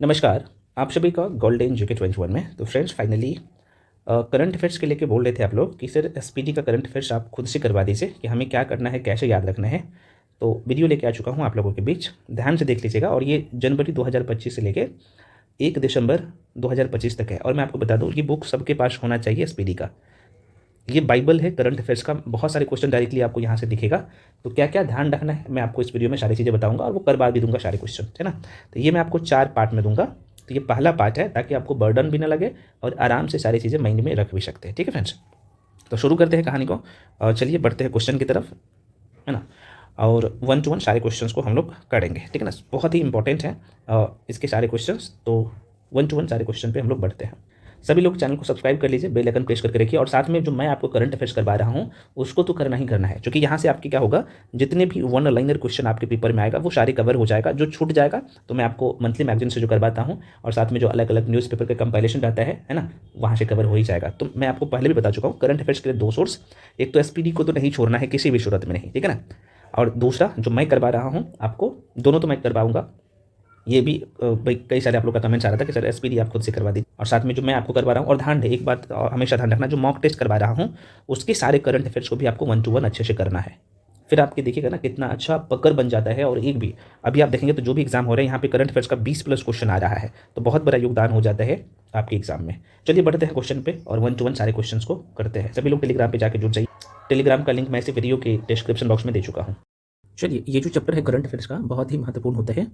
नमस्कार, आप सभी का गोल्डन जीके 21 में। तो फ्रेंड्स फाइनली करंट अफेयर्स के लेके बोल रहे थे आप लोग कि सर एसपीटी का करंट अफेयर्स आप खुद से करवा दीजिए कि हमें क्या करना है, कैसे याद रखना है। तो वीडियो लेके आ चुका हूँ आप लोगों के बीच, ध्यान से देख लीजिएगा। और ये जनवरी 2025 से लेके 1 दिसंबर 2025 तक है। और मैं आपको बता दूँ ये बुक सबके पास होना चाहिए एसपीटी का। ये बाइबल है करंट अफेयर्स का, बहुत सारे क्वेश्चन डायरेक्टली आपको यहाँ से दिखेगा। तो क्या क्या ध्यान रखना है मैं आपको इस वीडियो में सारी चीज़ें बताऊंगा और वो करवा भी दूंगा सारे क्वेश्चन, है ना। तो ये मैं आपको 4 पार्ट में दूंगा। तो ये पहला पार्ट है ताकि आपको बर्डन भी ना लगे और आराम से सारी चीज़ें माइंड में रख भी सकते हैं। ठीक है फ्रेंड्स, तो शुरू करते हैं कहानी को और चलिए बढ़ते हैं क्वेश्चन की तरफ, है ना। और 1 to 1 सारे क्वेश्चंस को हम लोग करेंगे, ठीक है ना। बहुत ही इंपॉर्टेंट है इसके सारे क्वेश्चंस। तो 1 to 1 सारे क्वेश्चन पे हम लोग बढ़ते हैं। सभी लोग चैनल को सब्सक्राइब कर लीजिए, बेल आइकन प्रेस करके रखिए। और साथ में जो मैं आपको करंट अफेयर्स करवा रहा हूँ उसको तो करना ही करना है, क्योंकि यहाँ से आपकी क्या होगा, जितने भी वन लाइनर क्वेश्चन आपके पेपर में आएगा वो सारे कवर हो जाएगा। जो छूट जाएगा तो मैं आपको मंथली मैगजीन से जो करवाता हूँ और साथ में जो अलग अलग न्यूज़पेपर का कंपाइलेशन रहता है ना, वहाँ से कवर हो ही जाएगा। तो मैं आपको पहले भी बता चुका हूँ करंट अफेयर्स के लिए 2 सोर्स, एक तो एसपीडी को तो नहीं छोड़ना है किसी भी सूरत में नहीं, ठीक है ना। और दूसरा जो मैं करवा रहा हूँ आपको, दोनों तो मैं करवाऊंगा। ये भी भाई कई सारे आप लोग का कमेंट्स आ रहा था कि सर एसपीडी आप खुद से करवा दीजिए। और साथ में जो मैं आपको करवा रहा हूँ, और ध्यान एक बात हमेशा ध्यान रखना, जो मॉक टेस्ट करवा रहा हूँ उसके सारे करंट अफेयर्स को भी आपको 1 to 1 अच्छे से करना है। फिर आपके देखिएगा ना कितना अच्छा पकड़ बन जाता है। और एक भी अभी आप देखेंगे तो जो भी एग्जाम हो रहे हैं यहाँ पे करंट अफेयर्स का 20+ क्वेश्चन आ रहा है, तो बहुत बड़ा योगदान हो जाता है आपके एग्जाम में। चलिए बढ़ते हैं क्वेश्चन पे और 1 to 1 सारे क्वेश्चन को करते हैं। सभी लोग टेलीग्राम पे जाकर जुड़ जाइए, टेलीग्राम का लिंक मैं इसे वीडियो के डिस्क्रिप्शन बॉक्स में दे चुका हूँ। चलिए, ये जो चैप्टर है करंट अफेयर्स का बहुत ही महत्वपूर्ण होता है।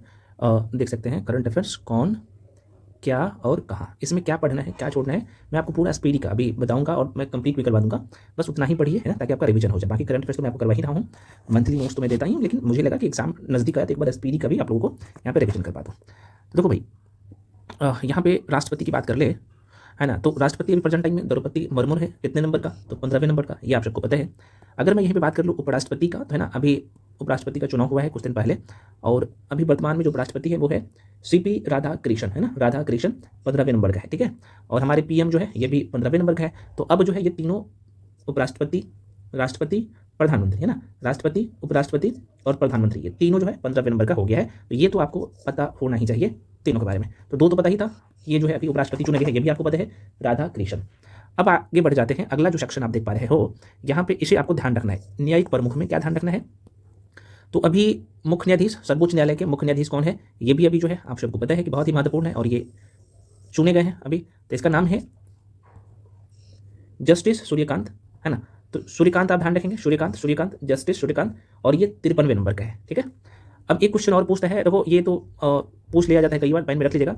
देख सकते हैं करंट अफेयर्स कौन, क्या और कहाँ, इसमें क्या पढ़ना है क्या छोड़ना है मैं आपको पूरा एसपीडी का अभी बताऊंगा और मैं कंप्लीट भी करवा दूंगा। बस उतना ही पढ़िए, है ना, ताकि आपका रिवीजन हो जाए। बाकी करंट अफेयर्स तो मैं आपको करवा ही रहा हूँ, मंथली नोट्स तो मैं देता ही हूँ, लेकिन मुझे लगा कि एग्जाम नजदीक आया तो एक बार एसपीडी का भी आप लोगों को यहाँ पे रिवीजन करवा दूँ। तो देखो भाई, यहाँ पे राष्ट्रपति की बात कर ले, है ना। तो राष्ट्रपति अभी प्रेजेंट टाइम में द्रौपदी मुर्मू है, कितने नंबर का, तो 15वें नंबर का, ये आप सबको पता है। अगर मैं यहीं पे बात कर लूँ उपराष्ट्रपति का, तो है ना, अभी उपराष्ट्रपति का चुनाव हुआ है कुछ दिन पहले, और अभी वर्तमान में जो उपराष्ट्रपति है वो है सीपी राधाकृष्णन, है ना, राधाकृष्णन 15वें नंबर का है, ठीक है। और हमारे पीएम जो है ये भी 15वें नंबर का है। तो अब जो है ये तीनों उपराष्ट्रपति, राष्ट्रपति, प्रधानमंत्री, है ना, राष्ट्रपति, उपराष्ट्रपति और प्रधानमंत्री, ये तीनों जो है 15वें नंबर का हो गया है। तो ये तो आपको पता होना ही चाहिए तीनों के बारे में। तो 2 तो पता ही था, ये जो है अभी उपराष्ट्रपति चुने गए हैं ये भी आपको पता है, राधाकृष्णन। अब आगे बढ़ जाते हैं, अगला जो सेक्शन आप देख पा रहे हो यहाँ पे, इसे आपको ध्यान रखना है। न्यायिक प्रमुख में क्या ध्यान रखना है, तो अभी मुख्य न्यायाधीश, सर्वोच्च न्यायालय के मुख्य न्यायाधीश कौन है, ये भी अभी जो है आप सबको पता है कि बहुत ही महत्वपूर्ण है और ये चुने गए हैं अभी। तो इसका नाम है जस्टिस सूर्यकांत, है ना। तो सूर्यकांत आप ध्यान रखेंगे, सूर्यकांत, जस्टिस सूर्यकांत, और ये 53वें नंबर का है, ठीक है। अब एक क्वेश्चन और पूछता है, देखो ये तो पूछ लिया जाता है कई बार, माइंड में रख लीजिएगा।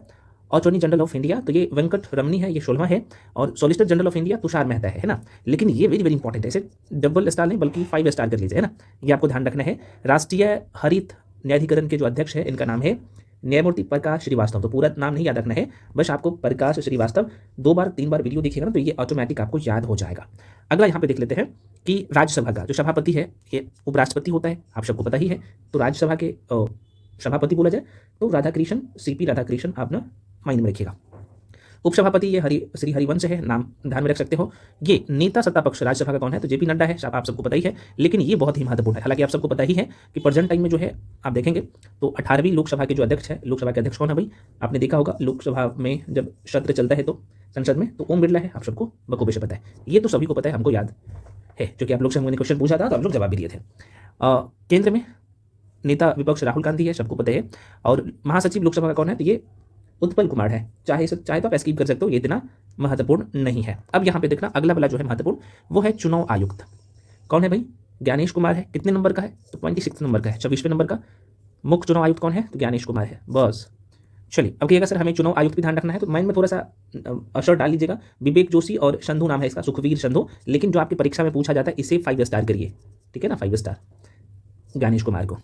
अटॉर्नी जनरल ऑफ इंडिया, तो ये वेंकट रमनी है, ये 16वां है। और solicitor general of India Tushar Mehta है ना। लेकिन ये वेरी वेरी इंपॉर्टेंट है, इसे डबल स्टार नहीं बल्कि 5 स्टार कर लीजिए, है ना, ये आपको ध्यान रखना है। राष्ट्रीय हरित न्यायाधिकरण के जो अध्यक्ष है इनका नाम है न्यायमूर्ति प्रकाश श्रीवास्तव। तो पूरा नाम नहीं याद रखना है, बस आपको प्रकाश श्रीवास्तव 2 बार 3 बार वीडियो देखिएगा ना तो ये ऑटोमेटिक आपको याद हो जाएगा। अगला यहाँ पे देख लेते हैं कि राज्यसभा का जो सभापति है ये उपराष्ट्रपति होता है, आप सबको पता ही है। तो राज्यसभा के सभापति बोला जाए तो राधाकृष्णन, सीपी राधाकृष्णन, आप ना माइंड में रखिएगा। उपसभापति ये श्री हरिवंश है, नाम ध्यान में रख सकते हो। ये नेता सत्ता पक्ष राज्यसभा का कौन है, तो जेपी नड्डा है, आप सबको पता ही है। लेकिन ये बहुत ही महत्वपूर्ण है, हालांकि आप सबको पता ही है कि प्रेजेंट टाइम में जो है आप देखेंगे तो 18वीं लोकसभा के जो अध्यक्ष है, लोकसभा के अध्यक्ष कौन है भाई, आपने देखा होगा लोकसभा में जब सत्र चलता है तो संसद में, तो ओम बिरला है, आप सबको बखूबी से पता है। ये तो सभी को पता है, हमको याद है, क्योंकि आप लोग से हमने क्वेश्चन पूछा था तो आप लोग जवाब भी दिए थे। केंद्र में नेता विपक्ष राहुल गांधी है, सबको पता है। और महासचिव लोकसभा का कौन है, तो ये उत्पल कुमार है। चाहे तो आप स्किप कर सकते हो, ये इतना महत्वपूर्ण नहीं है। अब यहाँ पे देखना अगला वाला जो है महत्वपूर्ण, वो है चुनाव आयुक्त। कौन है भाई, ज्ञानेश कुमार है, कितने नंबर का है, तो 26 नंबर का है, 26वें नंबर का। मुख्य चुनाव आयुक्त कौन है, तो ज्ञानेश कुमार है, बस। चलिए अब कहिएगा सर हमें चुनाव आयुक्त भी ध्यान रखना है, तो माइंड में थोड़ा सा असर डाल लीजिएगा। विवेक जोशी और संधू नाम है इसका, सुखवीर संधू। लेकिन जो आपकी परीक्षा में पूछा जाता है इसे 5 स्टार करिए, ठीक है ना, 5 स्टार ज्ञानेश कुमार को।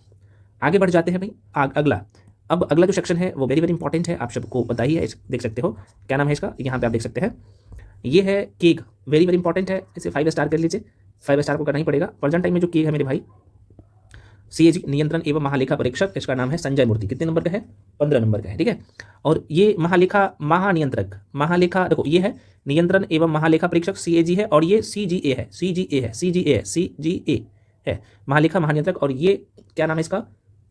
आगे बढ़ जाते हैं भाई, अगला। अब अगला जो सेक्शन है वो वेरी वेरी इंपॉर्टेंट है, आप सबको पता ही है, देख सकते हो क्या नाम है इसका, यहाँ पे आप देख सकते हैं, ये है केग, वेरी वेरी इंपॉर्टेंट है, इसे 5 स्टार कर लीजिए, 5 स्टार को करना ही पड़ेगा। प्रेजेंट टाइम में जो केग है मेरे भाई, सीएजी नियंत्रण एवं महालेखा परीक्षक, इसका नाम है संजय मूर्ति, कितने नंबर का है, 15 नंबर का है, ठीक है। और ये महानियंत्रक, महालेखा, देखो ये है नियंत्रण एवं महालेखा परीक्षक सीएजी है, और ये सीजीए है, सीजीए है, महालेखा महानियंत्रक। और ये क्या नाम है इसका,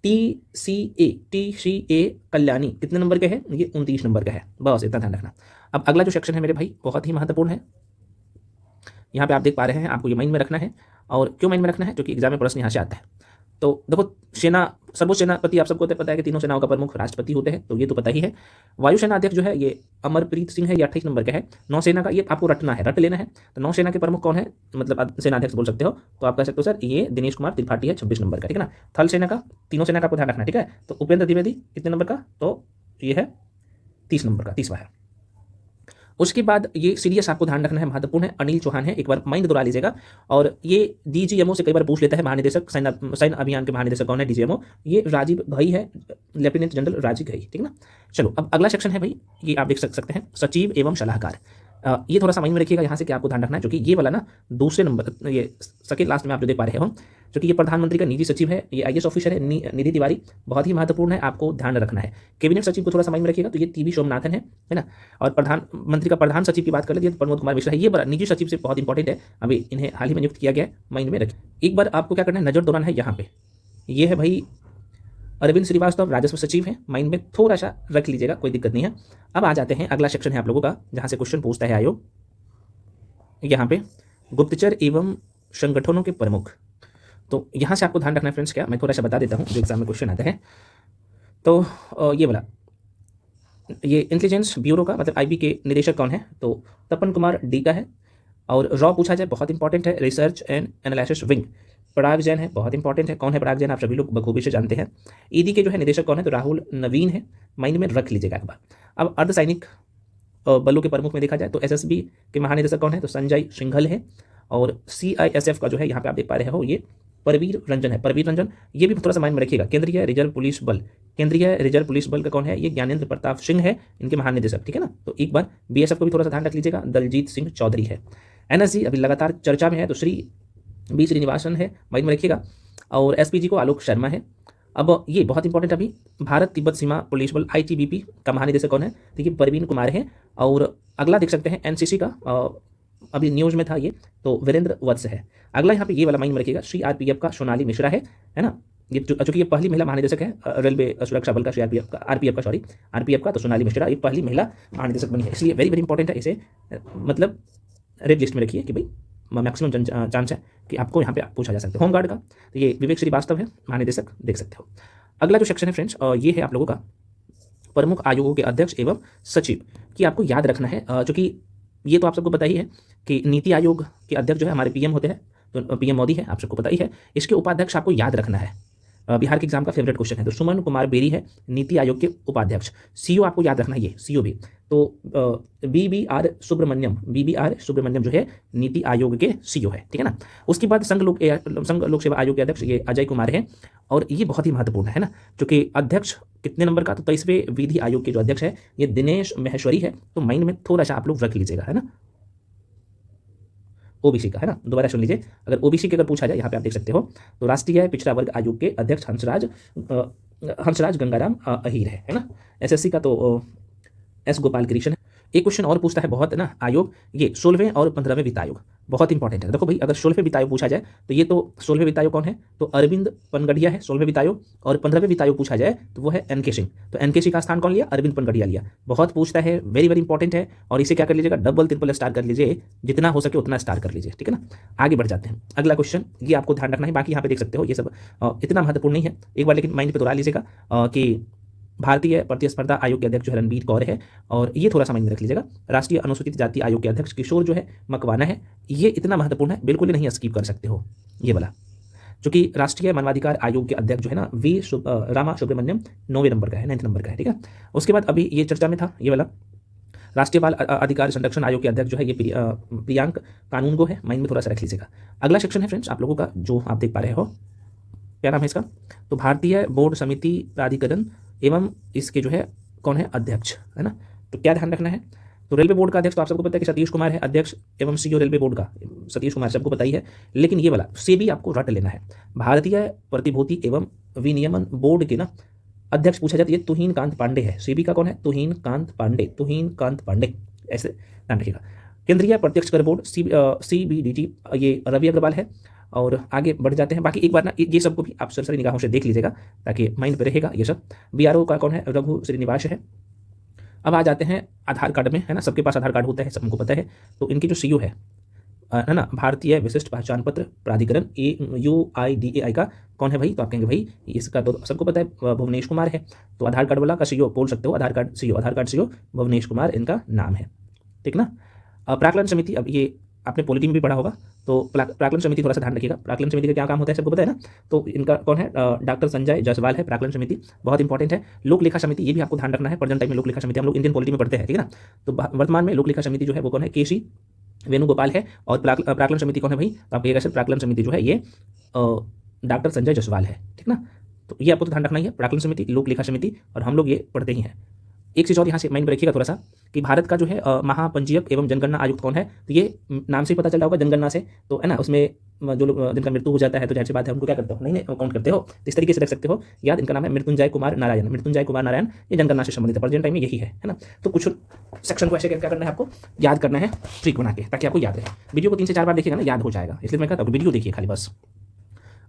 टी सी ए कल्याणी कितने नंबर का है? ये 29 नंबर का है। बस इतना ध्यान रखना। अब अगला जो सेक्शन है मेरे भाई बहुत ही महत्वपूर्ण है। यहाँ पे आप देख पा रहे हैं, आपको ये माइंड में रखना है। और क्यों माइंड में रखना है? क्योंकि एग्जाम में प्रश्न यहाँ से आता है। तो देखो, सेना सर्वोच्च सेनापति आप सबको तो पता है कि तीनों सेनाओं का प्रमुख राष्ट्रपति होते हैं, तो ये तो पता ही है। वायुसेना अध्यक्ष जो है ये अमरप्रीत सिंह है, ये 28 नंबर का है। नौसेना का ये आपको रटना है, रट लेना है। तो नौसेना के प्रमुख कौन है, मतलब सेनाध्यक्ष बोल सकते हो, तो आप कह सकते हो सर ये दिनेश कुमार त्रिपाठी है, 26 नंबर का, ठीक है ना। थल सेना का, तीनों सेना का आपको ध्यान रखना है, ठीक है। तो उपेंद्र द्विवेदी कितने नंबर का? तो ये है 30 नंबर का, 30वां है। उसके बाद ये सीरियस आपको ध्यान रखना है, महत्वपूर्ण है, अनिल चौहान है। एक बार माइंड दोहरा लीजिएगा। और ये डीजीएमओ से कई बार पूछ लेता है, महानिदेशक सैन्य अभियान के महानिदेशक कौन है? डीजीएमओ ये राजीव घई है, लेफ्टिनेंट जनरल राजीव घई, ठीक है ना। चलो अब अगला सेक्शन है भाई, ये आप देख सकते हैं, सचिव एवं सलाहकार। ये थोड़ा सा माइंड में रखिएगा यहाँ से, क्या आपको ध्यान रखना है, क्योंकि ये वाला ना दूसरे नंबर, ये सेकेंड लास्ट में आप जो देख पा रहे हो, क्योंकि ये प्रधानमंत्री का निजी सचिव है, ये आईएएस ऑफिसर है निधि तिवारी, बहुत ही महत्वपूर्ण है, आपको ध्यान रखना है। कैबिनेट सचिव को थोड़ा सा माइंड में रखिएगा, तो ये टीवी सोमनाथन है ना। और प्रधानमंत्री का प्रधान सचिव की बात कर लेते हैं, प्रमोद कुमार मिश्रा है, ये निजी सचिव से बहुत इंपॉर्टेंट है, अभी इन्हें हाल ही में नियुक्त किया गया है, माइंड में रखिए। एक बार आपको क्या करना है, नजर दौड़ाना है यहाँ पे, ये है भाई अरविंद श्रीवास्तव, राजस्व सचिव हैं, माइंड में थोड़ा सा रख लीजिएगा, कोई दिक्कत नहीं है। अब आ जाते हैं, अगला सेक्शन है आप लोगों का, जहाँ से क्वेश्चन पूछता है आयोग, यहाँ पे गुप्तचर एवं संगठनों के प्रमुख। तो यहाँ से आपको ध्यान रखना है फ्रेंड्स, क्या मैं थोड़ा सा बता देता हूँ जो एग्जाम में क्वेश्चन आता है। तो ये वाला, ये इंटेलिजेंस ब्यूरो का मतलब आईबी के निदेशक कौन है? तो तपन कुमार डी का है। और रॉ पूछा जाए, बहुत इंपॉर्टेंट है, रिसर्च एंड एनालिसिस विंग, पराग जैन है, बहुत इंपॉर्टेंट है। कौन है पराग जैन? आप सभी लोग बखूबी से जानते हैं। ईडी के जो है निदेशक कौन है? तो राहुल नवीन है, माइंड में रख लीजिएगा एक बार। अब अर्धसैनिक बलों के प्रमुख में देखा जाए तो एसएसबी के महानिदेशक कौन है? तो संजय सिंघल है। और सीआईएसएफ का जो है यहाँ पे आप देख पा रहे हो, ये परवीर रंजन है, परवीर रंजन, ये भी थोड़ा सा माइंड में रखिएगा। केंद्रीय रिजर्व पुलिस बल, केंद्रीय रिजर्व पुलिस बल का कौन है? ये ज्ञानेंद्र प्रताप सिंह है, इनके महानिदेशक, ठीक है ना। तो एक बार बीएसएफ को भी थोड़ा सा ध्यान रख लीजिएगा, दलजीत सिंह चौधरी है। एनएसजी अभी लगातार चर्चा में है, तो बी श्रीनिवासन है, माइंड में रखिएगा। और एसपीजी को आलोक शर्मा है। अब ये बहुत इंपॉर्टेंट, अभी भारत तिब्बत सीमा पुलिस बल आईटीबीपी का महानिदेशक कौन है? देखिए प्रवीण कुमार है। और अगला देख सकते हैं एनसीसी का, अभी न्यूज में था ये, तो वीरेंद्र वत्स है। अगला यहाँ पे ये वाला माइंड में रखिएगा, सीआरपीएफ का सोनाली मिश्रा है ना। ये चूंकि ये पहली महिला महानिदेशक है रेलवे सुरक्षा बल का, सीआरपीएफ का, आरपीएफ का, तो सोनाली मिश्रा ये पहली महिला महानिदेशक बनी है, इसलिए वेरी वेरी इंपॉर्टेंट है। इसे मतलब रेड लिस्ट में रखिए कि भाई मैक्सिमम चांस है कि आपको यहाँ पे पूछा जा सकता है। होमगार्ड का तो ये विवेक श्रीवास्तव है, महानिदेशक, देख सकते हो। अगला जो सेक्शन है फ्रेंड्स, ये है आप लोगों का प्रमुख आयोगों के अध्यक्ष एवं सचिव की आपको याद रखना है। चूंकि ये तो आप सबको पता ही है कि नीति आयोग के अध्यक्ष जो है हमारे पीएम होते हैं, तो पीएम मोदी है, आप सबको पता ही है। इसके उपाध्यक्ष आपको याद रखना है, बिहार के एग्जाम का फेवरेट क्वेश्चन है। तो सुमन कुमार बेरी है नीति आयोग के उपाध्यक्ष। सीईओ आपको याद रखना है, ये सीईओ भी, तो बीबीआर सुब्रमण्यम जो है नीति आयोग के सीईओ है, ठीक है ना। उसके बाद संघ लोक सेवा आयोग के अध्यक्ष ये अजय कुमार है। और ये बहुत ही महत्वपूर्ण है ना, क्योंकि अध्यक्ष कितने नंबर का? तो 23वें विधि आयोग के जो अध्यक्ष है ये दिनेश महेश्वरी है, तो माइंड में थोड़ा सा आप लोग रख लीजिएगा, है ना। ओबीसी का है ना, दोबारा सुन लीजिए, अगर ओबीसी के अगर पूछा जाए, यहाँ पे आप देख सकते हो, तो राष्ट्रीय पिछड़ा वर्ग आयोग के अध्यक्ष हंसराज गंगाराम अहीर है ना। एसएससी का तो एस गोपाल कृष्ण है। एक क्वेश्चन और पूछता है बहुत ना आयोग, ये 16वें और 15वें वित्त आयोग, बहुत इंपॉर्टेंट है। देखो भाई, अगर 16वें वित्त आयोग पूछा जाए तो ये तो 16वें वित्त आयोग कौन है? तो अरविंद पनगड़िया है 16वें वित्त आयोग। और 15वें वित्त आयोग पूछा जाए तो वो है एनके सिंह, तो एनके सिंह का स्थान कौन लिया? अरविंद पनगड़िया लिया। बहुत पूछता है, वेरी वेरी इंपॉर्टेंट है। और इसे क्या कर लीजिएगा, डबल ट्रिपल स्टार कर लीजिए, जितना हो सके उतना स्टार कर लीजिए, ठीक है ना। आगे बढ़ जाते हैं, अगला क्वेश्चन, ये आपको ध्यान रखना है। बाकी यहाँ पे देख सकते हो ये सब इतना महत्वपूर्ण नहीं है, एक बार लेकिन माइंड पे दोहरा लीजिएगा कि भारतीय प्रतिस्पर्धा आयोग के अध्यक्ष जो है रणबीर कौर है। और ये थोड़ा सा माइंड में रख लीजिएगा, राष्ट्रीय अनुसूचित जाति आयोग के अध्यक्ष किशोर जो है मकवाना है। ये इतना महत्वपूर्ण है, बिल्कुल ही नहीं स्किप कर सकते हो ये वाला। क्योंकि राष्ट्रीय मानवाधिकार आयोग के अध्यक्ष जो है ना रामा सुब्रमण्यम 9वें नंबर का है, 9th नंबर का है, ठीक है। उसके बाद अभी ये चर्चा में था ये वाला राष्ट्रीय बाल अधिकार संरक्षण आयोग के अध्यक्ष जो है ये प्रियांक कानूनगो है, माइंड में थोड़ा सा रख लीजिएगा। अगला सेक्शन है फ्रेंड्स आप लोगों का, जो आप देख पा रहे हो, क्या नाम है इसका? तो भारतीय बोर्ड समिति प्राधिकरण एवं इसके जो है कौन है? अध्यक्ष, है ना। तो क्या ध्यान रखना है? तो रेलवे बोर्ड का अध्यक्ष तो आप सबको पता है कि सतीश कुमार है, अध्यक्ष एवं सीईओ रेलवे बोर्ड का सतीश कुमार, सबको पता ही है। लेकिन ये वाला सेबी आपको रट लेना है, भारतीय प्रतिभूति एवं विनियमन बोर्ड के ना अध्यक्ष पूछा जाता है, ये तुहीन कांत पांडे है। सेबी का कौन है? तुहीन कांत पांडे, ऐसे ध्यान रखिएगा। केंद्रीय प्रत्यक्ष कर बोर्ड सीबीडीटी ये रवि अग्रवाल है। और आगे बढ़ जाते हैं। बाकी एक बार ना ये सबको भी आप सरसरी निगाहों से देख लीजिएगा ताकि माइंड पे रहेगा ये सब। बीआरओ का कौन है? रघु श्रीनिवास है। अब आ जाते हैं आधार कार्ड में, है ना, सबके पास आधार कार्ड होता है, सबको पता है। तो इनकी जो सीईओ है ना, भारतीय विशिष्ट पहचान पत्र प्राधिकरण UIDAI का कौन है भाई? तो आप कहेंगे भाई इसका तो सबको पता है, भुवनेश कुमार है। तो आधार कार्ड वाला का सीईओ बोल सकते हो, आधार कार्ड सीईओ भुवनेश कुमार इनका नाम है, ठीक ना। प्राक्कलन समिति, अब ये आपने पॉलिटी में भी पढ़ा होगा, तो प्राक्कलन समिति थोड़ा सा ध्यान रखिएगा। प्राक्कलन समिति का क्या काम होता है सबको पता है ना। तो इनका कौन है? डॉक्टर संजय जायसवाल है। प्राक्कलन समिति बहुत इंपॉर्टेंट है। लोक लेखा समिति, ये भी आपको ध्यान रखना है, प्रेजेंट टाइम में लोक लेखा समिति हम लोग इंडियन पॉलिटी में पढ़ते हैं, ठीक है ना। तो वर्तमान में लोक लेखा समिति जो है वो कौन है? KC वेणुगोपाल है। और प्राक्कलन समिति कौन है भाई? तो आप कहिएगा सर प्राक्कलन समिति जो है ये डॉक्टर संजय जायसवाल है, ठीक ना। तो ये आपको तो ध्यान रखना ही है, प्राक्कलन समिति, लोक लेखा समिति, और हम लोग ये पढ़ते ही हैं। एक चीज़ और यहाँ से माइंड में रखिएगा थोड़ा सा कि भारत का जो है महापंजीयक एवं जनगणना आयुक्त कौन है? तो ये नाम से ही पता चल रहा होगा, जनगणना से, तो है ना। उसमें जो लोग जिनका मृत्यु हो जाता है तो जाहिर सी बात है उनको क्या करते हो? नहीं काउंट करते हो। तो इस तरीके से रख सकते हो याद। इनका नाम है मृत्युंजय कुमार नारायण। मृत्युंजय कुमार नारायण, ये जनगणना से संबंधित है, प्रेजेंट टाइम में यही है ना। तो कुछ सेक्शन को ऐसे क्या करना है, आपको याद करना है ट्रिक बना के, ताकि आपको याद रहे। वीडियो को 3 से 4 बार देखिएगा ना, याद हो जाएगा। इसलिए मैं कहता हूँ वीडियो देखिए खाली बस।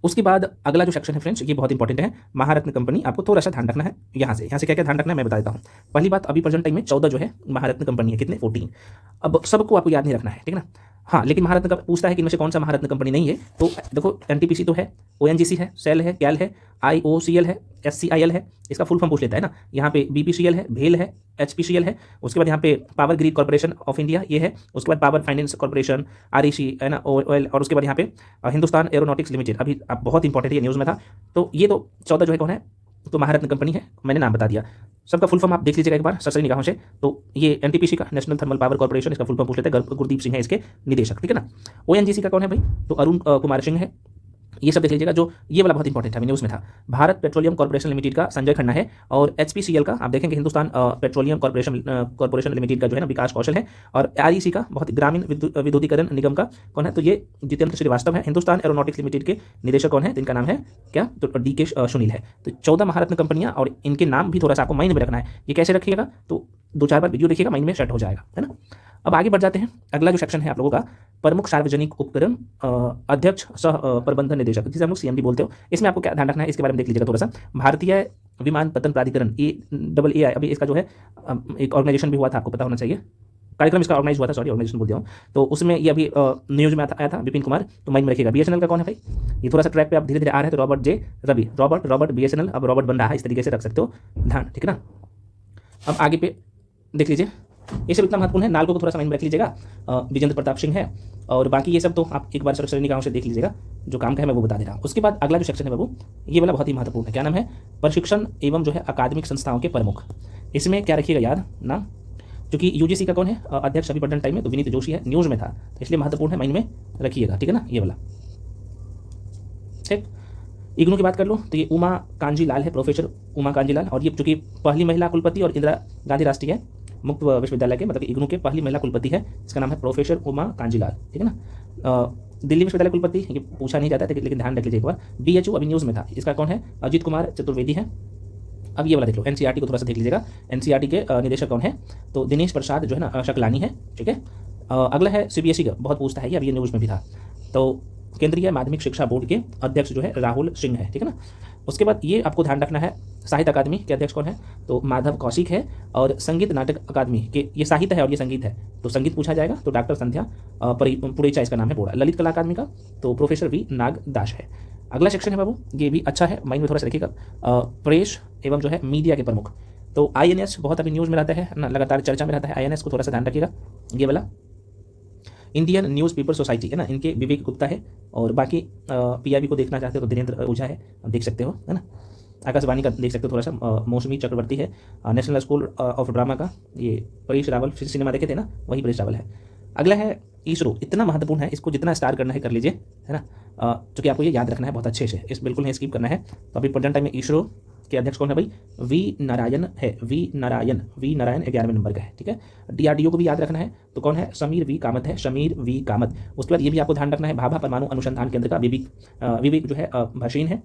उसके बाद अगला जो सेक्शन है फ्रेंड्स, ये बहुत इंपॉर्टेंट है, महारत्न कंपनी। आपको थोड़ा सा ध्यान रखना है यहाँ से क्या क्या ध्यान रखना है मैं बता देता हूँ। पहली बात, अभी प्रेजेंट टाइम में 14 जो है महारत्न कंपनी है, कितने? 14। अब सबको आपको याद नहीं रखना है, ठीक है ना। हाँ, लेकिन महारत्न का पूछता है कि इनमें से कौन सा महारत्न कंपनी नहीं है। तो देखो NTPC तो है, ONGC है, सेल है, कैल है, IOCL है, SCIL है, इसका फुल फॉर्म पूछ लेता है ना। यहाँ पे BPCL है, भेल है, HPCL है। उसके बाद यहाँ पे power grid corporation of India ये है। उसके बाद पावर फाइनेंस कॉर्पोरेशन, REC है ना, OL। और उसके बाद यहाँ पे हिंदुस्तान एरोनॉटिक्स लिमिटेड, अभी आप बहुत इंपॉर्टेंट ये न्यूज़ में था। तो ये तो 14 जो है कौन है? तो महारत्न कंपनी है, मैंने नाम बता दिया। सबका फुल फॉर्म आप देख लीजिएगा एक बार सरसरी निगाहों से। तो ये NTPC का नेशनल थर्मल पावर कॉर्पोरेशन, इसका फुल फॉर्म पूछ लेते हैं, गुरदीप सिंह है इसके निदेशक, ठीक है ना। ONGC का कौन है भाई? तो अरुण कुमार सिंह है। ये सब देख लीजिएगा। जो ये वाला बहुत इंपॉर्टेंट है, न्यूज़ में था, भारत पेट्रोलियम कॉर्पोरेशन लिमिटेड का संजय खन्ना है। और HPCL का आप देखेंगे हिंदुस्तान पेट्रोलियम कॉर्पोरेशन लिमिटेड का जो है ना विकास कौशल है। और REC का बहुत ग्रामीण विद्युतीकरण निगम का कौन है? तो ये जितेंद्र श्रीवास्तव है। हिंदुस्तान एरोनॉटिक्स लिमिटेड के निदेशक कौन है? जिनका नाम है क्या? तो DK सुनील है। तो 14 महारत्न कंपनियां, और इनके नाम भी थोड़ा सा आपको माइंड में रखना है। ये कैसे रखिएगा? तो 2-4 बार वीडियो देखिएगा, माइंड में सेट हो जाएगा, है ना। अब आगे बढ़ जाते हैं। अगला जो सेक्शन है आप लोगों का, प्रमुख सार्वजनिक उपक्रम अध्यक्ष सह प्रबंधन निदेशक, जिसे हम लोग CMD बोलते हो। इसमें आपको क्या ध्यान रखना है, इसके बारे में देख लीजिएगा थोड़ा सा। भारतीय विमानपत्तन प्राधिकरण, AAAI, अभी इसका जो है एक ऑर्गेनाइजेशन भी हुआ था, आपको पता होना चाहिए, कार्यक्रम इसका ऑर्गेनाइज हुआ था, सॉरी ऑर्गेनाइजेशन बोल दिया हूँ। तो उसमें ये अभी न्यूज़ में आया था, विपिन कुमार। तो माइंड में रखिएगा। BSNL का कौन है भाई? ये थोड़ा सा ट्रैक पे आप धीरे धीरे आ रहे हैं। तो Robert J Ravi, Robert BSNL, अब रॉबर्ट बन रहा है, इस तरीके से रख सकते हो ध्यान, ठीक है ना। अब आगे पे देख लीजिए, ये सब इतना महत्वपूर्ण है, नालको को थोड़ा सा माइंड में रख लीजिएगा। विजेंद्र प्रताप सिंह है। और बाकी ये सब तो आप एक बार सरसरी निगाहों से देख लीजिएगा, जो काम का है मैं वो बता दे रहा हूँ। उसके बाद अगला जो सेक्शन है बाबू, ये वाला बहुत ही महत्वपूर्ण है। क्या नाम है? प्रशिक्षण एवं जो है अकादमिक संस्थाओं के प्रमुख। इसमें क्या रखिएगा याद नाम, क्योंकि UGC का कौन है अध्यक्ष अभी प्रेजेंट टाइम में? तो विनीत जोशी है, न्यूज़ में था, तो इसलिए महत्वपूर्ण है, माइंड में रखिएगा, ठीक है ना, ये वाला, ठीक। इग्नू की बात कर लो तो ये उमा कांजी लाल है, प्रोफेसर उमा कांजी लाल। और ये चूंकि पहली महिला कुलपति और इंदिरा गांधी राष्ट्रीय मुक्त विश्वविद्यालय के, मतलब इग्नू के पहली महिला कुलपति है, इसका नाम है प्रोफेसर उमा कांजी लाल, ठीक है ना। दिल्ली विश्वविद्यालय कुलपति ये पूछा नहीं जाता है, लेकिन ध्यान रख लीजिए एक बार। BHU अभी न्यूज़ में था, इसका कौन है? अजीत कुमार चतुर्वेदी है। अब ये वाला देख लो, NCERT को थोड़ा सा देख लीजिएगा। NCERT के निदेशक कौन है? तो दिनेश प्रसाद जो है ना शकलानी है, ठीक है। अगला है CBSE का, बहुत पूछता है ये, अभी ये न्यूज़ में भी था। तो केंद्रीय माध्यमिक शिक्षा बोर्ड के अध्यक्ष जो है राहुल सिंह है, ठीक है ना। उसके बाद ये आपको ध्यान रखना है, साहित्य अकादमी के अध्यक्ष कौन है? तो माधव कौशिक है। और संगीत नाटक अकादमी के, ये साहित्य है और ये संगीत है, तो संगीत पूछा जाएगा, तो डॉक्टर संध्या पुरेचा इसका नाम है बोड़ा। ललित कला अकादमी का तो प्रोफेसर V नागदास है। अगला सेक्शन है बाबू, ये भी अच्छा है, माइंड में थोड़ा सा रखिएगा, प्रेस एवं जो है मीडिया के प्रमुख। तो INS बहुत अभी न्यूज़ में रहता है ना, लगातार चर्चा में रहता है, INS को थोड़ा सा ध्यान रखिएगा। ये वाला इंडियन न्यूज़ पेपर सोसाइटी है ना, इनके विवेक गुप्ता है। और बाकी PIB को देखना चाहते हो तो धीरेन्द्र ओझा है, आप देख सकते हो, है ना। आकाशवाणी का देख सकते हो थोड़ा सा, मौसमी चक्रवर्ती है। नेशनल स्कूल ऑफ ड्रामा का ये परेश रावल, सिनेमा देखे थे ना, वही परेश रावल है। अगला है ISRO, इतना महत्वपूर्ण है, इसको जितना स्टार करना है कर लीजिए, है ना, क्योंकि आपको ये याद रखना है बहुत अच्छे से, इस बिल्कुल नहीं स्किप करना है। तो अभी प्रेजेंट टाइम में ISRO के अध्यक्ष कौन है भाई? V नारायण है, V नारायण 11वें नंबर का है, ठीक है। DRDO को भी याद रखना है, तो कौन है? समीर V कामत है, समीर V कामत। उसके बाद ये भी आपको ध्यान रखना है, भाभा परमाणु अनुसंधान केंद्र का विवेक जो है भसीन है।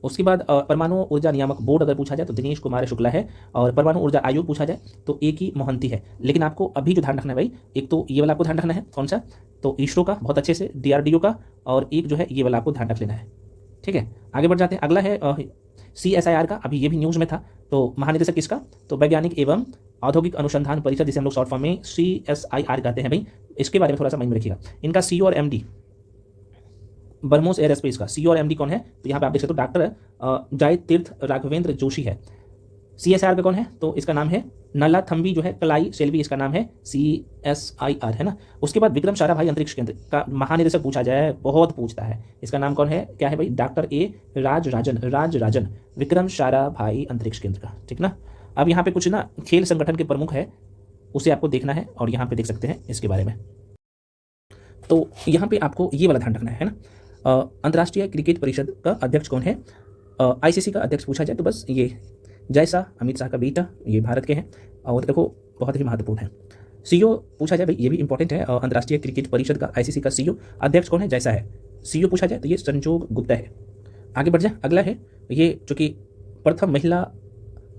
उसके बाद परमाणु ऊर्जा नियामक बोर्ड अगर पूछा जाए तो दिनेश कुमार शुक्ला है, और परमाणु ऊर्जा आयोग पूछा जाए तो ए की मोहंती है। लेकिन आपको अभी जो ध्यान रखना है भाई, एक तो ये वाला आपको ध्यान रखना है, कौन सा, तो इसरो का बहुत अच्छे से, डीआरडीओ का, और एक जो है ये वाला आपको ध्यान रख लेना है। ठीक है, आगे बढ़ जाते हैं। अगला है CSIR का, अभी ये भी न्यूज़ में था। तो महानिदेशक किसका, तो वैज्ञानिक एवं औद्योगिक अनुसंधान परिषद, जिसे हम लोग शॉर्ट फॉर्म में CSIR कहते हैं भाई, इसके बारे में थोड़ा सा माइंड में रखिएगा। इनका CEO और MD ब्रह्मोस एयर स्पेस का CEO और MD कौन है, तो यहाँ पे आप देख सकते हो डॉक्टर जय तीर्थ राघवेंद्र जोशी है। CSIR का कौन है, तो इसका नाम है नला थम्बी जो है कलाई सेल्वी, इसका नाम है CSIR, है ना। उसके बाद विक्रम साराभाई अंतरिक्ष केंद्र का महानिदेशक पूछा जाए, बहुत पूछता है, इसका नाम कौन है, क्या है भाई, डॉक्टर A राजराजन, विक्रम साराभाई अंतरिक्ष केंद्र का, ठीक ना। अब यहाँ पे कुछ ना खेल संगठन के प्रमुख है, उसे आपको देखना है, और यहाँ पे देख सकते हैं इसके बारे में। तो यहाँ पे आपको ये वाला ध्यान रखना है ना। अंतर्राष्ट्रीय क्रिकेट परिषद का अध्यक्ष कौन है, ICC का अध्यक्ष पूछा जाए तो बस ये जय शाह, अमित शाह का बेटा, ये भारत के हैं, और देखो बहुत ही महत्वपूर्ण है। CEO पूछा जाए भाई, ये भी इंपॉर्टेंट है, अंतर्राष्ट्रीय क्रिकेट परिषद का ICC का CEO अध्यक्ष कौन है, जय शाह है। CEO पूछा जाए तो ये संजोग गुप्ता है। आगे बढ़ जाए, अगला है ये जो कि प्रथम महिला,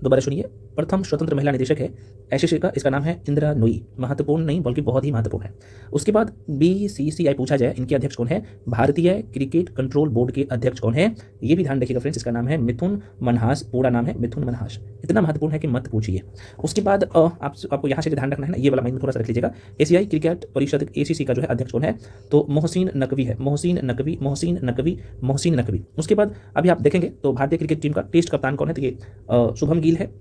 दोबारा सुनिए, प्रथम स्वतंत्र महिला निदेशक है ICC का, इसका नाम है इंदिरा नोई। महत्वपूर्ण नहीं बल्कि बहुत ही महत्वपूर्ण है। उसके बाद BCCI पूछा जाए, इनके अध्यक्ष कौन है, भारतीय क्रिकेट कंट्रोल बोर्ड के अध्यक्ष कौन है, ये भी ध्यान रखिएगा फ्रेंड्स, इसका नाम है मिथुन मनहास, पूरा नाम है मिथुन मनहास। इतना महत्वपूर्ण है कि मत पूछिए। उसके बाद आपको यहाँ से ध्यान रखना है ना, ये वाला माइंड में थोड़ा सा रख लीजिएगा। एशियाई क्रिकेट परिषद ACC का जो है अध्यक्ष कौन है, तो मोहसिन नकवी है, मोहसिन नकवी। उसके बाद अभी आप देखेंगे तो भारतीय क्रिकेट टीम का टेस्ट कप्तान कौन है, तो ये शुभम गिल है,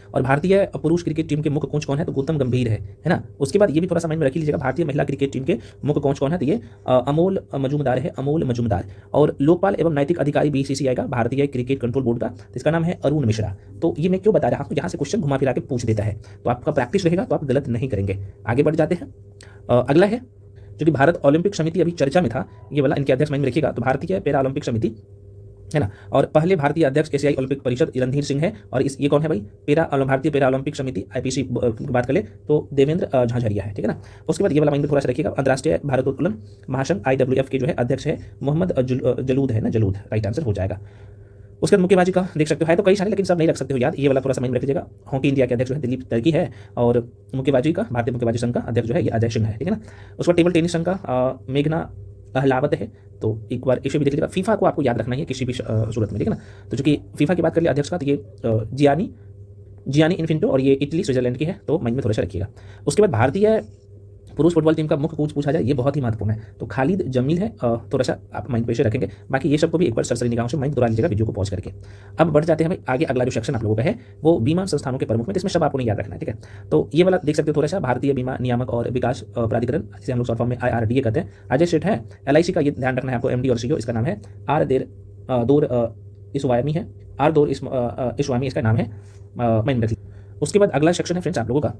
और भारतीय पुरुष क्रिकेट टीम के मुख्य कोच कौन है, तो गौतम गंभीर है ना। उसके बाद ये भी थोड़ा सा माइंड में रख लीजिएगा, भारतीय महिला क्रिकेट टीम के मुख्य कोच कौन है, तो ये अमोल मजूमदार है, अमोल मजूमदार। और लोकपाल एवं नैतिक अधिकारी BCCI का, भारतीय क्रिकेट कंट्रोल बोर्ड का, इसका नाम है अरुण मिश्रा। तो ये मैं क्यों बता रहा हूँ, यहाँ से क्वेश्चन घुमा फिरा के पूछ देता है, तो आपका प्रैक्टिस रहेगा तो आप गलत नहीं करेंगे। आगे बढ़ जाते हैं। अगला है जो कि भारत ओलंपिक समिति, अभी चर्चा में था, ये वाला इनके अध्यक्ष माइंड में रखिएगा, तो भारतीय पैरा ओलंपिक समिति, है ना। और पहले भारतीय अध्यक्ष एशियाई ओलंपिक परिषद रणधीर सिंह है, और ये कौन है भाई, भारतीय पैरा ओलंपिक समिति IPC की बात करें तो देवेंद्र झाझरिया है, ठीक है ना। उसके बाद ये वाला माइंड में थोड़ा सा रखिएगा, अंतर्राष्ट्रीय भारोत्तोलन महासंघ IWF के जो है अध्यक्ष है मोहम्मद जलूद, है ना, जलूद राइट आंसर हो जाएगा। उसके बाद मुक्केबाजी का देख सकते हो, है तो कई सारे लेकिन सब नहीं रख सकते हो याद, ये वाला थोड़ा सा माइंड में रख लीजिएगा। हॉकी इंडिया के अध्यक्ष जो है दिलीप तर्की है, और मुक्केबाजी का, भारतीय मुक्केबाजी संघ का अध्यक्ष जो है ये अजय सिंह है, ठीक है ना। उसके बाद टेबल टेनिस संघ का मेघना अहलावत है, तो एक बार इसे भी देख लीजिएगा। फीफा को आपको याद रखना है किसी भी सूरत में, ठीक है ना। तो जो कि फीफा की बात कर लिया अध्यक्ष का, तो ये जियानी इन्फिंटो, और ये इटली स्विट्जरलैंड की है, तो माइंड में थोड़ा सा रखिएगा। उसके बाद भारतीय पुरुष फुटबॉल टीम का मुख्य कोच पूछा जाए, ये बहुत ही महत्वपूर्ण है, तो खालिद जमील है, थोड़ा सा आप माइंड पे से रखेंगे। बाकी ये सबको भी एक बार सरसरी निगाहों से माइंड दोहरा लीजिएगा वीडियो को पॉज करके। अब बढ़ जाते हैं भाई आगे, अगला जो सेक्शन आप लोगों का है वो बीमा संस्थानों के प्रमुख में, जिसमें सब आपको नहीं याद रखना है, ठीक है। तो ये वाला देख सकते हो थोड़ा सा, भारतीय बीमा नियामक और विकास प्राधिकरण, जिसे हम लोग शॉर्ट फॉर्म में IRDA कहते हैं, अजय सेठ है। LIC का ये ध्यान रखना है आपको, MD और CEO, इसका नाम है दूर इस्वामी है, दूर इस्वामी इसका नाम है, माइंड रख लीजिए। उसके बाद अगला सेक्शन है फ्रेंड्स आप लोगों का,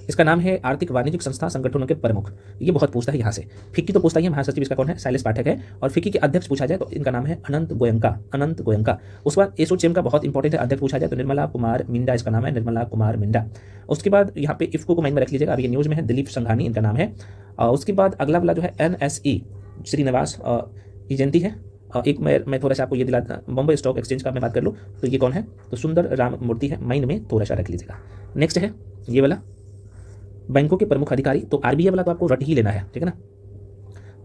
इसका नाम है आर्थिक वाणिज्यिक संस्था संगठनों के प्रमुख। ये बहुत पूछता है यहाँ से। फिक्की तो पूछता ही है, महासचिव इसका कौन है, शैलेश पाठक है, और फिक्की के अध्यक्ष पूछा जाए तो इनका नाम है अनंत गोयंका। उसके बाद एसोचेम का बहुत इंपॉर्टेंट है, अध्यक्ष पूछा जाए तो निर्मला कुमार मिंडा, इसका नाम है निर्मला कुमार मिंडा। उसके बाद यहाँ पे इफ्को को माइंड में रख लीजिएगा, अभी ये न्यूज़ में है, दिलीप संघानी इनका नाम है। उसके बाद अगला वाला जो है NSE श्रीनिवास एजेंटी है। एक मैं थोड़ा सा आपको ये दिलाता, बॉम्बे स्टॉक एक्सचेंज का मैं बात कर लूँ तो ये कौन है, तो सुंदर राम मूर्ति है, माइंड में थोड़ा सा रख लीजिएगा। नेक्स्ट है ये वाला बैंकों के प्रमुख अधिकारी, तो RBI वाला तो आपको रट ही लेना है, ठीक है ना।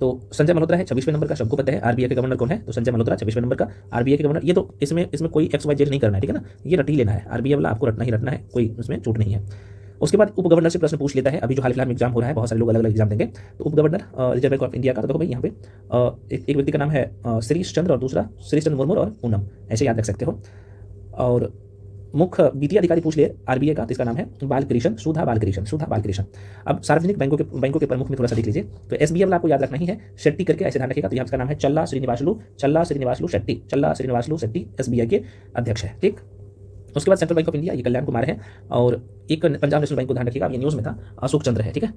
तो संजय मल्होत्रा है 26वें नंबर का, सबको पता है RBI के गवर्नर कौन है, तो संजय मल्होत्रा 26वें नंबर का RBI के गवर्नर। ये तो इसमें कोई XYZ नहीं करना है, ठीक है ना, ये रट ही लेना है, RBI वाला आपको रटना ही रटना है, कोई उसमें चूट नहीं है। उसके बाद उप गवर्नर से प्रश्न पूछ लेता है, अभी जो हाल फिलहाल में एग्जाम हो रहा है, बहुत सारे लोग अलग अलग एग्जाम देंगे, तो उप governor reserve bank of India का, तो देखो भाई यहाँ पे एक व्यक्ति का नाम है श्रीश चंद्र, और दूसरा श्रीश चंद्र मुर्मू और पूनम, ऐसे याद रख सकते हो। और मुख्य वित्तीय अधिकारी पूछ ले RBI का, तो इसका नाम है सुधा बालकृष्ण। अब सार्वजनिक बैंकों के प्रमुख में थोड़ा सा देख लीजिए, तो SBI वाला आपको याद रखना ही है, शेट्टी करके ऐसे ध्यान रखिएगा, तो यहाँ इसका नाम है चल्ला श्रीनिवासलू शेट्टी, SBI के अध्यक्ष है, ठीक। उसके बाद सेंट्रल बैंक ऑफ इंडिया, ये कल्याण कुमार है, और एक पंजाब नेशनल बैंक को ध्यान रखिएगा, ये न्यूज़ में था, अशोक चंद्र है, ठीक है।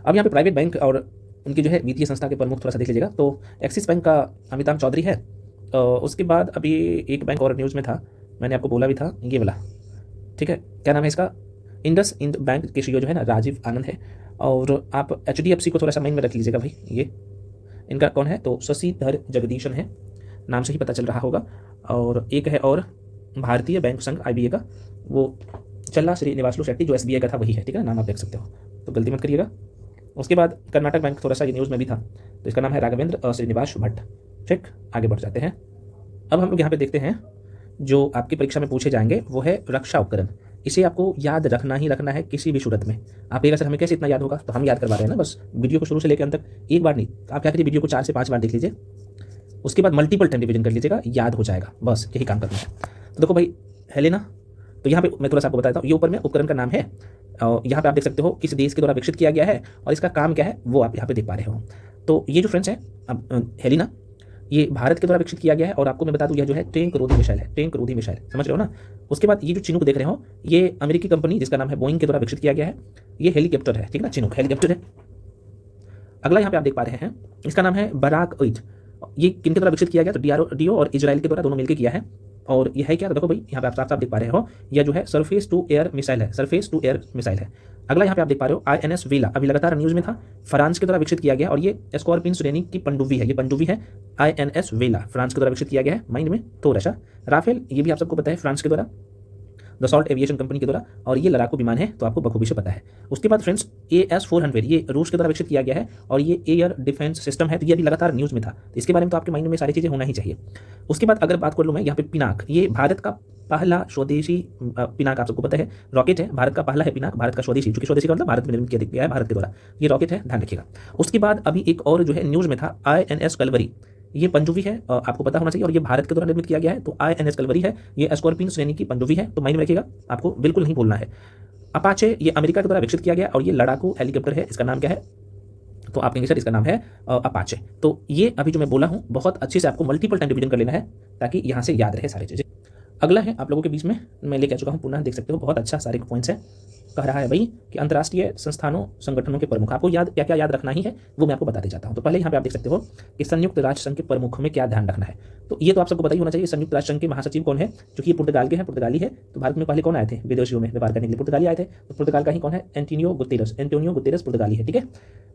अब यहाँ पे प्राइवेट बैंक और उनकी जो है वित्तीय संस्था के प्रमुख थोड़ा सा देख लीजिएगा, तो एक्सिस बैंक का अमिताभ चौधरी है। उसके बाद अभी एक बैंक और न्यूज़ में था, मैंने आपको बोला भी था, ये वाला, ठीक है, क्या नाम है इसका, इंडसइंड बैंक के CEO जो है ना राजीव आनंद है। और आप HDFC को थोड़ा सा माइंड में रख लीजिएगा भाई, ये इनका कौन है, तो शशिधर जगदीशन है। नाम से ही पता चल रहा होगा। और एक है और भारतीय बैंक संघ IBA का, वो चल्ला श्रीनिवासलू शेट्टी जो SBI का था वही है, ठीक है, नाम आप देख सकते हो, तो गलती मत करिएगा। उसके बाद कर्नाटक बैंक, थोड़ा सा ये न्यूज़ में भी था, तो इसका नाम है राघवेंद्र श्रीनिवास भट्ट। ठीक, आगे बढ़ जाते हैं। अब हम लोग यहाँ पे देखते हैं जो आपकी परीक्षा में पूछे जाएंगे वो है रक्षा उपकरण। इसे आपको याद रखना ही रखना है किसी भी सूरत में। आप कहेगा सर हमें कैसे इतना याद होगा, तो हम याद करवा रहे हैं ना, बस वीडियो को शुरू से लेकर अंत तक एक बार नहीं, आप क्या करिए वीडियो को 4 से 5 बार देख लीजिए, उसके बाद मल्टीपल टाइम रिविजन कर लीजिएगा, याद हो जाएगा, बस यही काम करना है। तो देखो भाई हेलेना, तो यहाँ पे मैं थोड़ा सा आपको बताता हूँ, ये ऊपर में उपकरण का नाम है और यहाँ पे आप देख सकते हो किस देश के द्वारा विकसित किया गया है और इसका काम क्या है वो आप यहाँ पे देख पा रहे हो। तो ये जो फ्रेंड्स है अब हेलिना, ये भारत के द्वारा विकसित किया गया है और आपको मैं बता दूं यह जो है टैंक रोधी मिसाइल है, टैंक रोधी मिसाइल, समझ रहे हो ना। उसके बाद ये जो चिनूक देख रहे हो, ये अमेरिकी कंपनी जिसका नाम है बोइंग के द्वारा विकसित किया गया है, ये हेलीकॉप्टर है, ठीक है ना, चिनूक हेलीकॉप्टर है। अगला यहाँ पे आप देख पा रहे हैं, इसका नाम है बराक 8, ये किन के द्वारा विकसित किया गया, तो DRDO और इजराइल के द्वारा दोनों मिलकर किया है। और यह है क्या, देखो भाई यहाँ पे आप साफ साफ देख पा रहे हो, यह जो है सरफेस टू एयर मिसाइल है, सरफेस टू एयर मिसाइल है। अगला यहाँ पे आप देख पा रहे हो INS वेला, अभी लगातार न्यूज़ में था, फ्रांस के द्वारा विकसित किया गया और ये स्कॉर्पियन श्रेणी की पनडुब्बी है, ये पनडुब्बी है INS वेला, फ्रांस के द्वारा विकसित किया गया है, माइंड में थोड़ा सा। राफेल, ये भी आप सबको पता है फ्रांस के द्वारा, दसॉल्ट एविएशन कंपनी के द्वारा, और ये लड़ाकू विमान है तो आपको बखूबी से पता है। उसके बाद फ्रेंड्स AS400, ये रूस के द्वारा विकसित किया गया है और ये एयर डिफेंस सिस्टम है, तो ये अभी लगातार न्यूज़ में था, तो इसके बारे में तो आपके माइंड में सारी चीज़ें होना ही चाहिए। उसके बाद अगर बात कर लूँ मैं यहाँ पे पिनाक, ये भारत का पहला स्वदेशी पिनाक, आप सबको पता है रॉकेट है, भारत का पहला है पिनाक, भारत का स्वदेशी, चूंकि स्वदेशी का मतलब भारत में निर्मित किया गया है भारत के द्वारा, ये रॉकेट है, ध्यान रखिएगा। उसके बाद अभी एक और जो है न्यूज़ में था INS कलवरी, ये पनडुब्बी है, आपको पता होना चाहिए, और ये भारत के द्वारा निर्मित किया गया है, तो INS कलवरी है, ये स्कॉर्पियन श्रेणी की पनडुब्बी है, तो माइंड में रखिएगा, आपको बिल्कुल नहीं भूलना है। अपाचे, ये अमेरिका के द्वारा विकसित किया गया और ये लड़ाकू हेलीकॉप्टर है, इसका नाम क्या है, तो आप कहेंगे सर इसका नाम है अपाचे। तो ये अभी जो मैं बोला हूँ बहुत अच्छे से आपको मल्टीपल टाइम रिवीजन कर लेना है ताकि यहाँ से याद रहे सारी चीज़ें। अगला है आप लोगों के बीच में मैं लेके आ चुका हूँ, पुनः देख सकते हो, बहुत अच्छा सारे पॉइंट्स हैं। कह रहा है भाई कि अंतर्राष्ट्रीय संस्थानों संगठनों के प्रमुख, आपको याद क्या क्या याद रखना ही है वो मैं आपको बताते जाता हूँ। तो पहले यहाँ पे आप देख सकते हो कि संयुक्त राष्ट्र संघ के प्रमुख में क्या ध्यान रखना है, तो ये तो आप सबको पता ही होना चाहिए। संयुक्त राष्ट्र संघ के महासचिव कौन है, क्योंकि ये पुर्तगाल के हैं, पुर्तगाली है, तो भारत में पहले कौन आए थे विदेशियों में व्यापार करने के लिए, पुर्तगाली आए थे, तो पुर्तगाल का ही कौन है, एंटोनियो गुतेरस, एंटोनियो गुतेरस पुर्तगाली है, ठीक है।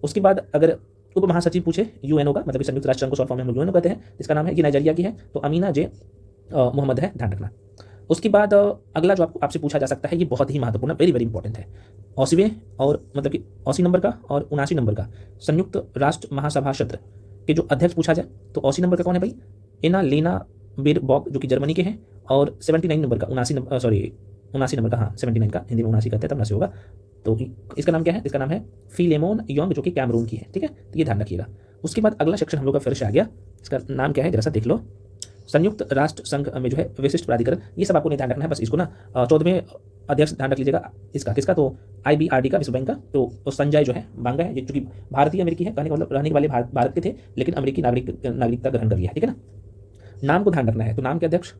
उसके बाद अगर उप महासचिव पूछे UNO का, मतलब संयुक्त राष्ट्र संघ को शॉर्ट फॉर्म में हम UNO कहते हैं, इसका नाम है, ये नाइजीरिया की है, तो अमीना जे मोहम्मद है, ध्यान रखना। उसके बाद अगला जो आपको आपसे पूछा जा सकता है, ये बहुत ही महत्वपूर्ण है, वेरी वेरी इंपॉर्टेंट है, 80वें और मतलब कि 80 नंबर का और 79 नंबर का संयुक्त राष्ट्र महासभा क्षेत्र के जो अध्यक्ष पूछा जाए, तो 80 नंबर का कौन है भाई, एना लेना बेरबॉक जो कि जर्मनी के हैं, और 79 नंबर का 79 नंबर का, हाँ 79 का, हिंदी में 79 कहते हैं, तब 79 होगा, तो इसका नाम क्या है, इसका नाम है फिलेमोन योंग जो कि कैमरून की है, ठीक है, तो ये ध्यान रखिएगा। उसके बाद अगला सेक्शन हम लोग का फिर से आ गया, इसका नाम क्या है जरा सा देख लो, संयुक्त राष्ट्र संघ में जो है विशिष्ट प्राधिकरण, ये सब आपको नहीं ध्यान रखना है, बस इसको ना 14वें अध्यक्ष ध्यान रख लीजिएगा, इसका किसका, तो IBRD का, विश्व बैंक का, तो संजय जो है बांगा है, ये चूंकि भारतीय अमेरिकी है, कहने का मतलब रहने वाले भारत के थे लेकिन अमेरिकी नागरिकता ग्रहण कर लिया है, ठीक है ना। नाम को ध्यान रखना है, तो नाम के अध्यक्ष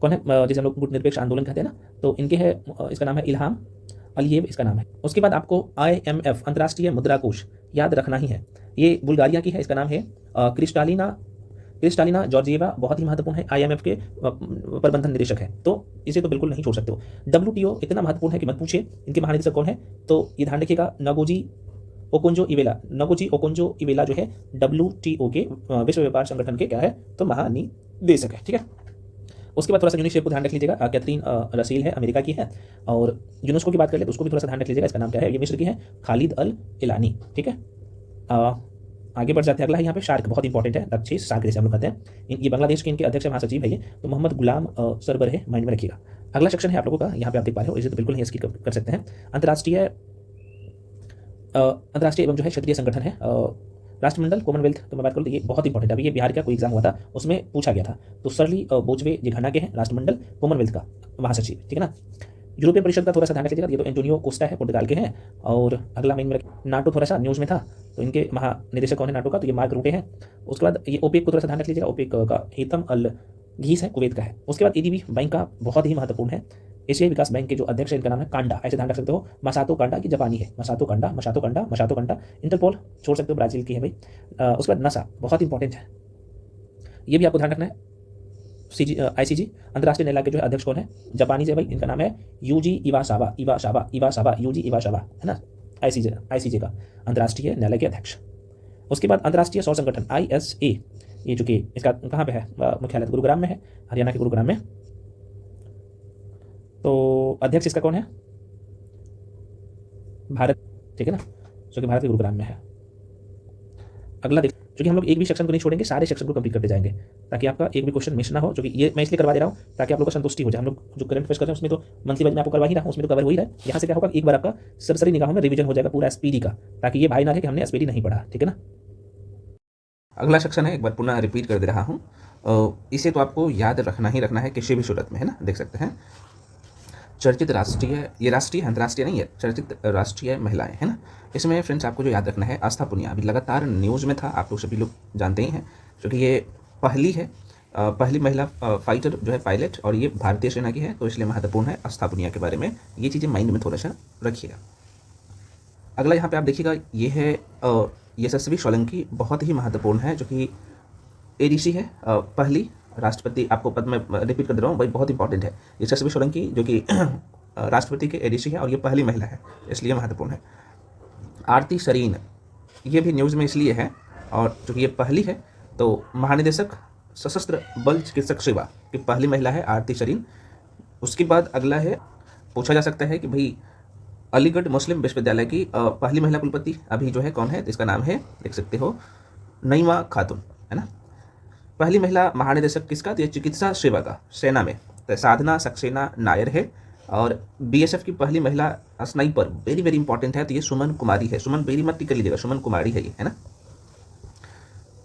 कौन है, जिसे हम लोग गुटनिरपेक्ष आंदोलन कहते हैं ना, तो इनके है, इसका नाम है इल्हाम अलियेव, इसका नाम है। उसके बाद आपको IMF अंतर्राष्ट्रीय मुद्रा कोष याद रखना ही है, ये बुल्गारिया की है, इसका नाम है क्रिस्टालिना जॉर्जिएवा, बहुत ही महत्वपूर्ण है, IMF के प्रबंधन निदेशक है, तो इसे तो बिल्कुल नहीं छोड़ सकते हो। WTO इतना महत्वपूर्ण है कि मत पूछिए, इनके महानिदेशक कौन है, तो ये ध्यान रखिएगा, नगोजी ओकोंजो इवेला जो है WTO के विश्व व्यापार संगठन के क्या है, तो महानिदेशक है, ठीक है। उसके बाद थोड़ा सा यूनिसेफ को ध्यान रख लीजिएगा, कैथरीन रसील है, अमेरिका की है, और यूनेस्को की बात कर ले तो उसको भी थोड़ा सा ध्यान रख लीजिएगा, इसका नाम क्या है, ये मिस्र की है, खालिद अल इलानी, ठीक है। आगे बढ़ जाते हैं, अगला है यहाँ पे शार्क, बहुत इंपॉर्टेंट है, दक्षिण सार्क जैसे हम लोग कहते हैं, ये बांग्लादेश के इनके अध्यक्ष महासचिव है, ये तो मोहम्मद गुलाम सरबर है, माइंड में रखिएगा। अगला सेक्शन है आप लोगों का, यहाँ पे आप देख पा रहे हो, इसे तो बिल्कुल नहीं स्किप कर सकते हैं, अंतर्राष्ट्रीय एवं जो है क्षेत्रीय संगठन है, राष्ट्रमंडल कॉमनवेल्थ की मैं बात करूँ तो ये बहुत इंपॉर्टेंट है, अभी ये बिहार का कोई एग्जाम हुआ था उसमें पूछा गया था, तो सरली बोजवे जी घाना के हैं राष्ट्रमंडल कॉमनवेल्थ का महासचिव, ठीक है ना। यूरोपियन परिषद का थोड़ा सा ध्यान रखिएगा, ये तो एंटोनियो कोस्टा है, पुर्तगाल के हैं, और अगला में नाटो थोड़ा सा न्यूज़ में था, तो इनके महानिदेशक कौन है नाटो का, तो ये मार्क रूटे हैं। उसके बाद ये OPEC को थोड़ा सा ध्यान रख लीजिएगा, OPEC का हेतम अल घीस है, कुवैत का है। उसके बाद ADB बैंक का बहुत ही महत्वपूर्ण है, एशियाई विकास बैंक के जो अध्यक्ष है इनका नाम है कांडा, ऐसे ध्यान रख सकते हो, मसातो कांडा की जापानी है, मसातो कांडा। इंटरपोल छोड़ सकते हो, ब्राजील की है भाई। उसके बाद NASA बहुत इंपॉर्टेंट है, ये भी आपको ध्यान रखना है। ICG अंतर्राष्ट्रीय न्यायालय के जो है अध्यक्ष कौन है, जापानी से भाई, इनका नाम है यूजी इवासावा यूजी इवासावा है ना, ICJ का अंतर्राष्ट्रीय न्यायालय के अध्यक्ष। उसके बाद अंतर्राष्ट्रीय सौर संगठन ISA, ये जो कि इसका कहाँ पे है मुख्यालय, गुरुग्राम में है, हरियाणा के गुरुग्राम में। तो अध्यक्ष इसका कौन है, भारत, ठीक है ना, जो कि भारत के गुरुग्राम में है। अगला देख, क्योंकि हम लोग एक भी सेक्शन को नहीं छोड़ेंगे, सारे सेक्शन को कंप्लीट करते जाएंगे ताकि आपका एक भी क्वेश्चन मिस ना हो, जो कि ये मैं इसलिए करवा दे रहा हूँ ताकि आप लोग को संतुष्टि हो जाए। हम लोग जो करंट अफेयर्स कर रहे हैं उसमें तो मंथली बैच में आपको करवा ही रहा हूँ, उसमें तो कवर हो ही रहा है। यहाँ से क्या होगा, एक बार आपका सरसरी निगाहों में रिवीजन हो जाएगा पूरा एसपीडी का, ताकि ये भाई ना रहे कि हमने एसपीडी नहीं पढ़ा, ठीक है ना। अगला सेक्शन है, एक बार पुनः रिपीट कर दे रहा हूँ, इसे तो आपको याद रखना ही रखना है किसी भी सूरत में, है ना। देख सकते हैं, चर्चित राष्ट्रीय, ये राष्ट्रीय अंतर्राष्ट्रीय नहीं है, चर्चित राष्ट्रीय महिलाएं, है ना। इसमें फ्रेंड्स आपको जो याद रखना है, आस्था पुनिया अभी लगातार न्यूज़ में था, आप लोग सभी लोग जानते ही हैं, क्योंकि ये पहली है, पहली महिला फाइटर जो है पायलट, और ये भारतीय सेना की है, तो इसलिए महत्वपूर्ण है आस्था पुनिया के बारे में। ये चीज़ें माइंड में थोड़ा सा रखिएगा। अगला यहाँ पे आप देखिएगा, ये है यशस्वी सोलंकी, बहुत ही महत्वपूर्ण है, जो कि एडीसी है, पहली राष्ट्रपति, आपको पद में रिपीट कर दे रहा हूँ भाई, बहुत इंपॉर्टेंट है। यशस्वी सोलंकी जो कि राष्ट्रपति के एडीसी है और ये पहली महिला है, इसलिए महत्वपूर्ण है। आरती शरीन, ये भी न्यूज़ में इसलिए है, और चूँकि ये पहली है तो महानिदेशक सशस्त्र बल चिकित्सक सेवा की पहली महिला है आरती शरीन। उसके बाद अगला है, पूछा जा सकता है कि भाई अलीगढ़ मुस्लिम विश्वविद्यालय की पहली महिला कुलपति अभी जो है कौन है, तो इसका नाम है, देख सकते हो, नईमा खातून, है ना। पहली महिला महानिदेशक किसका, तो ये चिकित्सा सेवा का, सेना में, तो साधना सक्सेना नायर है। और बीएसएफ की पहली महिला स्नाइपर, वेरी वेरी इंपॉर्टेंट है, तो ये सुमन कुमारी है, सुमन बेरी मत कर लीजिएगा, सुमन कुमारी है ये, है ना।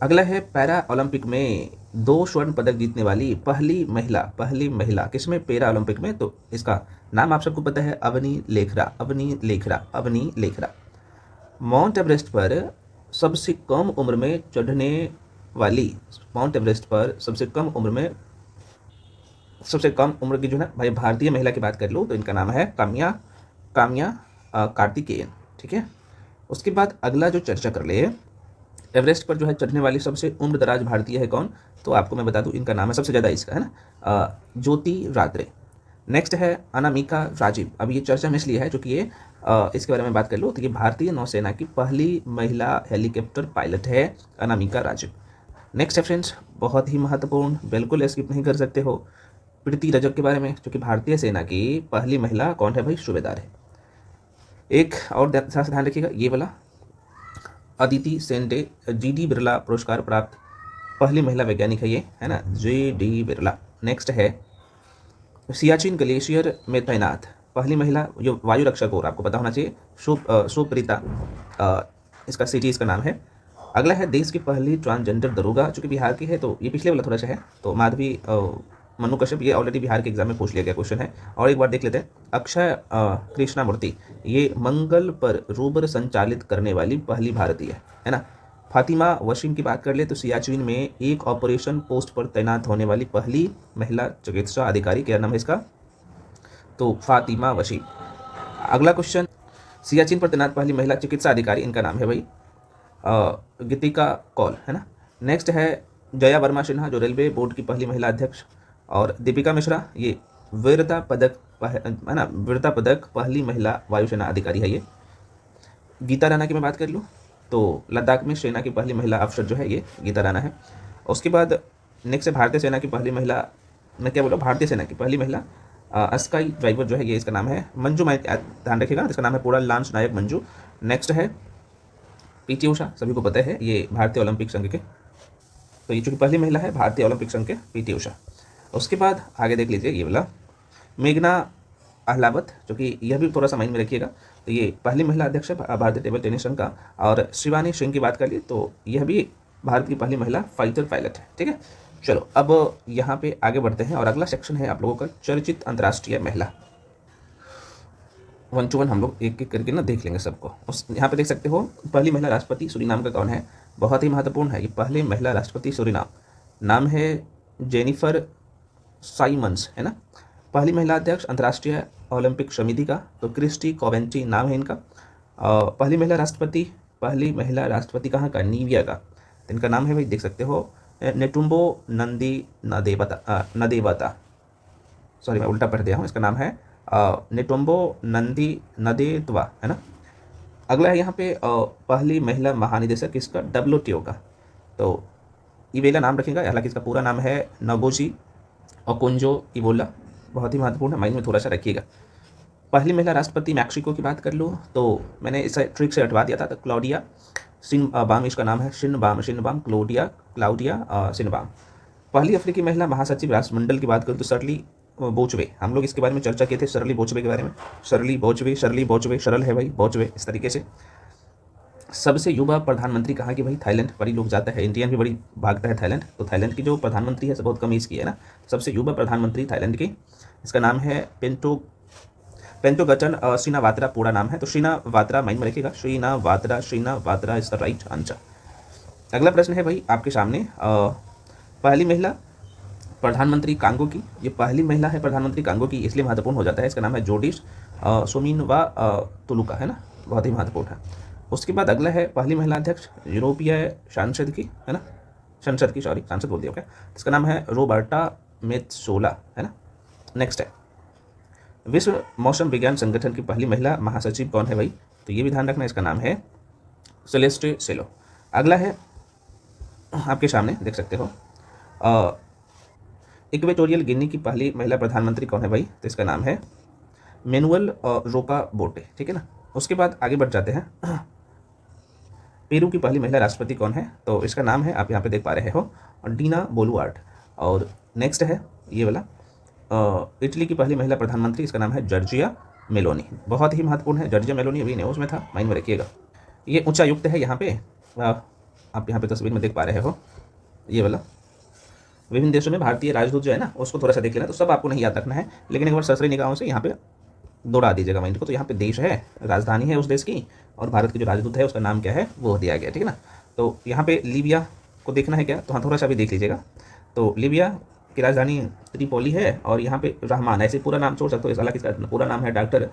अगला है पैरा ओलंपिक में 2 स्वर्ण पदक जीतने वाली पहली महिला किसमें, पैरा ओलंपिक में, तो इसका नाम आप सबको पता है, अवनी लेखरा। माउंट एवरेस्ट पर सबसे कम उम्र में चढ़ने वाली, माउंट एवरेस्ट पर सबसे कम उम्र की जो है भाई भारतीय महिला की बात कर लो तो इनका नाम है काम्या कार्तिकेयन, ठीक है। उसके बाद अगला जो चर्चा कर ले, एवरेस्ट पर जो है चढ़ने वाली सबसे उम्र दराज भारतीय है कौन, तो आपको मैं बता दूं, इनका नाम है सबसे ज़्यादा इसका, है ना, ज्योति रात्रे। नेक्स्ट है अनामिका राजीव, अब ये चर्चा में इसलिए है क्योंकि ये इसके बारे में बात कर लो तो ये भारतीय नौसेना की पहली महिला हेलीकॉप्टर पायलट है, अनामिका राजीव। नेक्स्ट है फ्रेंड्स, बहुत ही महत्वपूर्ण, बिल्कुल स्किप नहीं कर सकते हो, प्रीति रजक के बारे में, क्योंकि भारतीय सेना की पहली महिला कौन है भाई, सूबेदार है। एक और ध्यान रखिएगा, ये वाला अदिति सेंडे, जीडी बिरला पुरस्कार प्राप्त पहली महिला वैज्ञानिक है ये, है ना, जीडी बिरला। नेक्स्ट है सियाचिन ग्लेशियर में तैनात पहली महिला, जो वायु रक्षक कोर, आपको पता होना चाहिए, सुप्रीता, इसका सिटी इसका नाम है। अगला है देश की पहली ट्रांसजेंडर दरोगा, जो कि बिहार की है, तो ये पिछले वाला थोड़ा सा है, तो माधवी मनु कश्यप, ये ऑलरेडी बिहार के एग्जाम में पूछ लिया गया क्वेश्चन है। और एक बार देख लेते हैं, अक्षय कृष्णामूर्ति, ये मंगल पर रोवर संचालित करने वाली पहली भारतीय है ना। फातिमा वसीम की बात कर ले तो सियाचिन में एक ऑपरेशन पोस्ट पर तैनात होने वाली पहली महिला चिकित्सा अधिकारी, क्या नाम है इसका, तो फातिमा वसीम। अगला क्वेश्चन, सियाचिन पर तैनात पहली महिला चिकित्सा अधिकारी, इनका नाम है भाई गीतिका कौल, है ना। नेक्स्ट है जया वर्मा सिन्हा, जो रेलवे बोर्ड की पहली महिला अध्यक्ष। और दीपिका मिश्रा, ये वीरता पदक, है ना, वीरता पदक पहली महिला वायुसेना अधिकारी है ये। गीता राणा की मैं बात कर लूँ तो लद्दाख में सेना की पहली महिला अफसर जो है ये गीता राणा है। उसके बाद नेक्स्ट है भारतीय सेना की पहली महिला, मैं क्या बोला, भारतीय सेना की पहली महिला स्काई ड्राइवर जो है ये, इसका नाम है मंजू, मैं ध्यान रखिएगा, इसका नाम है पूरा लांस नायक मंजू। नेक्स्ट है पीटी उषा, सभी को पता है, ये भारतीय ओलंपिक संघ के, तो ये चूँकि पहली महिला है भारतीय ओलंपिक संघ के, पीटी उषा। उसके बाद आगे देख लीजिए, ये वाला मेघना अहलावत, जो कि यह भी थोड़ा सा माइंड में रखिएगा, तो ये पहली महिला अध्यक्ष है भारतीय टेबल टेनिस संघ का। और शिवानी सिंह की बात कर ली तो यह भी भारत की पहली महिला फाइटर पायलट है, ठीक है। चलो अब यहाँ पे आगे बढ़ते हैं और अगला सेक्शन है आप लोगों का चर्चित अंतर्राष्ट्रीय महिला। 1 to 1 हम लोग एक एक करके ना देख लेंगे सबको। उस यहाँ पे देख सकते हो, पहली महिला राष्ट्रपति सूरीनाम का कौन है, बहुत ही महत्वपूर्ण है, ये पहली महिला राष्ट्रपति सूरीनाम, नाम है जेनिफर साइमंस, है ना। पहली महिला अध्यक्ष अंतर्राष्ट्रीय ओलंपिक समिति का, तो क्रिस्टी कोवेंची नाम है इनका। पहली महिला राष्ट्रपति कहाँ का, नीविया का, तो इनका नाम है भाई, देख सकते हो, नेटुम्बो नंदी नदेवता, सॉरी मैं उल्टा पढ़ दिया हूँ, इसका नाम है नेटुम्बो नंदी नदेतवा, है ना। अगला है यहाँ पे पहली महिला महानिदेशक इसका WTO का, तो इवेला नाम रखेगा, हालांकि इसका पूरा नाम है नगोजी ओकोंजो इवोला, बहुत ही महत्वपूर्ण है, माइंड में थोड़ा सा रखिएगा। पहली महिला राष्ट्रपति मैक्सिको की बात कर लूँ तो मैंने इस ट्रिक से हटवा दिया था, तो क्लॉडिया शिनबाम इसका नाम है, शिनबाम क्लाउडिया शिनबाम। पहली अफ्रीकी महिला महासचिव राष्ट्रमंडल की बात करूँ तो शर्ली बोचवे, हम लोग इसके बारे में चर्चा किए थे, शर्ली बोचवे के बारे में, शर्ली बोचवे, सरल है भाई बोचवे, इस तरीके से। सबसे युवा प्रधानमंत्री कहाँ की भाई, थाईलैंड, बड़ी लोग जाता है, इंडियन भी बड़ी भागता है थाईलैंड, तो थाईलैंड की जो प्रधानमंत्री है बहुत कम एज की है ना, सबसे युवा प्रधानमंत्री थाईलैंड की, इसका नाम है पेंटोगटन श्रीनावात्रा पूरा नाम है, तो श्रीनावात्रा माइंड में रखिएगा, श्रीनावात्रा इज द राइट आंसर। अगला प्रश्न है भाई आपके सामने, पहली महिला प्रधानमंत्री कांगो की, ये पहली महिला है प्रधानमंत्री कांगो की, इसलिए महत्वपूर्ण हो जाता है, इसका नाम है जोडिस सोमिनवा तुलुका, है ना, बहुत ही महत्वपूर्ण है। उसके बाद अगला है पहली महिला अध्यक्ष यूरोपीय सांसद की, है ना, सांसद बोल दिया क्या, इसका नाम है रोबर्टा मेत्सोला, है ना। नेक्स्ट है विश्व मौसम विज्ञान संगठन की पहली महिला महासचिव कौन है भाई, तो ये भी ध्यान रखना, इसका नाम है सेलेस्टे सेलो। अगला है आपके सामने देख सकते हो, इक्वेटोरियल गिनी की पहली महिला प्रधानमंत्री कौन है भाई, तो इसका नाम है मैनुअल रोका बोटे, ठीक है ना। उसके बाद आगे बढ़ जाते हैं, पेरू की पहली महिला राष्ट्रपति कौन है, तो इसका नाम है आप यहाँ पे देख पा रहे हो डीना बोलुआर्ट। और नेक्स्ट है ये वाला, इटली की पहली महिला प्रधानमंत्री, इसका नाम है जॉर्जिया मेलोनी, बहुत ही महत्वपूर्ण है, जॉर्जिया मेलोनी अभी न्यूज़ में था, माइंड में रखिएगा। ये उच्चायुक्त है यहाँ पे, आप यहाँ पे तस्वीर में देख पा रहे हो ये वाला, विभिन्न देशों में भारतीय राजदूत जो है ना उसको थोड़ा सा देख लेना, तो सब आपको नहीं याद रखना है, लेकिन एक बार सरसरी निगाहों से यहाँ पे दौड़ा दीजिएगा माइंड को। तो यहाँ पे देश है, राजधानी है उस देश की, और भारत की जो राजदूत है उसका नाम क्या है वो दिया गया, ठीक है ना। तो यहाँ पे लीबिया को देखना है क्या, तो हाँ थोड़ा सा भी देख लीजिएगा। तो लीबिया की राजधानी त्रिपोली है, और यहाँ पे रहमान, ऐसे पूरा नाम छोड़ सकते हो, हालांकि इसका पूरा नाम है डॉक्टर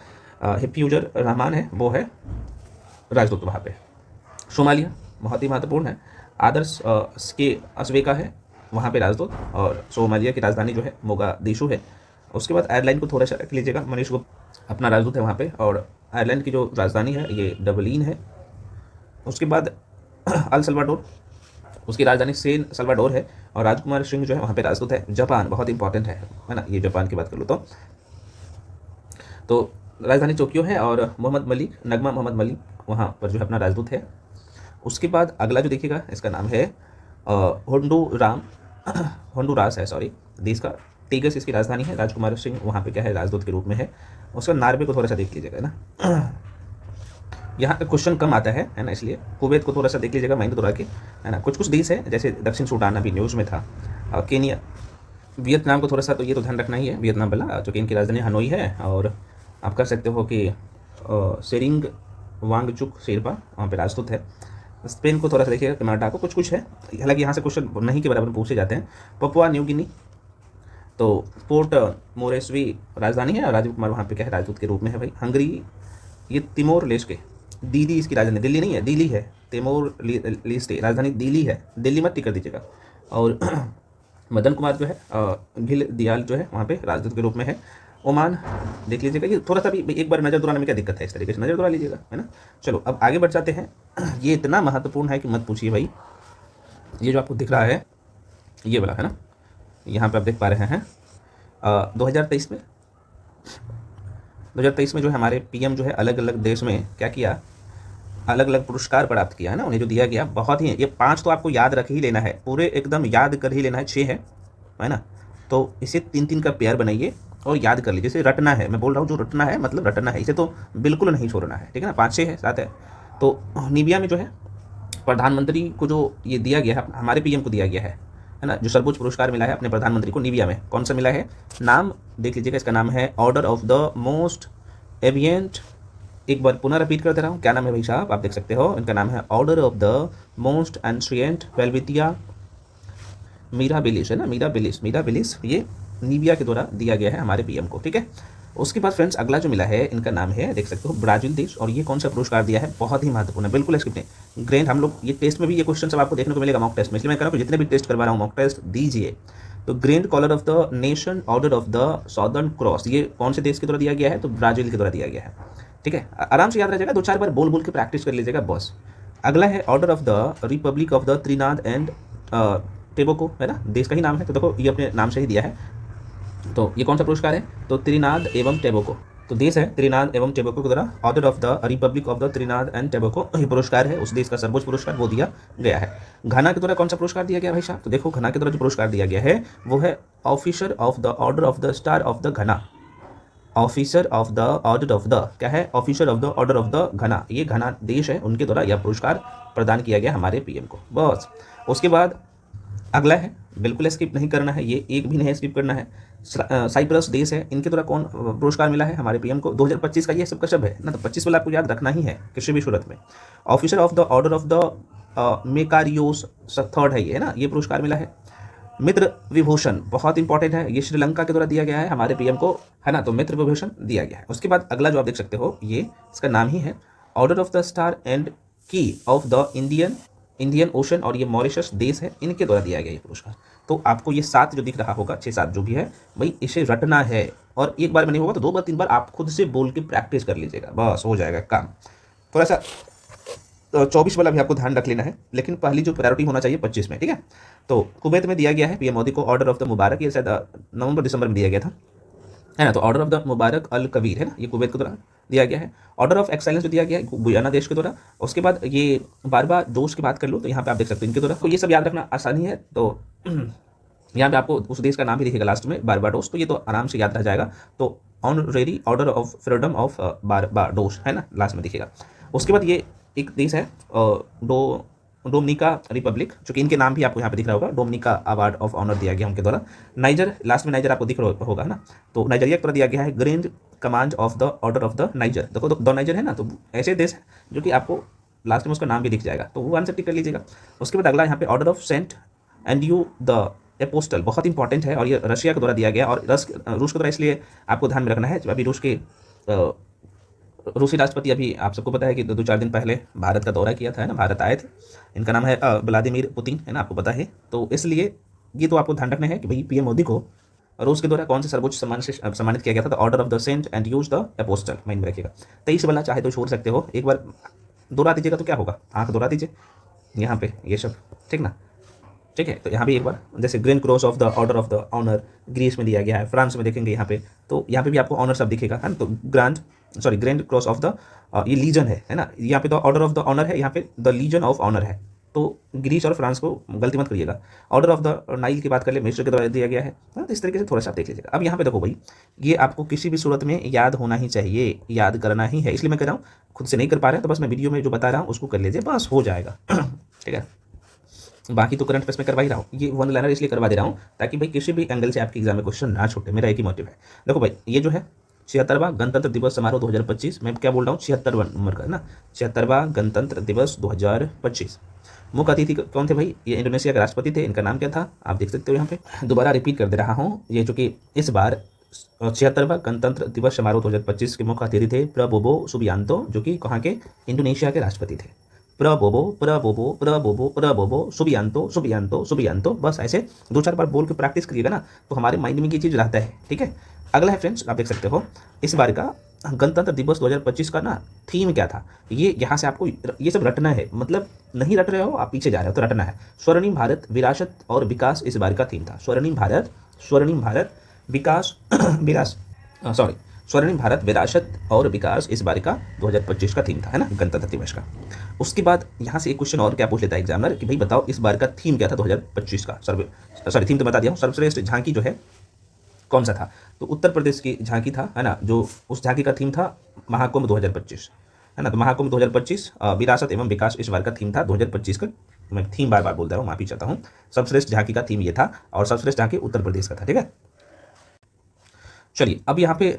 हिफ्यूजर रहमान है, वो है राजदूत वहाँ पे। सोमालिया बहुत ही महत्वपूर्ण है, आदर्श के अस्वेका है वहाँ पे राजदूत, और सोमालिया की राजधानी जो है मोगादिशु है। उसके बाद आयरलैंड को थोड़ा सा रख लीजिएगा, मनीष गुप्ता अपना राजदूत है वहाँ पे, और आयरलैंड की जो राजधानी है ये डबलिन है। उसके बाद अल सल्वाडोर, उसकी राजधानी सेन सल्वाडोर है, और राजकुमार सिंह जो है वहाँ पे राजदूत है। जापान बहुत इंपॉर्टेंट है ना, ये जापान की बात कर लो तो राजधानी टोक्यो है, और नगमा मोहम्मद मलिक वहाँ पर जो है अपना राजदूत है। उसके बाद अगला जो देखिएगा इसका नाम है होंडुरास है, सॉरी, देश का टेगस इसकी राजधानी है, राजकुमार सिंह वहाँ पे क्या है राजदूत के रूप में है। उसका नार्वे को थोड़ा सा देख लीजिएगा ना, यहाँ पे क्वेश्चन कम आता है ना, इसलिए कुवैत को थोड़ा सा देख लीजिएगा माइंड दौड़ा के, है ना। कुछ देश है जैसे दक्षिण सूडान अभी न्यूज़ में था, केनिया, वियतनाम को थोड़ा सा तो ये तो ध्यान रखना ही है, वियतनाम वाला जो कि इनकी राजधानी हनोई है, और आप कर सकते हो कि सेरिंग वांगचुक शेरपा वहाँ पे राजदूत है। स्पेन को थोड़ा सा देखिएगा, कनाडा को कुछ है, हालांकि यहाँ से क्वेश्चन नहीं के बराबर पूछे जाते हैं। पपुआ न्यू गिनी, तो पोर्ट मोरेस्वी राजधानी है, और राजीव कुमार वहाँ पे क्या है राजदूत के रूप में है भाई। हंगरी, ये तिमोर लेस्टे, दीदी इसकी राजधानी, दिल्ली नहीं है, दिल्ली है, तिमोर लेस्टे राजधानी दिल्ली है, दिल्ली मत टिक कर दीजिएगा। और मदन कुमार जो है गिल दियाल जो है वहाँ पे राजदूत के रूप में है। ओमान देख लीजिएगा, ये थोड़ा सा भी एक बार नज़र दौड़ाने में क्या दिक्कत है, इस तरीके से नज़र दौड़ा लीजिएगा, है ना। चलो अब आगे बढ़ जाते हैं, ये इतना महत्वपूर्ण है कि मत पूछिए भाई। ये जो आपको दिख रहा है ये वाला है ना, यहाँ पे आप देख पा रहे हैं 2023 में जो है हमारे पीएम जो है अलग अलग देश में क्या किया, अलग अलग पुरस्कार प्राप्त किया है ना, उन्हें जो दिया गया बहुत ही, ये 5 तो आपको याद रख ही लेना है, पूरे एकदम याद कर ही लेना है, 6 है ना। तो इसे 3-3 का पेयर बनाइए और याद कर लीजिए, इसे रटना है, मैं बोल रहा हूँ जो रटना है मतलब रटना है, इसे तो बिल्कुल नहीं छोड़ना है, ठीक है ना। 5-6 है, 7 है। तो नीबिया में जो है प्रधानमंत्री को जो ये दिया गया है, हमारे पीएम को दिया गया है ना, जो सर्वोच्च पुरस्कार मिला है अपने प्रधानमंत्री को नीबिया में, कौन सा मिला है, नाम देख लीजिएगा, इसका नाम है ऑर्डर ऑफ द मोस्ट एविएंट। एक बार पुनः रिपीट कर दे रहा हूँ, क्या नाम है भाई साहब, आप देख सकते हो, इनका नाम है order of the most ancient Welwitschia mirabilis, है ना, मिराबिलिस, ये नीबिया के द्वारा दिया गया है हमारे पीएम को, ठीक है। उसके बाद फ्रेंड्स अगला जो मिला है इनका नाम है, देख सकते हो, ब्राज़ील देश, और ये कौन सा पुरस्कार दिया है, बहुत ही महत्वपूर्ण है, बिल्कुल स्किप नहीं, ग्रैंड, हम लोग ये टेस्ट में भी ये क्वेश्चन सब आपको देखने को मिलेगा मॉक टेस्ट में, इसलिए मैं कह रहा हूँ जितने भी टेस्ट करवा रहा हूँ मॉक टेस्ट दीजिए। तो grand collar of the nation, order of the southern cross, ये कौन से देश के द्वारा दिया गया है, तो ब्राज़ील के द्वारा दिया गया है, ठीक है। आराम से याद रह जाएगा, 2-4 बार बोल के प्रैक्टिस कर लीजिएगा बॉस। अगला है order of the republic of the Trinidad and Tobago है ना, देश का ही नाम है, तो देखो ये अपने नाम से ही दिया है। तो ये कौन सा पुरस्कार है, तो त्रिनाद एवं टेबोको, तो देश है त्रिनाद एवं टेबोको के द्वारा order of the republic of the Trinidad and Tobago, ये पुरस्कार है, उस देश का सर्वोच्च पुरस्कार वो दिया गया है। घाना के द्वारा कौन सा पुरस्कार दिया गया भाई साहब, तो देखो घाना के द्वारा जो पुरस्कार दिया गया है वो है officer of the order of the star of the Ghana, officer of the order of the, क्या है, officer of the order of the Ghana, ये घना देश है, उनके द्वारा यह पुरस्कार प्रदान किया गया हमारे पीएम को। बस उसके बाद अगला है, बिल्कुल स्किप नहीं करना है, ये एक भी नहीं स्किप करना है, साइप्रस देश है, इनके द्वारा कौन पुरस्कार मिला है हमारे पीएम को 2025 का, ये सब का सब है ना, तो 25 वाला आपको याद रखना ही है किसी भी सूरत में। Officer of the order of the Makarios third है ये, है ना, ये पुरस्कार मिला है। मित्र विभूषण बहुत इंपॉर्टेंट है, ये श्रीलंका के द्वारा दिया गया है हमारे पीएम को, है ना, तो मित्र विभूषण दिया गया है। उसके बाद अगला जो आप देख सकते हो, ये इसका नाम ही है order of the star and की ऑफ द इंडियन ओशन, और ये मॉरिशस देश है, इनके द्वारा दिया गया ये पुरस्कार। तो आपको ये 7 जो दिख रहा होगा, 6-7 जो भी है भाई, इसे रटना है, और एक बार में नहीं होगा तो 2 बार 3 बार आप खुद से बोल के प्रैक्टिस कर लीजिएगा, बस हो जाएगा काम। थोड़ा सा 24 वाला भी आपको ध्यान रख लेना है, लेकिन पहली जो प्रायोरिटी होना चाहिए 25 में, ठीक है। तो कुवैत में दिया गया है पीएम मोदी को ऑर्डर ऑफ द मुबारक, ये शायद नवंबर दिसंबर में दिया गया था, है ना, तो ऑर्डर ऑफ द मुबारक अल कबीर है ना, ये कुवैत के द्वारा दिया गया है। ऑर्डर ऑफ एक्सेलेंस जो दिया गया है गुयाना देश के द्वारा। उसके बाद ये बारबाडोस की बात कर लो, तो यहाँ पे आप देख सकते हो इनके द्वारा, तो ये सब याद रखना आसानी है। तो यहाँ पे आपको उस देश का नाम भी दिखेगा लास्ट में, बारबाडोस, तो ये तो आराम से याद रह जाएगा। तो honorary order of freedom of Barbados है ना, लास्ट में दिखेगा। उसके बाद ये एक देश है डोमिनिका रिपब्लिक, जो कि इनके नाम भी आपको यहाँ पे दिख रहा होगा, डोमिनिका अवार्ड ऑफ ऑनर दिया गया उनके द्वारा। नाइजर, लास्ट में नाइजर आपको दिख रहा होगा ना, तो नाइजीरिया के द्वारा दिया गया है grand command of the order of the niger. देखो द नाइजर है ना, तो ऐसे देश है जो कि आपको लास्ट में उसका नाम भी दिख जाएगा, तो वो आंसर टिक कर लीजिएगा। उसके बाद अगला यहाँ पे order of Saint Andrew the apostle, बहुत इंपॉर्टेंट है, और ये रशिया के द्वारा दिया गया, और रूस के द्वारा, इसलिए आपको ध्यान में रखना है। अभी रूसी राष्ट्रपति, अभी आप सबको पता है कि 2-4 दिन पहले भारत का दौरा किया था, है ना, भारत आए थे, इनका नाम है व्लादिमीर पुतिन, है ना, आपको पता है। तो इसलिए ये तो आपको ध्यान रखना है कि भाई पीएम मोदी को रूस के द्वारा कौन से सर्वोच्च सम्मान से सम्मानित किया गया था, order of the Saint Andrew the apostle, mind में रखिएगा। 23 वाला चाहे तो छोड़ सकते हो, एक बार दोहरा दीजिएगा तो क्या होगा, आँख दोहरा दीजिए यहाँ पे, ये सब ठीक ना, ठीक है। तो यहाँ भी एक बार, जैसे grand cross of the order of the honour Greece में दिया गया है, फ्रांस में देखेंगे यहाँ पे, तो यहाँ पे भी आपको ऑनर सब दिखेगा, है ना, तो ग्रैंड क्रॉस ऑफ द, ये लीजन है ना, यहाँ पे तो ऑर्डर ऑफ द ऑनर है, यहाँ पे द लीजन ऑफ ऑनर है, तो ग्रीस और फ्रांस को गलती मत करिएगा। ऑर्डर ऑफ द नाइल की बात कर ले, मिस्र के द्वारा दिया गया है, तो इस तरीके से थोड़ा सा आप देख लीजिएगा। अब यहाँ पे देखो भाई, ये आपको किसी भी सूरत में याद होना ही चाहिए, याद करना ही है, इसलिए मैं कह रहा हूँ, खुद से नहीं कर पा रहे हैं तो बस मैं वीडियो में जो बता रहा हूँ उसको कर लीजिए, बस हो जाएगा ठीक है। बाकी तो करंट अफेयर्स में करवा ही रहा हूँ, ये वन लाइनर इसलिए करवा दे रहा हूँ ताकि भाई किसी भी एंगल से आपके एग्जाम में क्वेश्चन ना छूटे, मेरा एक ही मोटिव है। देखो भाई, ये जो है 76वां गणतंत्र दिवस समारोह 2025, मैं क्या बोल रहा हूँ, 76वां नंबर का है ना, 76वां गणतंत्र दिवस 2025। मुख्य अतिथि कौन थे भाई, ये इंडोनेशिया के राष्ट्रपति थे, इनका नाम क्या था आप देख सकते हो यहाँ पे। दोबारा रिपीट कर दे रहा हूँ, ये चूँकि इस बार 76वां गणतंत्र दिवस समारोह 2025 के मुख्य अतिथि थे प्रबोवो सुबियांतो, जो कि कहाँ के, इंडोनेशिया के राष्ट्रपति थे। प्रबोवो सुबियांतो, बस ऐसे 2-4 बार बोल के प्रैक्टिस करिएगा ना, तो हमारे माइंड में ये चीज़ रहता है, ठीक है। अगला है फ्रेंड्स, आप देख सकते हो इस बार का गणतंत्र दिवस 2025 का ना थीम क्या था, ये यहाँ से आपको ये सब रटना है, मतलब नहीं रट रहे हो आप पीछे जा रहे हो तो रटना है। स्वर्णिम भारत विरासत और विकास इस बार का थीम था, स्वर्णिम भारत विकास स्वर्णिम भारत विरासत और विकास इस बार का 2025 का थीम था, है ना, गणतंत्र दिवस का। उसके बाद यहाँ से एक क्वेश्चन और क्या पूछ लेता है एग्जामिनर कि भाई बताओ इस बार का थीम क्या था 2025 का, थीम तो बता दिया हूँ। सर्वश्रेष्ठ झांकी जो है कौन सा था, तो उत्तर प्रदेश की झांकी था, है ना, जो उस झांकी का थीम था महाकुंभ 2025, है ना, तो महाकुंभ 2025 विरासत एवं विकास इस बार का थीम था 2025 का। मैं थीम बार बोल रहा हूँ, माफी चाहता हूँ। सर्वश्रेष्ठ झांकी का थीम ये था, और सर्वश्रेष्ठ झांकी उत्तर प्रदेश का था, ठीक है। चलिए अब यहाँ पे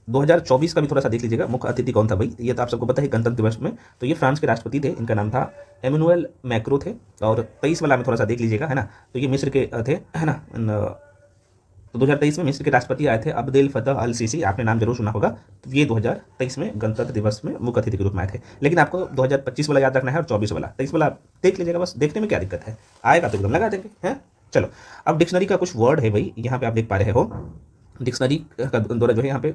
2024 का भी थोड़ा सा देख लीजिएगा, मुख्य अतिथि कौन था भाई, ये तो आप सबको पता है गणतंत्र दिवस में, तो ये फ्रांस के राष्ट्रपति थे, इनका नाम था एमेनुएल मैक्रो थे। और 23 वाला में थोड़ा सा देख लीजिएगा, है ना, तो ये मिस्र के थे, है ना, तो 2023 में मिस्र के राष्ट्रपति आए थे अब्देल फतह अल सीसी, आपने नाम जरूर सुना होगा। तो ये 2023 में गणतंत्र दिवस में मुख्य अतिथि के रूप में आए थे, लेकिन आपको 2025 वाला याद रखना है और 24 वाला, 23 वाला देख लीजिएगा, बस देखने में क्या दिक्कत है, आएगा तो एकदम लगा देंगे, हैं। चलो अब डिक्शनरी का कुछ वर्ड है भाई, यहाँ पे आप देख पा रहे हो, डिक्शनरी का द्वारा जो है यहाँ पे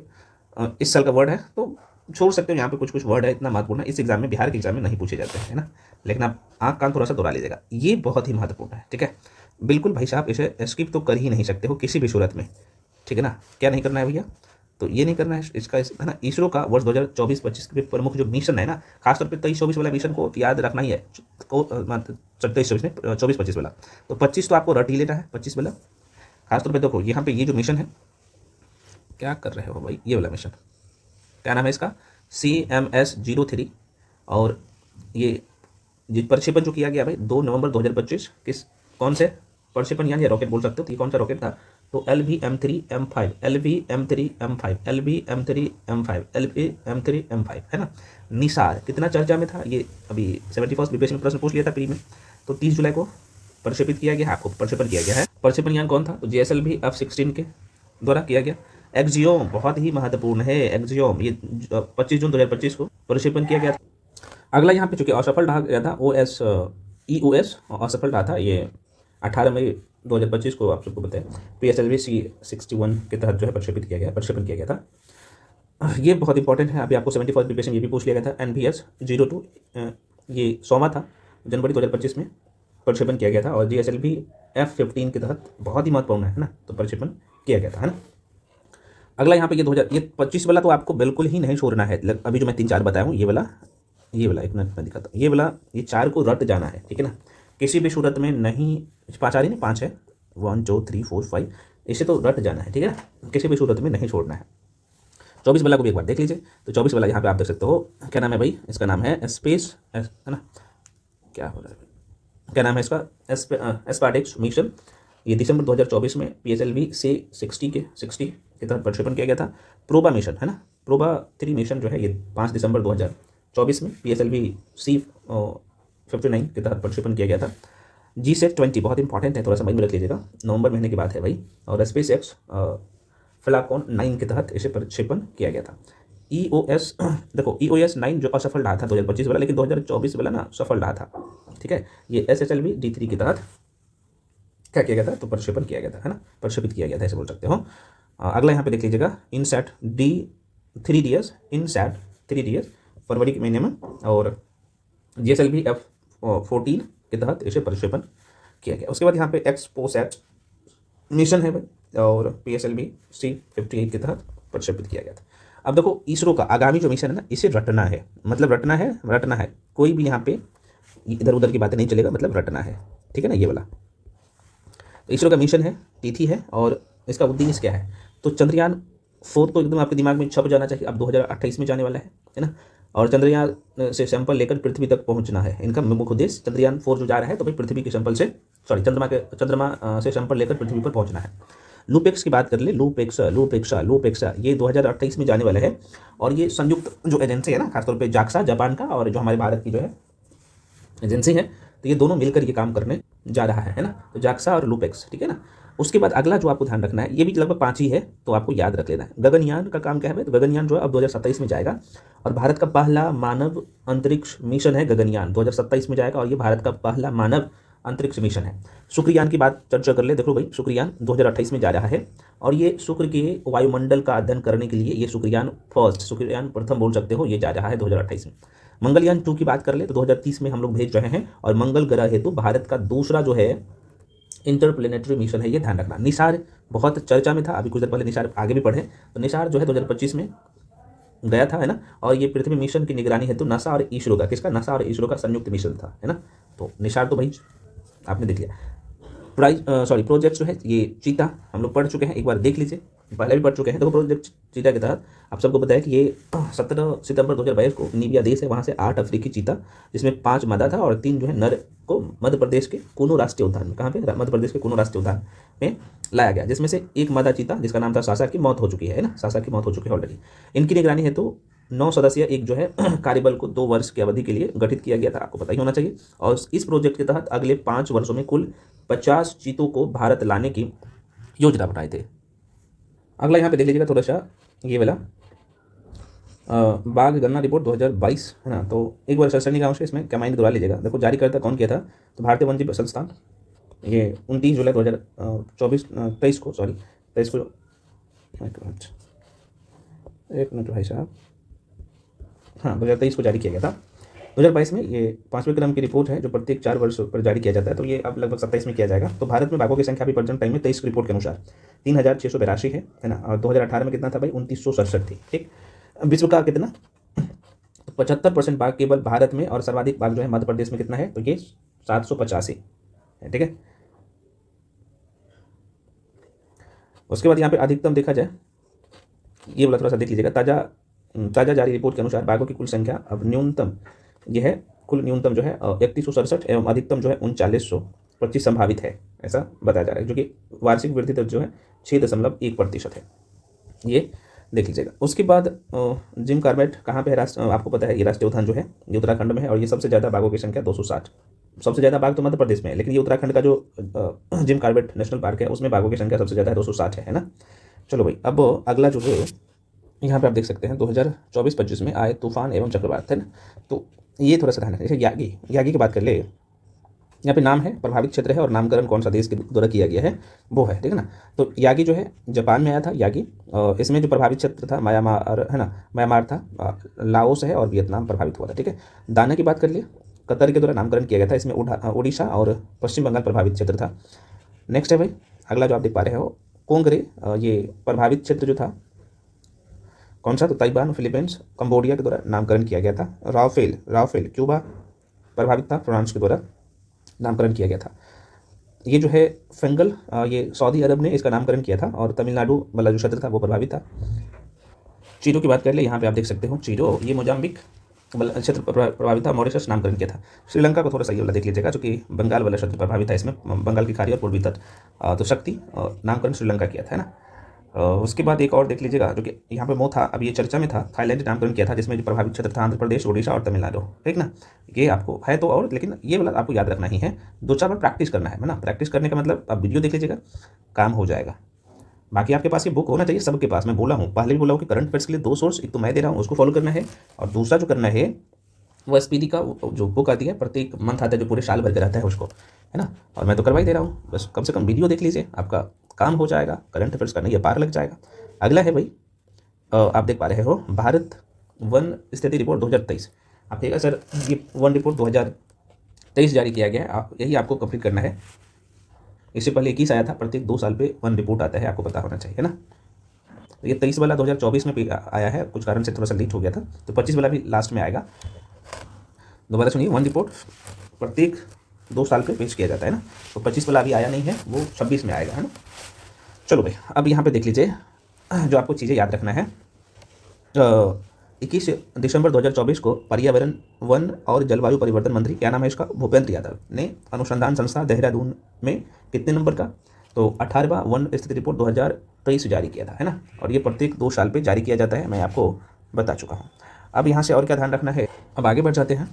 इस साल का वर्ड है, तो छोड़ सकते हो, यहाँ पे कुछ वर्ड है, इतना महत्वपूर्ण है, इस एग्जाम में, बिहार के एग्जाम में नहीं पूछे जाते हैं, है ना, लेकिन आप आँख कान थोड़ा सा दोहरा लीजिएगा, ये बहुत ही महत्वपूर्ण है, ठीक है। बिल्कुल भाई साहब इसे स्किप तो कर ही नहीं सकते हो किसी भी सूरत में, ठीक है ना। क्या नहीं करना है भैया, तो ये नहीं करना है इसका है ना। इसरो का वर्ष 2024-25 के प्रमुख जो मिशन है ना, खासतौर पे 23-24 वाला मिशन को याद रखना ही है, को 23-24 में 24-25 वाला, तो 25 तो आपको रट ही लेना है, 25 वाला खासतौर पे। देखो यहाँ पे ये जो मिशन है, क्या कर रहे हो भाई, ये वाला मिशन क्या नाम है इसका, CMS-03। और ये प्रक्षेपण जो किया गया भाई 2 नवंबर 2025, किस कौन से प्रक्षेपण यान या रॉकेट बोल सकते हो, तो ये कौन सा रॉकेट था, तो LV-M3M5, LV-M3M5, LV-M3M5, LV-M3M5 है ना। निसार कितना चर्चा में था ये, अभी 71st बीपीएससी में प्रश्न पूछ लिया था प्री में। तो 30 जुलाई को प्रक्षेपित किया गया है, आपको प्रक्षेपण किया गया है। प्रक्षेपण यान कौन था, तो JSLV F-16 के द्वारा किया गया। एक्जियोम बहुत ही महत्वपूर्ण है, एक्जियोम ये 25 जून 2025 को प्रक्षेपण किया गया था। अगला यहाँ पे चूंकि असफल रहा गया था EOS असफल रहा था, ये 18 मई 2025 को आप सबको बताया। PSLV C61 के तहत जो है प्रक्षेपण किया गया था। ये बहुत इंपॉर्टेंट है, अभी आपको 71st बीपीएससी में ये भी पूछ लिया गया था। NVS-02 ये 100वां था, जनवरी 2025 में प्रक्षेपण किया गया था। और GSLV F-15 के तहत बहुत ही महत्वपूर्ण है ना, तो प्रक्षेपण किया गया था, है ना। अगला यहाँ पे ये 25 वाला तो आपको बिल्कुल ही नहीं छोड़ना है। अभी जो मैं 3-4 बताया हूँ, ये वाला एक मिनट में दिखाता हूँ, ये 4 को रट जाना है, ठीक है ना। किसी भी सूरत में नहीं, 5 आ रही नहीं, 5 है, 1 2 3 4 5, इसे तो रट जाना है, ठीक है ना, किसी भी सूरत में नहीं छोड़ना है। 24 वाला को भी एक बार देख लीजिए, तो 24 वाला यहाँ पे आप देख सकते हो, क्या नाम है भाई, इसका नाम है स्पेस, है ना, क्या हो रहा है, क्या नाम है इसका, एस्पार्टेक्स मिशन। ये दिसंबर 2024 में PSLV से 60 के तहत प्रक्षेपण किया गया था। प्रोबा मिशन है ना, प्रोबा 3 मिशन जो है ये 5 दिसंबर 2024 में PSLV C-59 के तहत प्रक्षेपण किया गया था। GSAT-20 बहुत इंपॉर्टेंट है, थोड़ा समझ में रख लीजिएगा, नवंबर महीने की बात है भाई। और SpaceX Falcon 9 के तहत इसे प्रक्षेपण किया गया था। EOS देखो, EOS 9 जो असफल रहा था 2025 वाला, लेकिन 2024 वाला ना सफल रहा था, ठीक है। ये SSLV D3 के तहत क्या किया गया था, तो प्रक्षेपण किया गया था, है ना, प्रक्षेपित किया गया था, ऐसे बोल सकते हो। अगला यहाँ पे देख लीजिएगा, INSAT 3DS फरवरी के महीने में, और GSLV F-14 के तहत इसे प्रक्षेपण किया गया। उसके बाद यहाँ पे एक्सपोसैट मिशन है भाई, और PSLV C-58 के तहत प्रक्षेपित किया गया था। अब देखो इसरो का आगामी जो मिशन है ना, इसे रटना है, मतलब रटना है, कोई भी यहाँ पे इधर उधर की बातें नहीं चलेगा, मतलब रटना है, ठीक है ना, ये वाला। तो इसरो का मिशन है, तिथि है, और इसका उद्देश्य क्या है, तो चंद्रयान 4 तो एकदम आपके दिमाग में छप जाना चाहिए, अब 2028 में जाने वाला है ना। और चंद्रयान से सैंपल लेकर पृथ्वी तक पहुंचना है, इनका मुख्य उद्देश्य। चंद्रयान 4 जो जा रहा है, तो भाई पृथ्वी के सैंपल से, सॉरी चंद्रमा से सैंपल लेकर पृथ्वी पर पहुंचना है। लूपेक्स की बात कर ले, लूपेक्सा ये 2028 में जाने वाला है। और ये संयुक्त जो एजेंसी है ना, खासतौर पर जाक्सा जापान का, और जो हमारे भारत की जो है एजेंसी है, तो ये दोनों मिलकर ये काम करने जा रहा है ना, तो जाक्सा और लूपेक्स, ठीक है ना। उसके बाद अगला जो आपको ध्यान रखना है, ये भी लगभग 5 ही है, तो आपको याद रख लेना है। गगनयान का काम क्या है, तो गगनयान जो है अब 2027 में जाएगा, और भारत का पहला मानव अंतरिक्ष मिशन है गगनयान, 2027 में जाएगा, और ये भारत का पहला मानव अंतरिक्ष मिशन है। शुक्रयान की बात चर्चा कर ले, देखो भाई शुक्रयान 2028 में जा रहा है, और ये शुक्र के वायुमंडल का अध्ययन करने के लिए ये शुक्रयान प्रथम बोल सकते हो, ये जा रहा है 2028 में। मंगलयान 2 की बात कर ले, तो 2030 में हम लोग भेज रहे हैं, और मंगल ग्रह हेतु भारत का दूसरा जो है इंटरप्लेनेटरी मिशन है, ये ध्यान रखना। निसार बहुत चर्चा में था, अभी कुछ देर पहले निसार आगे भी पढ़े, तो निसार जो है 2025 में गया था, है ना। और ये पृथ्वी मिशन की निगरानी हेतु नासा और इसरो का, किसका, नासा और इसरो का संयुक्त मिशन था, है ना। तो निसार तो भाई आपने देख लिया। प्रोजेक्ट जो है ये चीता हम लोग पढ़ चुके हैं, एक बार देख लीजिए, पहले भी पढ़ चुके हैं। देखो प्रोजेक्ट चीता के तहत आप सबको बताया कि ये 17 सितंबर 2022 को नीबिया देश है, वहाँ से 8 अफ्रीकी चीता, जिसमें 5 मादा था और 3 जो है नर, को मध्य प्रदेश के कूनो राष्ट्रीय उद्यान में, कहाँ पे, मध्य प्रदेश के कूनो राष्ट्रीय उद्यान में लाया गया, जिसमें से एक मादा चीता जिसका नाम था सासा की मौत हो चुकी है ना, सासा की मौत हो चुकी है ऑलरेडी। इनकी निगरानी है तो 9 सदस्यीय एक जो है कार्यबल को 2 वर्ष की अवधि के लिए गठित किया गया था, आपको पता ही होना चाहिए। और इस प्रोजेक्ट के तहत अगले 5 वर्षों में कुल 50 चीतों को भारत लाने की योजना बनाए थे। अगला यहाँ पे देख लीजिएगा थोड़ा सा, ये वाला बाघ गणना रिपोर्ट 2022 है ना, तो एक बार सरसनी गाँव से इसमें कमांड करवा लीजिएगा। देखो जारीकर्ता कौन किया था, तो भारतीय वन्यजीव संस्थान, ये 29 जुलाई 2023 को, एक मिनट भाई साहब, हाँ 2023 को जारी किया गया था। 2022 में ये 5वें क्रम की रिपोर्ट है जो प्रत्येक 4 वर्ष पर जारी किया जाता है, तो ये अब लगभग 27 में किया जाएगा। तो भारत में बाघों की संख्या भी प्रेजेंट टाइम में 23 रिपोर्ट के अनुसार 3682 है ना। और 2018 में कितना था भाई, 2967 थी। ठीक, विश्व का कितना, 75% बाघ केवल भारत में, और सर्वाधिक बाघ जो है मध्य प्रदेश में कितना है, तो ये 785 है। ठीक है, उसके बाद यहाँ पे अधिकतम देखा जाए, ये वाला थोड़ा सा देख लीजिएगा। ताज़ा जारी रिपोर्ट के अनुसार बाघों की कुल संख्या अब न्यूनतम यह है, कुल न्यूनतम जो है 3167 एवं अधिकतम जो है 3925 संभावित है, ऐसा बताया जा रहा है, जो कि वार्षिक वृद्धि दर जो है 6.1% है। ये देख लीजिएगा। उसके बाद जिम कॉर्बेट कहाँ पे है, आपको पता है ये राष्ट्रीय उद्यान जो है ये उत्तराखंड में है, और ये सबसे ज़्यादा बाघों की संख्या 260। सबसे ज़्यादा बाघ तो मध्य प्रदेश में है, लेकिन ये उत्तराखंड का जो जिम कॉर्बेट नेशनल पार्क है उसमें बाघों की संख्या सबसे ज़्यादा है, 260 है ना। चलो भाई, अब अगला जो है यहाँ पे आप देख सकते हैं 2024-25 में आए तूफान एवं चक्रवात है ना। तो ये थोड़ा सा ध्यान रखना। जैसे यागी की बात कर ले, यहाँ पे नाम है, प्रभावित क्षेत्र है, और नामकरण कौन सा देश के द्वारा किया गया है वो है, ठीक है ना। तो यागी जो है जापान में आया था यागी। इसमें जो प्रभावित क्षेत्र था म्यांमार है ना, म्यांमार था, लाओस है, और वियतनाम प्रभावित हुआ था। ठीक है, दाना की बात कर लिए, कतर के द्वारा नामकरण किया गया था। इसमें उड़ीसा और पश्चिम बंगाल प्रभावित क्षेत्र था। नेक्स्ट है भाई अगला जो आप देख पा रहे हो, कोंगरे, ये प्रभावित क्षेत्र जो था कौन सा, तो ताइवान, फिलीपींस, कंबोडिया के द्वारा नामकरण किया गया था। राफेल क्यूबा प्रभावित था, फ्रांस के द्वारा नामकरण किया गया था। ये जो है फेंगल, ये सऊदी अरब ने इसका नामकरण किया था, और तमिलनाडु वाला जो क्षेत्र था वो प्रभावित था। चीरो की बात कर ले, यहाँ पे आप देख सकते हो चीरो, ये मोजाम्बिक क्षेत्र प्रभावित था, मॉरिशस नामकरण किया था। श्रीलंका को थोड़ा सा ये वाला देख लीजिएगा, जो कि बंगाल वाला क्षेत्र प्रभावित था, इसमें बंगाल की खाड़ी और पूर्वी तट, तो शक्ति नामकरण श्रीलंका किया था, है ना। उसके बाद एक और देख लीजिएगा जो कि यहाँ पे था, अब ये चर्चा में था, थाईलैंड नामकरण किया था, जिसमें जो प्रभावित क्षेत्र था आंध्र प्रदेश, उड़ीसा और तमिलनाडु, ठीक ना। ये आपको है तो, और लेकिन ये वाला आपको याद रखना ही है, 2-4 बार प्रैक्टिस करना है ना। प्रैक्टिस करने का मतलब आप वीडियो देख लीजिएगा, काम हो जाएगा। बाकी आपके पास ये बुक होना चाहिए सबके पास। मैं बोला हूँ, पहले भी बोला हूँ कि करंट अफेयर्स के लिए 2 सोर्स, एक तो मैं दे रहा हूँ उसको फॉलो करना है, और दूसरा जो करना है वो SPD का जो बुक आती है, प्रत्येक मंथ आता है, जो पूरे साल भर के रहता है उसको, है ना। और मैं तो करवा ही दे रहा हूँ, बस कम से कम वीडियो देख लीजिए, आपका काम हो जाएगा, करंट अफेयर्स का नहीं, ये पार लग जाएगा। अगला है भाई, आप देख पा रहे हो भारत वन स्थिति रिपोर्ट 2023। आप देखिएगा सर, ये वन रिपोर्ट 2023 जारी किया गया है, यही आपको कंप्लीट करना है। इससे पहले 21 आया था, प्रत्येक 2 साल पे वन रिपोर्ट आता है, आपको पता होना चाहिए, है ना। तो ये 23 वाला 2024 में आया है, कुछ कारण से थोड़ा सा लेट हो गया था, तो 25 वाला भी लास्ट में आएगा। दोबारा सुनिए, वन रिपोर्ट प्रत्येक 2 साल पे पेश किया जाता है ना, तो 25 वाला अभी आया नहीं है, वो 26 में आएगा, है ना। चलो भाई, अब यहाँ पे देख लीजिए जो आपको चीज़ें याद रखना है। 21 दिसंबर 2024 को पर्यावरण, वन और जलवायु परिवर्तन मंत्री, क्या नाम है इसका, भूपेंद्र यादव ने अनुसंधान संस्था देहरादून में कितने नंबर का, तो 18वां वन स्थिति रिपोर्ट 2023 जारी किया था, है ना। और ये प्रत्येक 2 साल पे जारी किया जाता है, मैं आपको बता चुका हूँ। अब यहाँ से और क्या ध्यान रखना है, अब आगे बढ़ जाते हैं।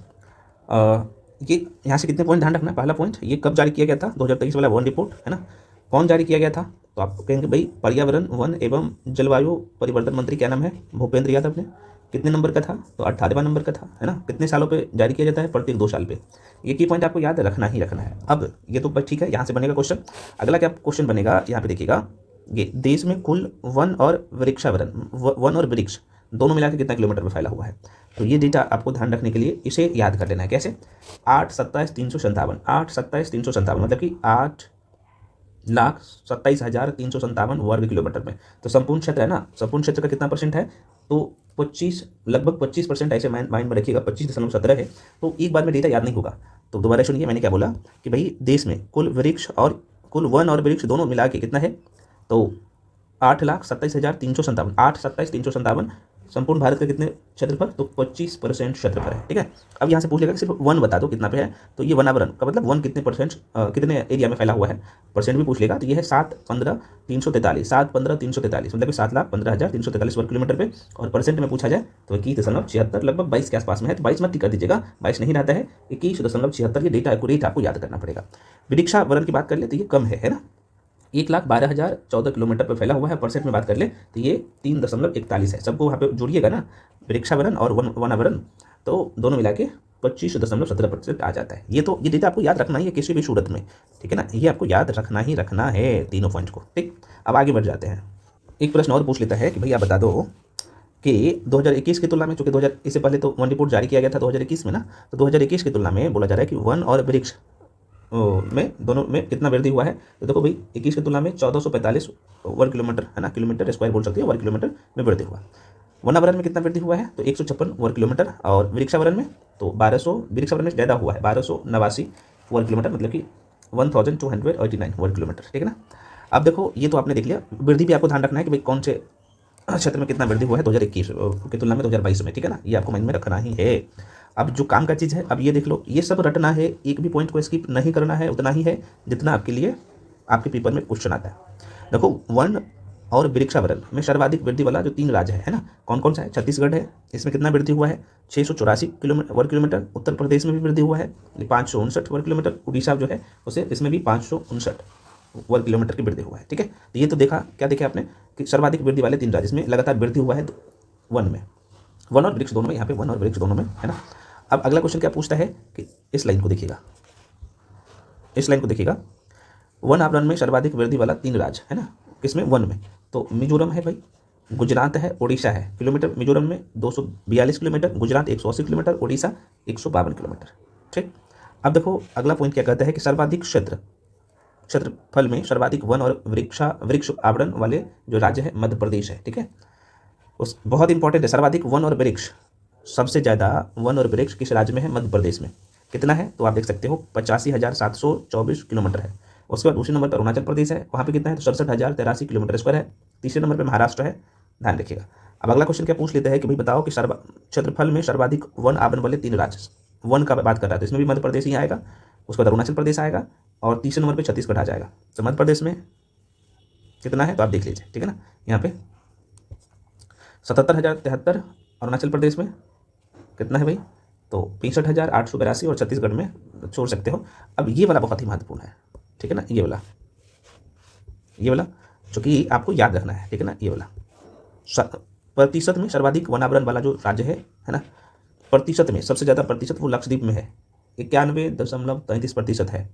ये यहाँ से कितने पॉइंट ध्यान रखना है। पहला पॉइंट, ये कब जारी किया गया था, 2023 वाला वन रिपोर्ट, है ना। कौन जारी किया गया था, तो आप कहेंगे भाई पर्यावरण, वन एवं जलवायु परिवर्तन मंत्री, क्या नाम है, भूपेंद्र यादव ने। कितने नंबर का था, तो 18वां नंबर का था, है ना। कितने सालों पे जारी किया जाता है, प्रत्येक 2 साल पे। ये की पॉइंट आपको याद रखना ही रखना है। अब ये तो ठीक है, यहाँ से बनेगा क्वेश्चन। अगला क्या क्वेश्चन बनेगा, यहाँ पे देखिएगा, ये देश में कुल वन और वृक्ष दोनों मिलाकर कितना किलोमीटर में फैला हुआ है। तो ये डेटा आपको ध्यान रखने के लिए इसे याद कर लेना है। कैसे, 8,27,357 मतलब कि 8,27,357 वर्ग किलोमीटर में। तो संपूर्ण क्षेत्र है ना, संपूर्ण क्षेत्र का कितना परसेंट है, तो 25, लगभग 25% ऐसे माइंड में रखिएगा, 25.17 है। तो एक बार में डेटा याद नहीं होगा, तो दोबारा सुनिए, मैंने क्या बोला कि भाई देश में कुल वन और वृक्ष दोनों मिला के कितना है, तो 8,27,357, 8,27,357 संपूर्ण भारत का कितने क्षेत्रफल, तो 25% क्षेत्रफल है, ठीक है। अब यहाँ से पूछ लेगा कि सिर्फ वन बता दो कितना पे है, तो ये वनावरण का मतलब वन कितने परसेंट, कितने एरिया में फैला हुआ है, परसेंट भी पूछ लेगा। तो ये है 7,15,343 मतलब कि 7,15,343 वर्ग किलोमीटर पे, और परसेंट में पूछा जाए तो 21.76, लगभग 22 के आसपास में है। तो 22 मत कर दीजिएगा, 22 नहीं रहता है, 21.76 ये डेटा एक्यूरेट आपको याद करना पड़ेगा। वृक्षावरण की बात कर ले तो ये कम है ना, 1,12,014 किलोमीटर पर फैला हुआ है। परसेंट में बात कर ले तो ये 3.41 है। सबको वहाँ पे जोड़िएगा ना, वृक्षावरण और वनावरण, तो दोनों मिला के 25.17% आ जाता है। ये डेटा आपको याद रखना ही है किसी भी सूरत में, ठीक है ना। ये आपको याद रखना ही रखना है, तीनों पॉइंट को, ठीक। अब आगे बढ़ जाते हैं। एक प्रश्न और पूछ लेता है कि भैया बता दो कि 2021 की तुलना में, चूँकि 2000 इससे पहले तो वन रिपोर्ट जारी किया गया था 2021 में ना, तो 2021 की तुलना में बोला जा रहा है कि वन और वृक्ष में दोनों में कितना वृद्धि हुआ है। तो देखो भाई 21 की तुलना में 1445 वर्ग किलोमीटर है ना, किलोमीटर स्क्वायर बोल सकते हैं, वर्ग किलोमीटर में वृद्धि हुआ। वनावरण में कितना वृद्धि हुआ है, तो 156 वर्ग किलोमीटर, और वृक्षावरण में तो 1200, वृक्षावरण में ज़्यादा हुआ है 1289 वर्ग किलोमीटर, मतलब कि 1289 वर्ग किलोमीटर, ठीक है ना। अब देखो ये तो आपने देख लिया, वृद्धि भी आपको ध्यान रखना है कि भाई कौन से क्षेत्र में कितना वृद्धि हुआ है 2021 की तुलना में 2022 में, ठीक है ना, ये आपको माइंड में रखना ही है। अब जो काम का चीज़ है, अब ये देख लो, ये सब रटना है, एक भी पॉइंट को स्किप नहीं करना है, उतना ही है जितना आपके लिए आपके पेपर में क्वेश्चन आता है। देखो वन और वृक्षावरण में सर्वाधिक वृद्धि वाला जो 3 राज्य है ना, कौन कौन सा है, छत्तीसगढ़ है, इसमें कितना वृद्धि हुआ है 684 किलोमीटर वर्ग किलोमीटर, उत्तर प्रदेश में भी वृद्धि हुआ है 559 वर्ग किलोमीटर, उड़ीसा जो है उसे इसमें भी 559 वर्ग किलोमीटर की वृद्धि हुआ है, ठीक है। तो ये तो देखा, क्या देखा आपने कि सर्वाधिक वृद्धि वाले 3 राज्य, इसमें लगातार वृद्धि हुआ है वन में, वन और वृक्ष दोनों में, यहाँ पे वन और वृक्ष दोनों में, है ना। अब अगला क्वेश्चन क्या पूछता है कि इस लाइन को देखिएगा, इस लाइन को देखिएगा, वन आवरण में सर्वाधिक वृद्धि वाला 3 राज्य है ना, किसमें, वन में, तो मिजोरम है भाई, गुजरात है, उड़ीसा है। किलोमीटर मिजोरम में 242 kilometre, Gujarat 180 kilometre, Orissa 152 kilometre, ठीक। अब देखो अगला पॉइंट क्या कहता है कि सर्वाधिक क्षेत्रफल में सर्वाधिक वन और वृक्ष आवरण वाले जो राज्य है मध्य प्रदेश है, ठीक है। उस बहुत इंपॉर्टेंट है, सर्वाधिक वन और वृक्ष, सबसे ज़्यादा वन और वृक्ष किस राज्य में है, मध्य प्रदेश में। कितना है, तो आप देख सकते हो 85,724 किलोमीटर है। उसके बाद दूसरे नंबर पर अरुणाचल प्रदेश है, वहाँ पे कितना है, तो 67,083 किलोमीटर स्क्वायर है। तीसरे नंबर पर महाराष्ट्र है, ध्यान रखिएगा। अब अगला क्वेश्चन क्या पूछ लेते हैं कि भाई बताओ कि क्षेत्रफल में सर्वाधिक वन आवरण वाले 3 राज्य, वन का बात कर रहा है तो इसमें भी मध्य प्रदेश ही आएगा, उसके बाद अरुणाचल प्रदेश आएगा, और तीसरे नंबर पर छत्तीसगढ़ आ जाएगा। तो मध्य प्रदेश में कितना है, तो आप देख लीजिए, ठीक है ना, यहाँ पे 77,073, अरुणाचल प्रदेश में कितना है भाई, तो 65,882, और छत्तीसगढ़ में छोड़ सकते हो। अब ये वाला बहुत ही महत्वपूर्ण है, ठीक है ना, ये वाला जो कि आपको याद रखना है, ठीक है ना, ये वाला प्रतिशत में सर्वाधिक वनावरण वाला जो राज्य है ना, प्रतिशत में सबसे ज़्यादा प्रतिशत वो लक्षद्वीप में है, 91.33% है।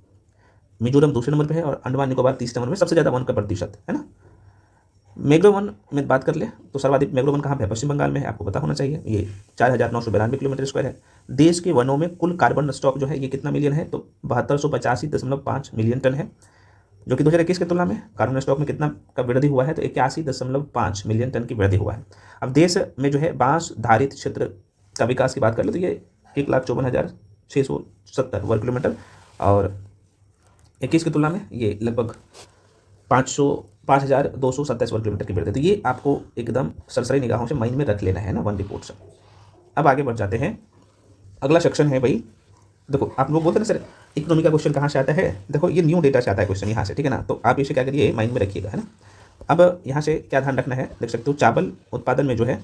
मिजोरम दूसरे नंबर पे है, और अंडमान निकोबार तीसरे नंबर में, सबसे ज़्यादा वन का प्रतिशत है ना। मैंग्रोव वन में बात कर ले तो सर्वाधिक मैंग्रोव वन कहाँ पे है, पश्चिम बंगाल में है, आपको पता होना चाहिए। ये 4,992 किलोमीटर स्क्वायर है। देश के वनों में कुल कार्बन स्टॉक जो है ये कितना मिलियन है, तो 7285.5 मिलियन टन है, जो कि 2021 की तुलना में कार्बन स्टॉक में कितना का वृद्धि हुआ है, तो 81.5 मिलियन टन की वृद्धि हुआ है। अब देश में जो है बांस धारित क्षेत्र का विकास की बात कर ले तो ये 1,54,670 वर्ग किलोमीटर, और 21 की तुलना में ये लगभग 5,227 वर्ग किलोमीटर की वृद्धि। तो ये आपको एकदम सरसरी निगाहों से माइंड में रख लेना है ना, वन रिपोर्ट से। अब आगे बढ़ जाते हैं, अगला सेक्शन है भाई, देखो आप लोग बोलते हैं ना सर इकोनॉमी का क्वेश्चन कहाँ से आता है, देखो ये न्यू डेटा से आता है क्वेश्चन यहाँ से, ठीक है ना। तो आप इसे क्या करिए, माइंड में रखिएगा, है ना। अब यहाँ से क्या ध्यान रखना है, देख सकते हो चावल उत्पादन में जो है,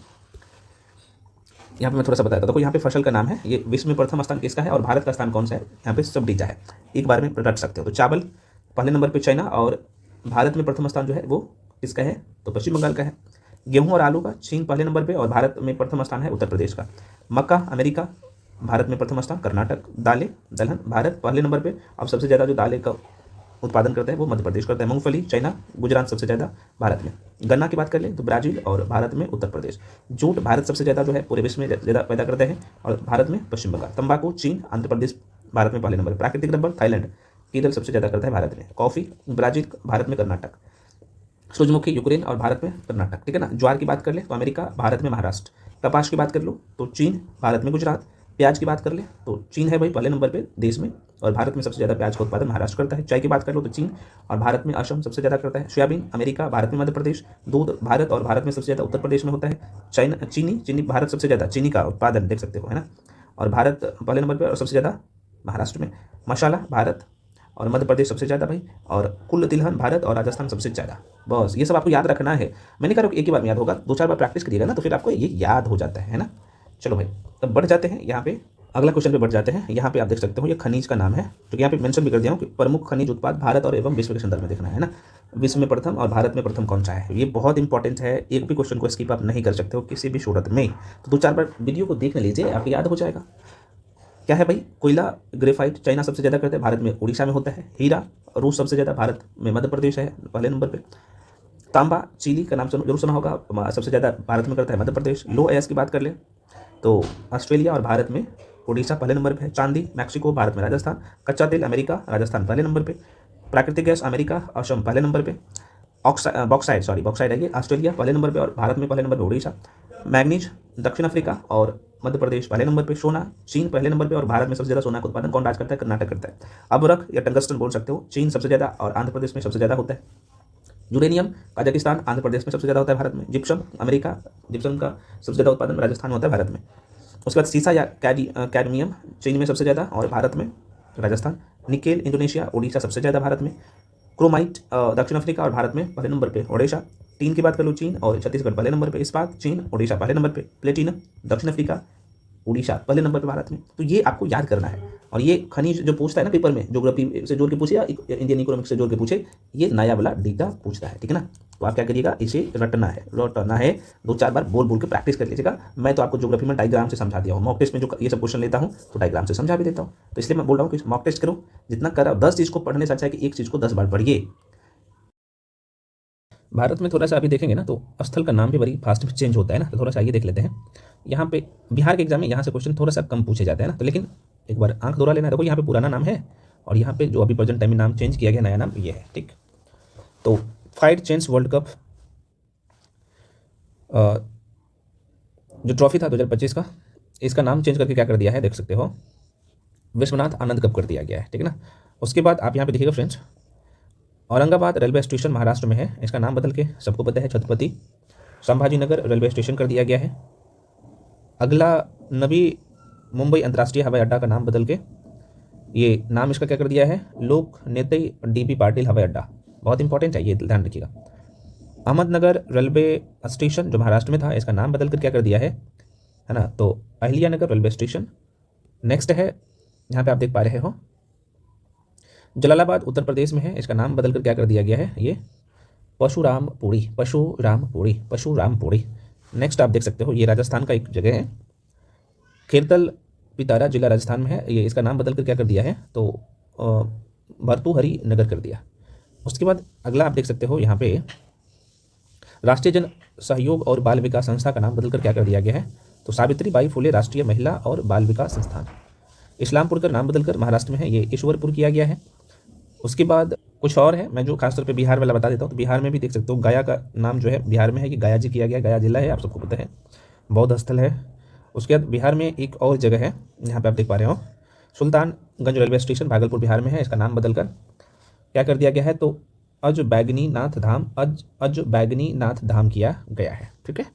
यहाँ पे मैं थोड़ा सा बताया था। देखो यहाँ पे फसल का नाम है, ये विश्व में प्रथम स्थान किसका है और भारत का स्थान कौन सा है, यहाँ पे सब डीटा है, एक बार में रख सकते हो। तो चावल पहले नंबर पे चाइना, और भारत में प्रथम स्थान जो है वो किसका है, तो पश्चिम बंगाल का है। गेहूं और आलू का चीन पहले नंबर पे, और भारत में प्रथम स्थान है उत्तर प्रदेश का। मक्का अमेरिका, भारत में प्रथम स्थान कर्नाटक। दालें दलहन भारत पहले नंबर पे, अब सबसे ज़्यादा जो दालें का उत्पादन करता है वो मध्य प्रदेश करता है। मूंगफली चाइना, गुजरात सबसे ज़्यादा भारत में। गन्ना की बात कर लें तो ब्राज़ील, और भारत में उत्तर प्रदेश। जूट भारत सबसे ज़्यादा जो है पूरे विश्व में ज़्यादा पैदा करते हैं, और भारत में पश्चिम बंगाल। तंबाकू चीन, आंध्र प्रदेश भारत में पहले नंबर। प्राकृतिक रबर थाईलैंड, केरल सबसे ज़्यादा करता है भारत में। कॉफ़ी ब्राज़ील, भारत में कर्नाटक। सूरजमुखी यूक्रेन और भारत में कर्नाटक, ठीक है ना। ज्वार की बात कर ले तो अमेरिका, भारत में महाराष्ट्र। कपास की बात कर लो तो चीन, भारत में गुजरात। प्याज की बात कर ले तो चीन है भाई पहले नंबर पे देश में, और भारत में सबसे ज़्यादा प्याज का उत्पादन महाराष्ट्र करता है। चाय की बात कर लो तो चीन, और भारत में असम सबसे ज़्यादा करता है। सोयाबीन अमेरिका, भारत में मध्य प्रदेश। दूध भारत और भारत में सबसे ज़्यादा उत्तर प्रदेश में होता है। चीनी भारत सबसे ज़्यादा चीनी का उत्पादन देख सकते हो, है ना, और भारत पहले नंबर पर, और सबसे ज़्यादा महाराष्ट्र में। मसाला भारत और मध्य प्रदेश सबसे ज़्यादा भाई, और कुल तिलहन भारत और राजस्थान सबसे ज़्यादा। बस ये सब आपको याद रखना है, मैंने कहा एक ही बार में याद होगा, 2-4 बार प्रैक्टिस करिएगा ना तो फिर आपको ये याद हो जाता है ना। चलो भाई तब बढ़ जाते हैं यहाँ पे, अगला क्वेश्चन पे बढ़ जाते हैं। यहाँ पे आप देख सकते हो ये खनिज का नाम है, जो कि यहाँ पे मेंशन भी कर दिया हूँ कि प्रमुख खनिज उत्पाद भारत और एवं विश्व के संदर्भ में देखना है ना। विश्व में प्रथम और भारत में प्रथम कौन सा है, ये बहुत इंपॉर्टेंट है, एक भी क्वेश्चन को स्किप आप नहीं कर सकते हो किसी भी सूरत में। तो 2-4 बार वीडियो को देख लीजिए, आपको याद हो जाएगा। क्या है भाई, कोयला ग्रेफाइट चाइना सबसे ज़्यादा करता है, भारत में उड़ीसा में होता है। हीरा रूस सबसे ज़्यादा, भारत में मध्य प्रदेश है पहले नंबर पे। तांबा चिली का नाम जरूर सुना होगा, सबसे ज़्यादा भारत में करता है मध्य प्रदेश। लो एस की बात कर लें तो ऑस्ट्रेलिया और भारत में उड़ीसा पहले नंबर पे है। चांदी मैक्सिको, भारत में राजस्थान। कच्चा तेल अमेरिका, राजस्थान पहले नंबर पे। प्राकृतिक गैस अमेरिका, असम पहले नंबर पे। बॉक्साइड है ये, ऑस्ट्रेलिया पहले नंबर पे और भारत में पहले नंबर पे उड़ीसा। मैग्नीज दक्षिण अफ्रीका और मध्य प्रदेश पहले नंबर पे। सोना चीन पहले नंबर पे और भारत में सबसे ज़्यादा सोना का उत्पादन कौन राज करता है? कर्नाटक करता है। अबरख या टंगस्टन बोल सकते हो, चीन सबसे ज़्यादा और आंध्र प्रदेश में सबसे ज़्यादा होता है। यूरेनियम कजाकिस्तान, आंध्र प्रदेश में सबसे ज़्यादा होता है भारत में। जिप्सम अमेरिका, जिप्सम का सबसे ज़्यादा उत्पादन राजस्थान में होता है भारत में। उसके बाद सीसा या कैडमियम चीन में सबसे ज़्यादा और भारत में राजस्थान। निकेल इंडोनेशिया, ओडिशा सबसे ज़्यादा भारत में। क्रोमाइट दक्षिण अफ्रीका और भारत में पहले नंबर पे ओडिशा। टीन की बात कर लूँ चीन और छत्तीसगढ़ पहले नंबर पे। इस्पात चीन, ओडिशा पहले नंबर पे। प्लेटिनम दक्षिण अफ्रीका, उड़ीसा पहले नंबर पे भारत में। तो ये आपको याद करना है। और ये खनिज जो पूछता है ना पेपर में, ज्योग्राफी से जोड़ के पूछे या इंडियन इकोनॉमिक्स से जोड़ के पूछे, ये नया वाला डेटा पूछता है, ठीक है ना। तो आप क्या करिएगा, इसे रटना है 2-4 बार बोल बोल के प्रैक्टिस कर लीजिएगा। मैं तो आपको ज्योग्राफी में डायग्राम से समझा दिया हूँ, मॉक टेस्ट में जो ये सब क्वेश्चन लेता हूँ तो डायग्राम से समझा भी देता हूँ। तो इसलिए मैं बोल रहा हूँ कि मॉक टेस्ट करो, जितना करा 10 चीज़ को पढ़ने से अच्छा है कि एक चीज़ को 10 बार पढ़िए। भारत में थोड़ा सा अभी देखेंगे ना तो स्थल का नाम भी बड़ी फास्ट में चेंज होता है ना, तो थोड़ा सा ये देख लेते हैं। यहाँ पे बिहार के एग्जाम में यहाँ से क्वेश्चन थोड़ा सा कम पूछे जाते हैं ना, तो लेकिन एक बार आंख दौड़ा लेना। देखो यहाँ पे पुराना नाम है और यहाँ पे जो अभी प्रेजेंट टाइम में नाम चेंज किया गया, नया नाम ये है, ठीक। तो फाइट चेंज वर्ल्ड कप जो ट्रॉफी था 2025 का, इसका नाम चेंज करके क्या कर दिया है देख सकते हो, विश्वनाथ आनंद कप कर दिया गया है, ठीक है ना। उसके बाद आप यहाँ पे देखिएगा friends, Aurangabad railway station Maharashtra में है, इसका नाम बदल के सबको पता है छत्रपति संभाजी नगर रेलवे स्टेशन कर दिया गया है। अगला नवी मुंबई अंतर्राष्ट्रीय हवाई अड्डा का नाम बदल के ये नाम इसका क्या कर दिया है, लोक नेतई डीबी पाटिल हवाई अड्डा। बहुत इंपॉर्टेंट है ये, ध्यान रखिएगा। अहमदनगर रेलवे स्टेशन जो महाराष्ट्र में था, इसका नाम बदल कर क्या कर दिया है ना, तो अहिल्यानगर रेलवे स्टेशन। नेक्स्ट है, यहाँ पे आप देख पा रहे हो, जलालाबाद उत्तर प्रदेश में है, इसका नाम बदल कर क्या कर दिया गया है, ये परशुरामपुरी। नेक्स्ट आप देख सकते हो, ये राजस्थान का एक जगह है, खेरतल पितारा जिला राजस्थान में है, ये इसका नाम बदल कर क्या कर दिया है, तो भर्तृहरि नगर कर दिया। उसके बाद अगला आप देख सकते हो, यहाँ पे राष्ट्रीय जन सहयोग और बाल विकास संस्था का नाम बदल कर क्या कर दिया गया है, तो सावित्री बाई फुले राष्ट्रीय महिला और बाल विकास संस्थान। इस्लामपुर का नाम बदलकर महाराष्ट्र में है, ये ईश्वरपुर किया गया है। उसके बाद कुछ और है, मैं जो खासतौर पे बिहार वाला बता देता हूँ। तो बिहार में भी देख सकते हो, गया का नाम जो है बिहार में है, कि गया जी किया गया, गया जिला है, आप सबको पता है, बौद्ध स्थल है। उसके बाद बिहार में एक और जगह है, यहाँ पे आप देख पा रहे हो, सुल्तानगंज रेलवे स्टेशन भागलपुर बिहार में है, इसका नाम बदलकर क्या कर दिया गया है, तो अज बैगनीनाथ धाम किया गया है, ठीक है।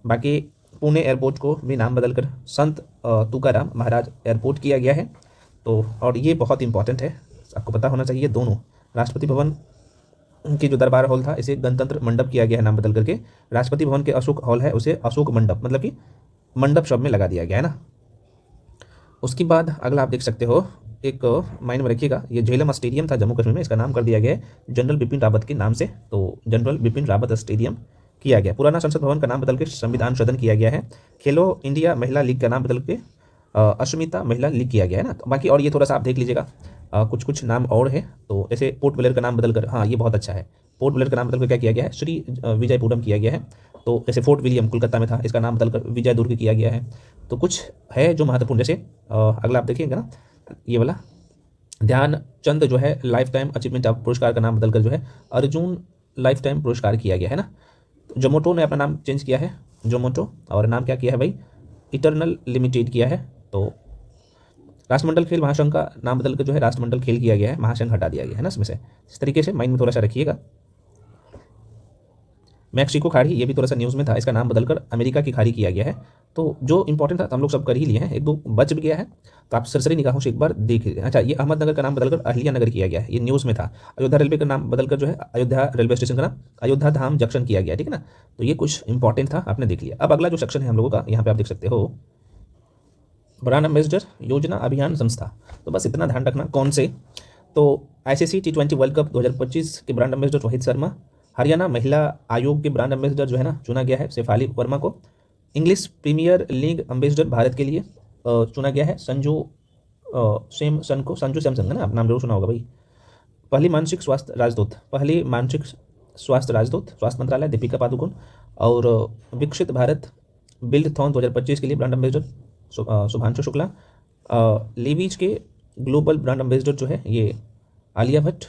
बाकी पुणे एयरपोर्ट को भी नाम बदलकर संत तुकाराम महाराज एयरपोर्ट किया गया है। तो और ये बहुत इंपॉर्टेंट है, आपको पता होना चाहिए, दोनों राष्ट्रपति भवन की जो दरबार हॉल था, इसे गणतंत्र मंडप किया गया है नाम बदल करके। राष्ट्रपति भवन के अशोक हॉल है, उसे अशोक मंडप, मतलब कि मंडप शब्द में लगा दिया गया है ना। उसके बाद अगला आप देख सकते हो, एक माइंड में रखिएगा, ये झेलम स्टेडियम था जम्मू कश्मीर में, इसका नाम कर दिया गया है जनरल बिपिन रावत के नाम से, तो जनरल बिपिन रावत स्टेडियम किया गया। पुराना संसद भवन का नाम बदल के संविधान सदन किया गया है। खेलो इंडिया महिला लीग का नाम बदल के अस्मिता महिला लीग किया गया है ना। तो बाकी और ये थोड़ा सा आप देख लीजिएगा, कुछ कुछ नाम और है, तो जैसे पोर्ट ब्लेयर का नाम बदलकर, हाँ ये बहुत अच्छा है, पोर्ट ब्लेयर का नाम बदलकर क्या किया गया है, श्री विजयपुरम किया गया है। तो जैसे फोर्ट विलियम कोलकाता में था, इसका नाम बदलकर विजय दुर्ग किया गया है। तो कुछ है जो महत्वपूर्ण, जैसे अगला आप देखिएगा ना, ये वाला ध्यानचंद जो है लाइफ टाइम अचीवमेंट पुरस्कार का नाम बदलकर जो है अर्जुन लाइफ टाइम पुरस्कार किया गया है ना। तो जोमोटो ने अपना नाम चेंज किया है, जोमोटो, और नाम क्या किया है भाई, इटरनल लिमिटेड किया है। तो राष्ट्रमंडल खेल महासंघ का नाम बदलकर जो है राष्ट्रमंडल खेल किया गया है, महासंघ हटा दिया गया है ना इसमें से। इस तरीके से माइंड में थोड़ा सा रखिएगा। मैक्सिको खाड़ी, ये भी थोड़ा सा न्यूज़ में था, इसका नाम बदलकर अमेरिका की खाड़ी किया गया है। तो जो इंपॉर्टेंट था हम लोग सब कर ही लिए हैं, एक दो बच भी गया है, तो आप सरसरी निगाहों से एक बार देख लीजिए। अच्छा, ये अहमदनगर का नाम बदलकर अहिल्यानगर किया गया है, ये न्यूज़ में था। अयोध्या रेलवे का नाम बदलकर जो है अयोध्या रेलवे स्टेशन का नाम अयोध्या धाम जंक्शन किया गया, ठीक है ना। तो ये कुछ इंपॉर्टेंट था, आपने देख लिया। अब अगला जो सेक्शन है हम लोगों का, यहाँ पे आप देख सकते हो, ब्रांड एम्बेसडर योजना अभियान संस्था। तो बस इतना ध्यान रखना कौन से, तो ICC T20 वर्ल्ड कप 2025 के ब्रांड एम्बेसडर रोहित शर्मा। हरियाणा महिला आयोग के ब्रांड एम्बेसडर जो है ना चुना गया है शेफाली वर्मा को। English premier league ambassador Bharat के लिए चुना गया है संजू सैमसन को, संजू सैमसन है ना, आप नाम जरूर सुना होगा भाई। पहली मानसिक स्वास्थ्य राजदूत स्वास्थ्य राजदूत, स्वास्थ्य मंत्रालय दीपिका पादुकोण। और विकसित भारत बिल्डथॉन 2025 के लिए brand ambassador Shubhanshu Shukla. Levees के ग्लोबल ब्रांड एम्बेसडर जो है ये आलिया भट्ट।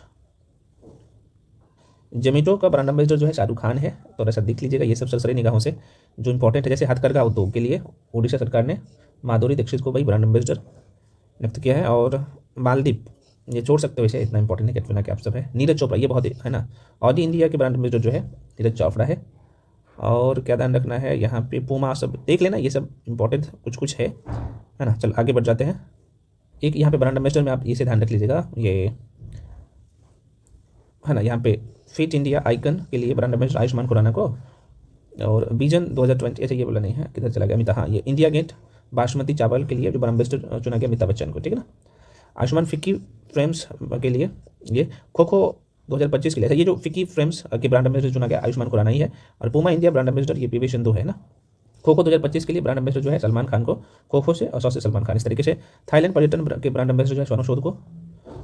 जोमेटो का ब्रांड एम्बेसडर जो है शाहरुख खान है। थोड़ा सा देख लीजिएगा ये सब सरसरी निगाहों से जो इंपॉर्टेंट है। जैसे हथकरघा उद्योग के लिए ओडिशा सरकार ने माधुरी दीक्षित को भाई ब्रांड एम्बेसडर नियुक्त किया है। और मालदीप ये छोड़ सकते हो, इसे इतना इंपॉर्टेंट है कैटरीना कैफ सब है। नीरज चोपड़ा ये बहुत है ना, ऑडी इंडिया के ब्रांड एम्बेसडर जो है नीरज चोपड़ा है। और क्या ध्यान रखना है यहाँ पे पूमा सब देख लेना, ये सब इंपॉर्टेंट कुछ है ना। चल आगे बढ़ जाते हैं। एक यहाँ पे ब्रांड एम्बेसडर में आप इसे ध्यान रख लीजिएगा, ये है ना, यहाँ पे फिट इंडिया आइकन के लिए ब्रांड एम्बेसडर आयुष्मान खुराना को। और विजन 2020, अच्छा ये बोला नहीं है, किधर चला गया अमिताभ। हाँ, ये इंडिया गेट बासमती चावल के लिए जो ब्रांड एम्बेसडर चुना गया अमिताभ बच्चन को, ठीक है ना। आयुष्मान फिक्की फ्रेम्स के लिए ये खो खो 2025 के लिए, ये जो फिक्की फ्रेम्स के ब्रांड एम्बेसडर चुना गया आयुष्मान खुराना ही है। और पूमा इंडिया ब्रांड एम्बेसडर ये पीवी सिंधु है ना। खो खो 2025 के लिए ब्रांड एम्बेसडर जो है सलमान खान को, खो खो से और 100 से सलमान खान। इस तरीके से थाईलैंड पर्यटन के ब्रांड एम्बेसडर जो है सोनू सूद को।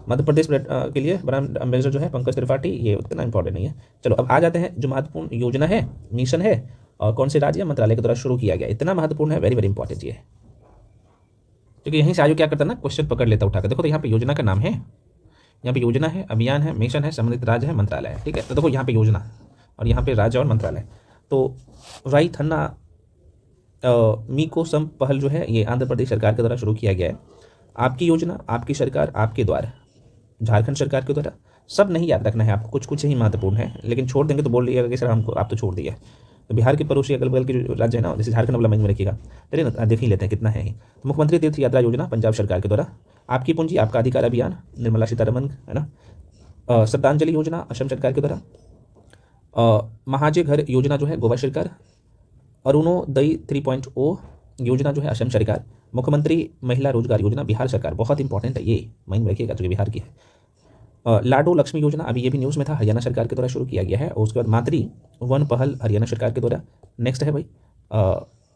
मध्य प्रदेश के लिए ब्रांड एम्बेसडर जो है पंकज त्रिपाठी, ये उतना इंपॉर्टेंट नहीं है। चलो अब आ जाते हैं जो महत्वपूर्ण योजना है, मिशन है और कौन से राज्य मंत्रालय के द्वारा शुरू किया गया, इतना महत्वपूर्ण है, वेरी वेरी इंपॉर्टेंट ये है। क्योंकि यहीं से आजू क्या करता है ना, क्वेश्चन पकड़ लेता उठा कर। देखो तो यहाँ पे योजना का नाम है, यहाँ पे योजना है, अभियान है, मिशन है, संबंधित राज्य है, मंत्रालय है, ठीक है। तो देखो यहाँ पे योजना और यहाँ पे राज्य और मंत्रालय। तो राई थन्ना मीको सम पहल जो है ये आंध्र प्रदेश सरकार के द्वारा शुरू किया गया है। आपकी योजना, आपकी सरकार, आपके द्वारा, झारखंड सरकार के द्वारा। सब नहीं याद रखना है आपको, कुछ कुछ ही महत्वपूर्ण है, लेकिन छोड़ देंगे तो बोल रही है कि सर हमको आप तो छोड़ दिया। तो बिहार के पड़ोसी अगल बगल के जो राज्य है ना, जैसे झारखंड वाला में रखिएगा, चलिए ना देख ही लेते हैं कितना है। तो मुख्यमंत्री तीर्थ यात्रा योजना पंजाब सरकार के द्वारा। आपकी पूंजी आपका अधिकार अभियान निर्मला सीतारमन है ना। श्रद्धांजलि योजना असम सरकार के द्वारा। महाजे घर योजना जो है गोवा सरकार। अरुणोदय 3.0 योजना जो है असम सरकार। मुख्यमंत्री महिला रोजगार योजना बिहार सरकार, बहुत इंपॉर्टेंट है ये, माइंड रखिएगा जो बिहार की है। लाडो लक्ष्मी योजना अभी ये भी न्यूज़ में था, हरियाणा सरकार के द्वारा शुरू किया गया है। और उसके बाद मातृ वन पहल हरियाणा सरकार के द्वारा। नेक्स्ट है भाई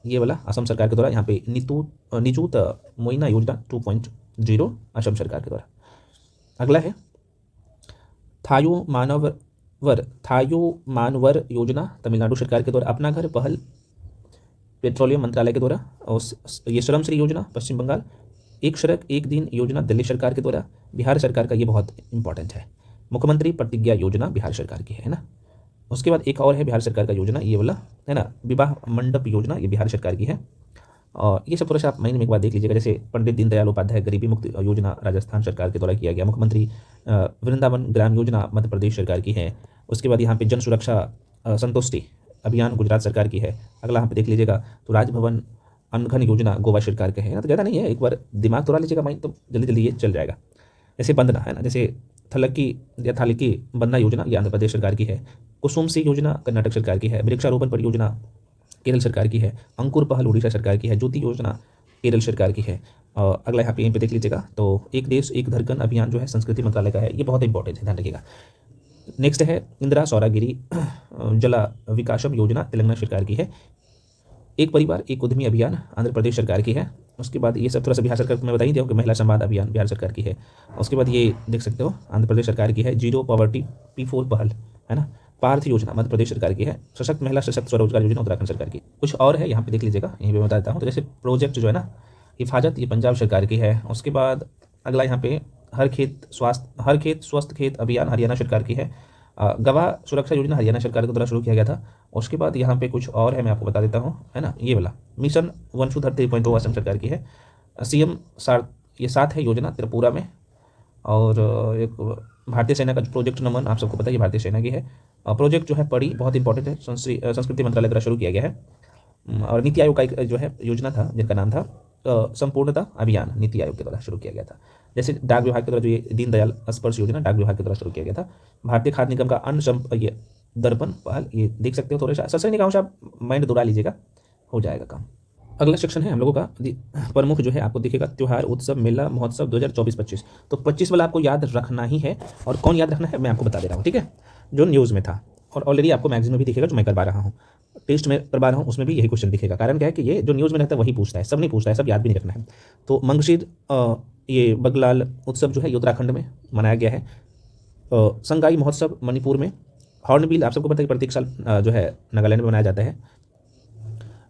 ये वाला असम सरकार के द्वारा, यहाँ पे निजूत मोइना योजना 2.0 असम सरकार के द्वारा। अगला है थायो मानवर योजना तमिलनाडु सरकार के द्वारा। अपना घर पहल पेट्रोलियम मंत्रालय के द्वारा। और ये श्रम श्री योजना पश्चिम बंगाल। एक सड़क एक दिन योजना दिल्ली सरकार के द्वारा। बिहार सरकार का ये बहुत इंपॉर्टेंट है, मुख्यमंत्री प्रतिज्ञा योजना बिहार सरकार की है ना। उसके बाद एक और है बिहार सरकार का योजना, ये वाला है ना, विवाह मंडप योजना, ये बिहार सरकार की है। और ये सब थोड़ा सा आप महीने में एक बार देख लीजिएगा। जैसे पंडित दीनदयाल उपाध्याय गरीबी मुक्ति योजना राजस्थान सरकार के द्वारा किया गया। मुख्यमंत्री वृंदावन ग्राम योजना मध्य प्रदेश सरकार की है। उसके बाद यहाँ पे जन सुरक्षा संतुष्टि अभियान गुजरात सरकार की है। अगला यहाँ पे देख लीजिएगा तो राजभवन अनघन योजना गोवा सरकार का है ना। तो ज़्यादा नहीं है, एक बार दिमाग थोड़ा लीजिएगा माइंड, तो जल्दी जल्दी ये चल जाएगा। जैसे बंदना है ना, जैसे थलक्की या थालिकी बंदना योजना ये आंध्र प्रदेश सरकार की है। कुसुम सी योजना कर्नाटक सरकार की है। वृक्षारोपण परियोजना केरल सरकार की है। अंकुर पहल उड़ीसा सरकार की है। ज्योति योजना केरल सरकार की है। अगला यहाँ पे यहीं पे देख लीजिएगा तो एक देश एक धड़कन अभियान जो है संस्कृति मंत्रालय का है, ये बहुत इंपॉर्टेंट है, ध्यान रखिएगा। नेक्स्ट है इंदिरा सौरागिरी जला विकासम योजना तेलंगाना सरकार की है। एक परिवार एक उद्यमी अभियान आंध्र प्रदेश सरकार की है। उसके बाद ये सब थोड़ा सा बिहार सरकार मैं बता ही दिया कि महिला संवाद अभियान बिहार सरकार की है। उसके बाद ये देख सकते हो आंध्र प्रदेश सरकार की है। जीरो पॉवर्टी P4 पहल है ना। पार्थ योजना मध्य प्रदेश सरकार की है। सशक्त महिला सशक्त स्वरोजगार योजना उत्तराखंड सरकार की। कुछ और है यहाँ पे देख लीजिएगा, यहीं पे बता देता हूँ। तो जैसे प्रोजेक्ट जो है ना हिफाजत, ये पंजाब सरकार की है। उसके बाद अगला यहाँ पे हर खेत स्वस्थ खेत अभियान हरियाणा सरकार की है। गवाह सुरक्षा योजना हरियाणा सरकार के द्वारा शुरू किया गया था। उसके बाद यहाँ पे कुछ और है, मैं आपको बता देता हूँ है ना। ये वाला मिशन वंशोधर 3.0 असम सरकार की है। CM ये 7 है योजना त्रिपुरा में। और एक भारतीय सेना का प्रोजेक्ट नमन, आप सबको पता है ये भारतीय सेना की है। प्रोजेक्ट जो है पड़ी, बहुत इंपॉर्टेंट है, संस्कृति मंत्रालय द्वारा शुरू किया गया है। और नीति आयोग का एक जो है योजना था जिनका नाम था संपूर्णता अभियान, नीति आयोग के द्वारा शुरू किया गया था। जैसे डाक विभाग के द्वारा जो ये दीनदयाल स्पर्श योजना डाक विभाग के द्वारा शुरू किया गया था। भारतीय खाद्य निगम का ये दर्पण पहल, ये देख सकते हो। थोड़ा सा सरसरी निगाहों से आप माइंड दौड़ा लीजिएगा, हो जाएगा काम। अगला सेक्शन है हम लोगों का प्रमुख जो है, आपको दिखेगा त्योहार उत्सव मेला महोत्सव 2024-25। तो 25 वाला आपको याद रखना ही है। और कौन याद रखना है मैं आपको बता दे रहा हूँ, ठीक है, जो न्यूज़ में था। और ऑलरेडी आपको मैगजीन में भी दिखेगा जो मैं करवा रहा हूँ, टेस्ट में करवा रहा हूँ, उसमें भी यही क्वेश्चन दिखेगा। कारण क्या है कि ये जो न्यूज़ में रहता है वही पूछता है, सब नहीं पूछता है, सब याद भी नहीं रखना है। तो मंगशीर ये बगलाल उत्सव जो है उत्तराखंड में मनाया गया है। संगाई महोत्सव मणिपुर में। हॉर्नबिल आप सबको पता है कि प्रत्येक साल जो है नागालैंड में मनाया जाता है।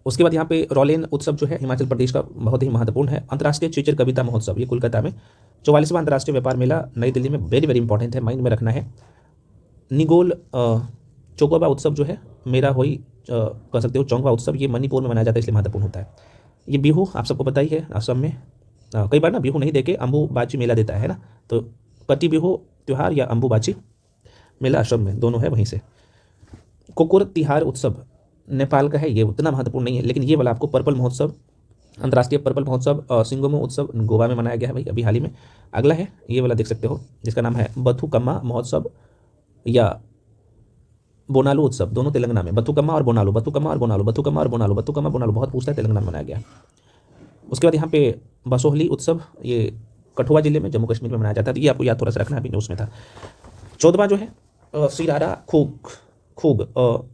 उसके बाद यहाँ पे रॉलेन उत्सव जो है हिमाचल प्रदेश का बहुत ही महत्वपूर्ण है। अंतर्राष्ट्रीय चेचर कविता महोत्सव ये कोलकाता में। 44वां अंतर्राष्ट्रीय व्यापार मेला नई दिल्ली में, वेरी वेरी इंपॉर्टेंट है, माइंड में रखना है। निगोल चोकोबा उत्सव जो है मेरा होई कह सकते हो चौंगवा उत्सव, ये मणिपुर में मनाया जाता है इसलिए महत्वपूर्ण होता है। ये बिहू आप सबको पता ही है, असम में कई बार ना बिहू नहीं देके अम्बुबाची मेला देता है ना, तो कटी बिहू त्यौहार या अम्बुबाची मेला असम में, दोनों है वहीं से। कुकुर तिहार उत्सव नेपाल का है, ये उतना महत्वपूर्ण नहीं है, लेकिन ये वाला आपको पर्पल महोत्सव, अंतर्राष्ट्रीय पर्पल महोत्सव सिंगोमो उत्सव गोवा में मनाया गया है भाई अभी हाल ही में। अगला है ये वाला देख सकते हो जिसका नाम है बथुकम्मा महोत्सव या बोनालू उत्सव, दोनों तेलंगाना में। बथुकम्मा और बोनालू, बथुकम्मा और बोनालू, बथुकम्मा और बोनालू, बथुकम्मा बोनालू बहुत पूछता है, तेलंगाना में मनाया गया। उसके बाद यहाँ पे बसोहली उत्सव, ये कठुआ जिले में जम्मू कश्मीर में मनाया जाता है, तो ये आपको याद थोड़ा सा रखना है, अभी न्यूज़ में था। 14वां जो है सिरारा खूब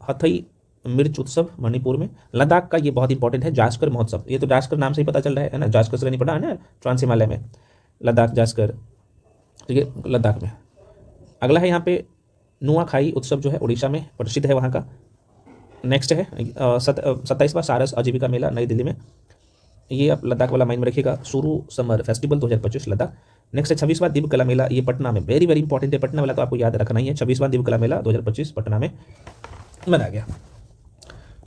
हथई मिर्च उत्सव मणिपुर में। लद्दाख का ये बहुत इंपॉर्टेंट है, जास्कर महोत्सव, ये तो जास्कर नाम से ही पता चल रहा है ना, जास्कर से नहीं पड़ा है ना, ट्रांस हिमालय में लद्दाख जास्कर, तो ये लद्दाख में। अगला है यहाँ पे नुआखाई उत्सव जो है उड़ीसा में प्रसिद्ध है वहाँ का। नेक्स्ट है 27वां सारस आजीविका मेला नई दिल्ली में, ये आप लद्दाख वाला माइंड में रखिएगा। सुरू समर फेस्टिवल 2025 लद्दाख। नेक्स्ट है 26वां दिव्य कला मेला, ये पटना में, वेरी वेरी इंपॉर्टेंट है, पटना वाला तो आपको याद रखना ही है। 26वां दिव्य कला मेला 2025 पटना में मनाया गया।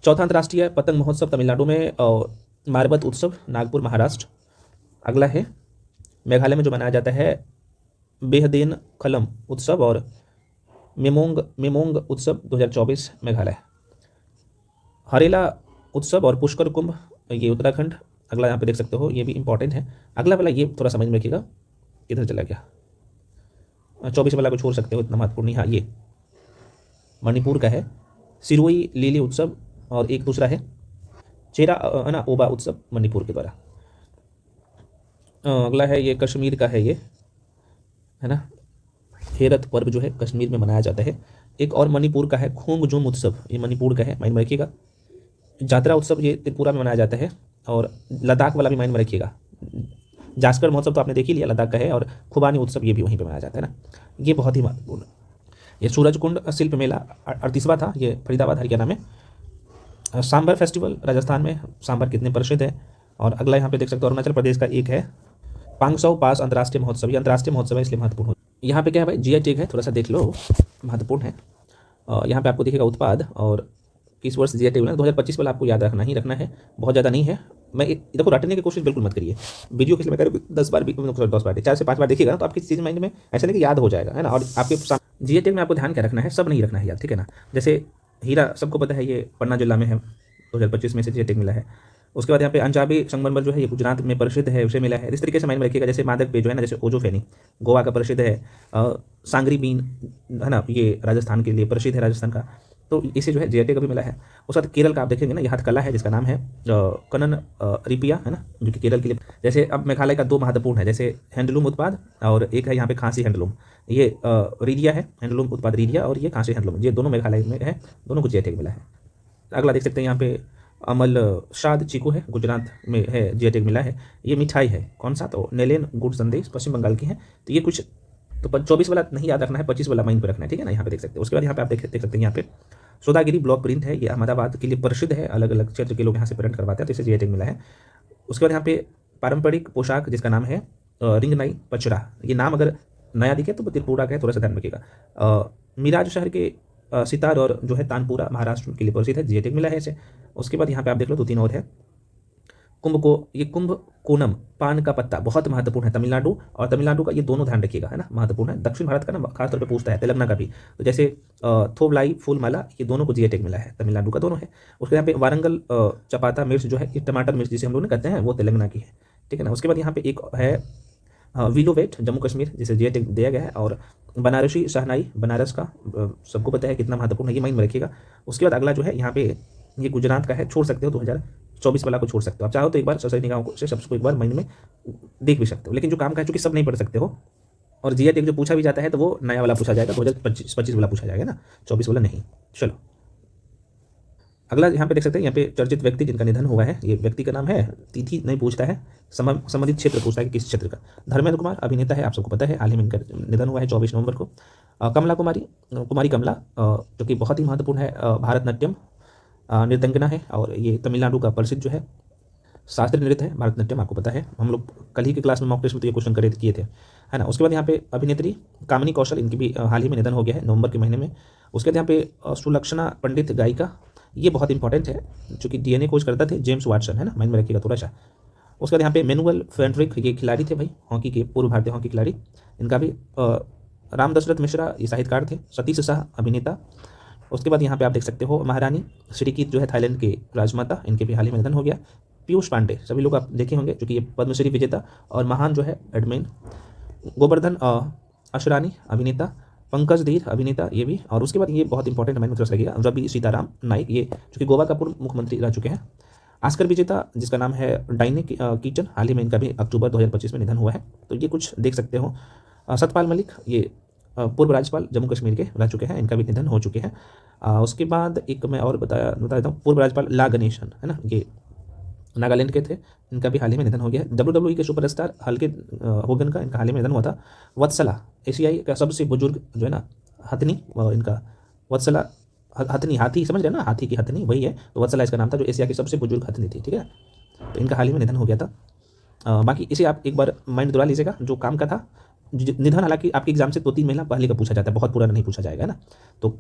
चौथा अंतर्राष्ट्रीय पतंग महोत्सव तमिलनाडु में और मारबत उत्सव नागपुर महाराष्ट्र। अगला है मेघालय में जो मनाया जाता है बेहदेन खलम उत्सव और मेमोंग उत्सव 2024 मेघालय। हरेला उत्सव और पुष्कर कुंभ ये उत्तराखंड। अगला यहाँ पे देख सकते हो ये भी इंपॉर्टेंट है। अगला वाला ये थोड़ा समझ में रखिएगा, किधर चला गया, 24 वाला को छोड़ सकते हो, इतना महत्वपूर्ण नहीं। हाँ ये मणिपुर का है सिरोई लीली उत्सव और एक दूसरा है चेरा ना ओबा उत्सव मणिपुर के द्वारा। अगला है ये कश्मीर का है, ये है ना, हेरत पर्व जो है कश्मीर में मनाया जाता है। एक और मणिपुर का है खोंगजुम उत्सव, ये मणिपुर का है, माइंड में रखिएगा। जात्रा उत्सव ये त्रिपुरा में मनाया जाता है। और लद्दाख वाला भी माइंड में रखिएगा, जास्कर महोत्सव तो आपने देख ही लिया, लद्दाख का है। और खुबानी उत्सव ये भी वहीं पे मनाया जाता है ना, ये बहुत ही महत्वपूर्ण। ये सूरजकुंड शिल्प मेला 38वां था, ये फरीदाबाद हरियाणा में। सांबर फेस्टिवल राजस्थान में, सांबर कितने प्रसिद्ध है। और अगला यहाँ पे देख सकते हो अरुणाचल प्रदेश का एक है पांगसौ पास अंतर्राष्ट्रीय महोत्सव, ये अंतर्राष्ट्रीय महोत्सव है इसलिए महत्वपूर्ण। यहाँ पे क्या है भाई, जीआई टैग है, थोड़ा सा देख लो, महत्वपूर्ण है। यहाँ पे आपको दिखेगा उत्पाद और किस वर्ष जीआई टैग मिला, 2025 वाला आपको याद रखना ही रखना है, बहुत ज़्यादा नहीं है। मैं देखो रटने की कोशिश बिल्कुल मत करिए, वीडियो के लिए मैं कह रहा हूँ 10 बार 4 से 5 बार देखिएगा ना, तो आपकी चीज़ माइंड में ऐसा नहीं कि याद हो जाएगा, है ना। और आपके जीआई टैग में आपको ध्यान क्या रखना है, सब नहीं रखना है याद, ठीक है ना। जैसे हीरा सबको पता है, ये पन्ना जिला में है, 2025 में से जीआई टैग मिला है। उसके बाद यहाँ पे अंजाबी संगमरमर जो है ये गुजरात में प्रसिद्ध है, उसे मिला है। इस तरीके से माइंड में रखिएगा। जैसे मादक पेय जो है ना, जैसे ओजोफेनी गोवा का प्रसिद्ध है, सांगरी बीन है ना, ये राजस्थान के लिए प्रसिद्ध है, राजस्थान का, तो इसे जो है जीआई टैग भी मिला है। उसके बाद केरल का आप देखेंगे ना, ये हथकला है जिसका नाम है कनन रिपिया, है ना, जो कि केरल के लिए। जैसे अब मेघालय का 2 महत्वपूर्ण है, जैसे हैंडलूम उत्पाद और एक है यहाँ पे खांसी हैंडलूम, ये रीडिया है, हैंडलूम उत्पाद रीडिया, और ये खांसी हैंडलूम, ये दोनों मेघालय में है, दोनों को जीआई टैग मिला है। अगला देख सकते हैं यहाँ पे अमल शाद चीकू है, गुजरात में है, जीआई टैग मिला है। ये मिठाई है, कौन सा, तो नेलेन गुड़ संदेश पश्चिम बंगाल की है। तो ये कुछ तो 24 वाला नहीं याद रखना है, 25 वाला माइंड पे रखना है, ठीक है ना। यहाँ पे देख सकते हैं। उसके बाद यहाँ पे आप देख सकते हैं, यहाँ पे सोदागिरी ब्लॉक प्रिंट है, ये अहमदाबाद के लिए प्रसिद्ध है, अलग अलग क्षेत्र के लोग यहाँ से प्रिंट करवाते हैं, तो इसे जीआई टैग मिला है। उसके बाद यहाँ पे पारंपरिक पोशाक जिसका नाम है रिंगनाई पचरा, ये नाम अगर नया दिखे तो त्रिपुरा का है, थोड़ा सा ध्यान रखिएगा। मिराज शहर के सितार और जो है तानपुरा महाराष्ट्र के लिए प्रसिद्ध है, जीआई टैग मिला है इसे। उसके बाद यहाँ पे आप देख लो 2-3 और है। कुंभ कोनम पान का पत्ता बहुत महत्वपूर्ण है, तमिलनाडु, और तमिलनाडु का ये दोनों ध्यान रखिएगा, है ना, महत्वपूर्ण है। दक्षिण भारत का ना खासतौर पे पूछता है, तेलंगाना का भी, तो जैसे थोवलाई फूल माला, ये दोनों को जीआई टैग मिला है, तमिलनाडु का दोनों है। उसके यहाँ पे वारंगल चपाता मिर्च जो है, ये टमाटर मिर्च जिसे हम लोग कहते हैं, वो तेलंगाना की है, ठीक है ना। उसके बाद यहाँ पे एक है विलोवेट जम्मू कश्मीर, जिसे जीआई टैग दिया गया है। और बनारसी शहनाई बनारस का सबको पता है कितना महत्वपूर्ण है, ये माइंड में रखिएगा। उसके बाद अगला जो है यहाँ पे ये गुजरात का है, छोड़ सकते हो 2024 वाला को छोड़ सकते हो, आप चाहो तो एक बार सही निगाहों से सबको एक बार माइंड में देख भी सकते हो, लेकिन जो काम का है चूंकि सब नहीं पढ़ सकते हो, और जीआई टैग जो पूछा भी जाता है तो वो नया वाला पूछा जाएगा, 2025 वाला पूछा जाएगा ना, 24 वाला नहीं। चलो अगला यहाँ पे देख सकते हैं, यहाँ पे चर्चित व्यक्ति जिनका निधन हुआ है, ये व्यक्ति का नाम है, तिथि नहीं पूछता है, संबंधित क्षेत्र पूछता है कि किस क्षेत्र का। धर्मेंद्र कुमार अभिनेता है, आप सबको पता है, हाल ही में इनका निधन हुआ है 24 नवंबर को। कमला कुमारी कुमारी कमला जो कि बहुत ही महत्वपूर्ण है, भारतनाट्यम नृत्यंगना है और ये तमिलनाडु का प्रसिद्ध जो है शास्त्रीय नृत्य है भारतनाट्यम, आपको पता है। हम लोग कल ही की क्लास में मॉक टेस्ट में तो ये क्वेश्चन किए थे, है ना। उसके बाद यहाँ पे अभिनेत्री कामिनी कौशल, इनकी भी हाल ही में निधन हो गया है नवंबर के महीने में। उसके बाद यहाँ पे सुलक्षणा पंडित गायिका, ये बहुत इंपॉर्टेंट है, चूँकि डीएनए खोज करता थे जेम्स वाटसन, है ना, माइंड में रखिएगा थोड़ा सा। उसके बाद यहाँ पे मैनुअल फ्रेडरिक, ये खिलाड़ी थे भाई, हॉकी के पूर्व भारतीय हॉकी खिलाड़ी, इनका भी। राम दशरथ मिश्रा, ये साहित्यकार थे। सतीश शाह, अभिनेता। उसके बाद यहाँ पे आप देख सकते हो महारानी श्रीकीत जो है थाईलैंड के राजमाता, इनके भी हाल ही में निधन हो गया। पीयूष पांडे, सभी लोग आप देखे होंगे, क्योंकि ये पद्मश्री विजेता और महान जो है एडमिन। गोवर्धन अशरानी, अभिनेता। पंकज धीर, अभिनेता, ये भी। और उसके बाद ये बहुत इंपॉर्टेंट हमारे मतलब लगेगा, रवि सीताराम नाइक, ये जो कि गोवा का पूर्व मुख्यमंत्री रह चुके हैं। ऑस्कर विजेता जिसका नाम है डाइने कीटन, हाल ही में इनका भी अक्टूबर 2025 में निधन हुआ है, तो ये कुछ देख सकते हो। सतपाल मलिक, ये पूर्व राज्यपाल जम्मू कश्मीर के रह चुके हैं, इनका भी निधन हो चुके हैं। उसके बाद एक मैं और बता देता हूँ, पूर्व राज्यपाल ला गणेशन, है ना, ये नागालैंड के थे, इनका भी हाल ही में निधन हो गया है। WWE के सुपरस्टार हल्के होगन का इनका हाल ही में निधन हुआ था। वत्सला, एशियाई का सबसे बुजुर्ग जो है ना हथनी, इनका वत्सला हथनी, हाथी समझ रहे ना, हाथी की हथनी वही है, तो वत्सला इसका नाम था, जो एशिया की सबसे बुजुर्ग हथनी थी, ठीक है। तो इनका हाल ही में निधन हो गया था। बाकी इसे आप एक बार माइंड दुरा लीजिएगा, जो काम का था निधन, हालांकि आपके एग्जाम से 2-3 महीना पहले का पूछा जाता है, बहुत पुराना नहीं पूछा जाएगा, है ना। तो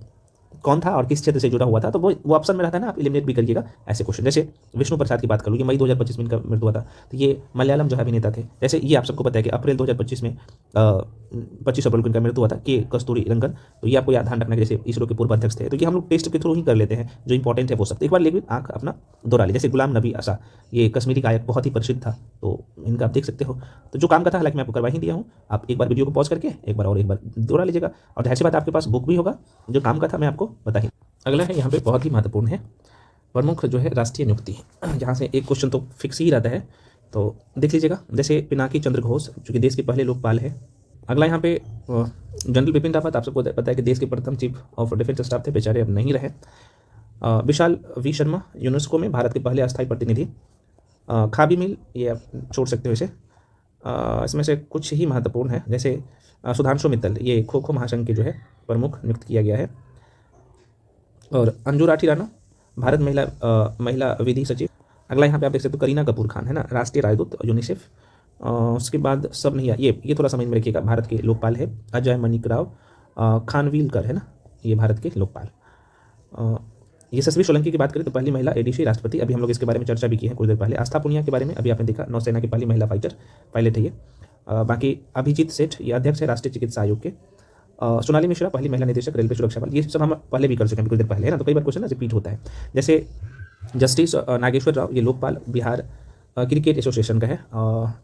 कौन था और किस क्षेत्र से जुड़ा हुआ था, तो वो ऑप्शन में रहता है ना, आप एलिमिनेट भी करिएगा ऐसे क्वेश्चन। जैसे विष्णु प्रसाद की बात कर लूँ, ये मई 2025 में इनका मृत्यु हुआ था, तो ये मलयालम जो है अभिनेता थे। जैसे ये आप सबको पता है कि अप्रैल 2025 में 25 अप्रैल को इनका मृत्यु हुआ था, के कस्तूरी रंगन, तो ये आपको याद ध्यान रखना है। जैसे इसरो के पूर्व अध्यक्ष थे, तो ये हम लोग टेस्ट के थ्रू ही कर लेते हैं, जो इंपॉर्टेंट है वो सब। एक बार लेकिन आँख अपना दोहरा ले। जैसे गुलाम नबी आशा, ये कश्मीरी गायक बहुत ही प्रसिद्ध था, तो इनका आप देख सकते हो। तो जो काम का था, हालांकि मैं आपको करवा ही दिया हूँ, आप एक बार वीडियो को पॉज करके एक बार दोहरा लीजिएगा। और जाहिर सी बात आपके पास बुक भी होगा, जो काम का था मैं आपको बता ही। अगला है यहाँ पे बहुत ही महत्वपूर्ण है, प्रमुख जो है राष्ट्रीय नियुक्ति, जहाँ से एक क्वेश्चन तो फिक्स ही रहता है, तो देख लीजिएगा। जैसे पिनाकी चंद्र घोष, जो कि देश के पहले लोकपाल है। अगला यहाँ पे जनरल बिपिन रावत, आप सबको पता है कि देश के प्रथम चीफ ऑफ डिफेंस स्टाफ थे, बेचारे अब नहीं रहे। विशाल वी शर्मा, यूनेस्को में भारत के पहले अस्थायी प्रतिनिधि। खाबी मिल, ये आप छोड़ सकते हो इसे। इसमें से कुछ ही महत्वपूर्ण है, जैसे सुधांशु मित्तल, ये खो खो महासंघ के जो है प्रमुख नियुक्त किया गया है। और अंजू राठी राणा, भारत महिला विधि सचिव। अगला यहाँ पे आप देख सकते हो करीना कपूर खान, है ना, राष्ट्रीय राजदूत यूनिसेफ। उसके बाद सब नहीं, ये थोड़ा समझ में रखिएगा, भारत के लोकपाल है। अजय मणिक राव खानविलकर, है ना, ये भारत के लोकपाल। यशस्वी सोलंकी की बात करें तो पहली महिला एडीसी राष्ट्रपति, अभी हम लोग इसके बारे में चर्चा भी की है कुछ देर पहले। आस्था पुनिया के बारे में अभी आपने देखा, नौसेना की पहली महिला फाइटर पायलट है ये। बाकी अभिजीत सेठ, ये अध्यक्ष है राष्ट्रीय चिकित्सा आयोग के। सोनाली मिश्रा, पहली महिला निदेशक रेलवे सुरक्षा बल, ये सब हम पहले भी कर चुके हैं कुछ देर पहले, है ना, तो कई बार क्वेश्चन ना रिपीट होता है। जैसे जस्टिस नागेश्वर राव, ये लोकपाल बिहार क्रिकेट एसोसिएशन का है,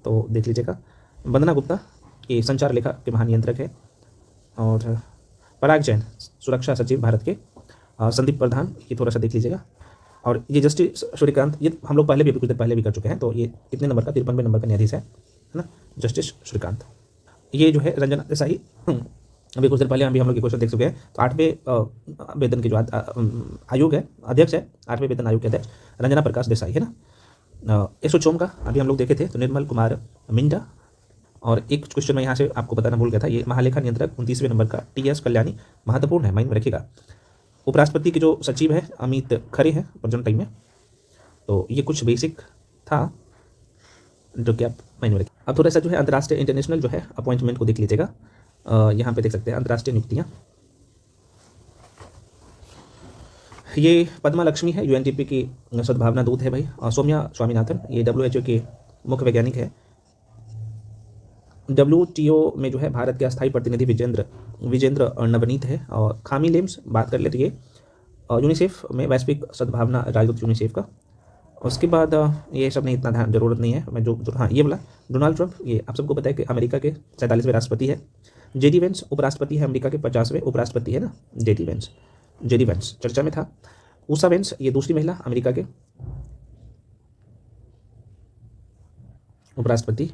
तो देख लीजिएगा। वंदना गुप्ता, ये संचार लेखा के महानियंत्रक है। और पराग जैन, सुरक्षा सचिव भारत के। संदीप प्रधान, ये थोड़ा सा देख लीजिएगा। और ये जस्टिस सूर्यकांत, ये हम लोग पहले भी कुछ देर पहले भी कर चुके हैं, तो ये कितने नंबर का, 53वें नंबर का न्यायाधीश है ना, जस्टिस सूर्यकांत। ये जो है रंजना देसाई, अभी कुछ देर पहले हम लोग ये क्वेश्चन देख चुके हैं। तो 8वें वेतन के जो आयोग है, अध्यक्ष है 8वें वेतन आयोग के अध्यक्ष रंजना प्रकाश देसाई, है ना। एसोचोम का अभी हम लोग देखे थे, तो निर्मल कुमार मिंडा। और एक क्वेश्चन मैं यहाँ से आपको बताना भूल गया था, ये महालेखा नियंत्रक 29वें नंबर का टीएस कल्याणी, महत्वपूर्ण है, माइंड में रखिएगा। उपराष्ट्रपति के जो सचिव है अमित खरे हैं प्रेजेंट टाइम में। तो ये कुछ बेसिक था जो कि आप माइंड में रखिए। अब थोड़ा सा जो है अंतर्राष्ट्रीय इंटरनेशनल जो है अपॉइंटमेंट को देख लीजिएगा। यहाँ पे देख सकते हैं अंतर्राष्ट्रीय नियुक्तियाँ। ये पद्मा लक्ष्मी है, यूएनडीपी की सद्भावना दूत है भाई। सौम्या स्वामीनाथन, ये WHO के मुख्य वैज्ञानिक है। WTO में जो है भारत के अस्थायी प्रतिनिधि विजेंद्र नवनीत है। और खामी लेम्स बात कर ले तो ये यूनिसेफ में वैश्विक सद्भावना राजदूत यूनिसेफ का। उसके बाद ये सब नहीं, इतना जरूरत नहीं है। मैं जो हाँ ये बोला, डोनाल्ड ट्रंप, ये आप सबको पता है कि अमेरिका के 47वें राष्ट्रपति है। JD वेंस उपराष्ट्रपति है, अमेरिका के 50वें उपराष्ट्रपति है ना, JD वेंस चर्चा में था। ऊषा वेंस, ये दूसरी महिला अमेरिका के उपराष्ट्रपति।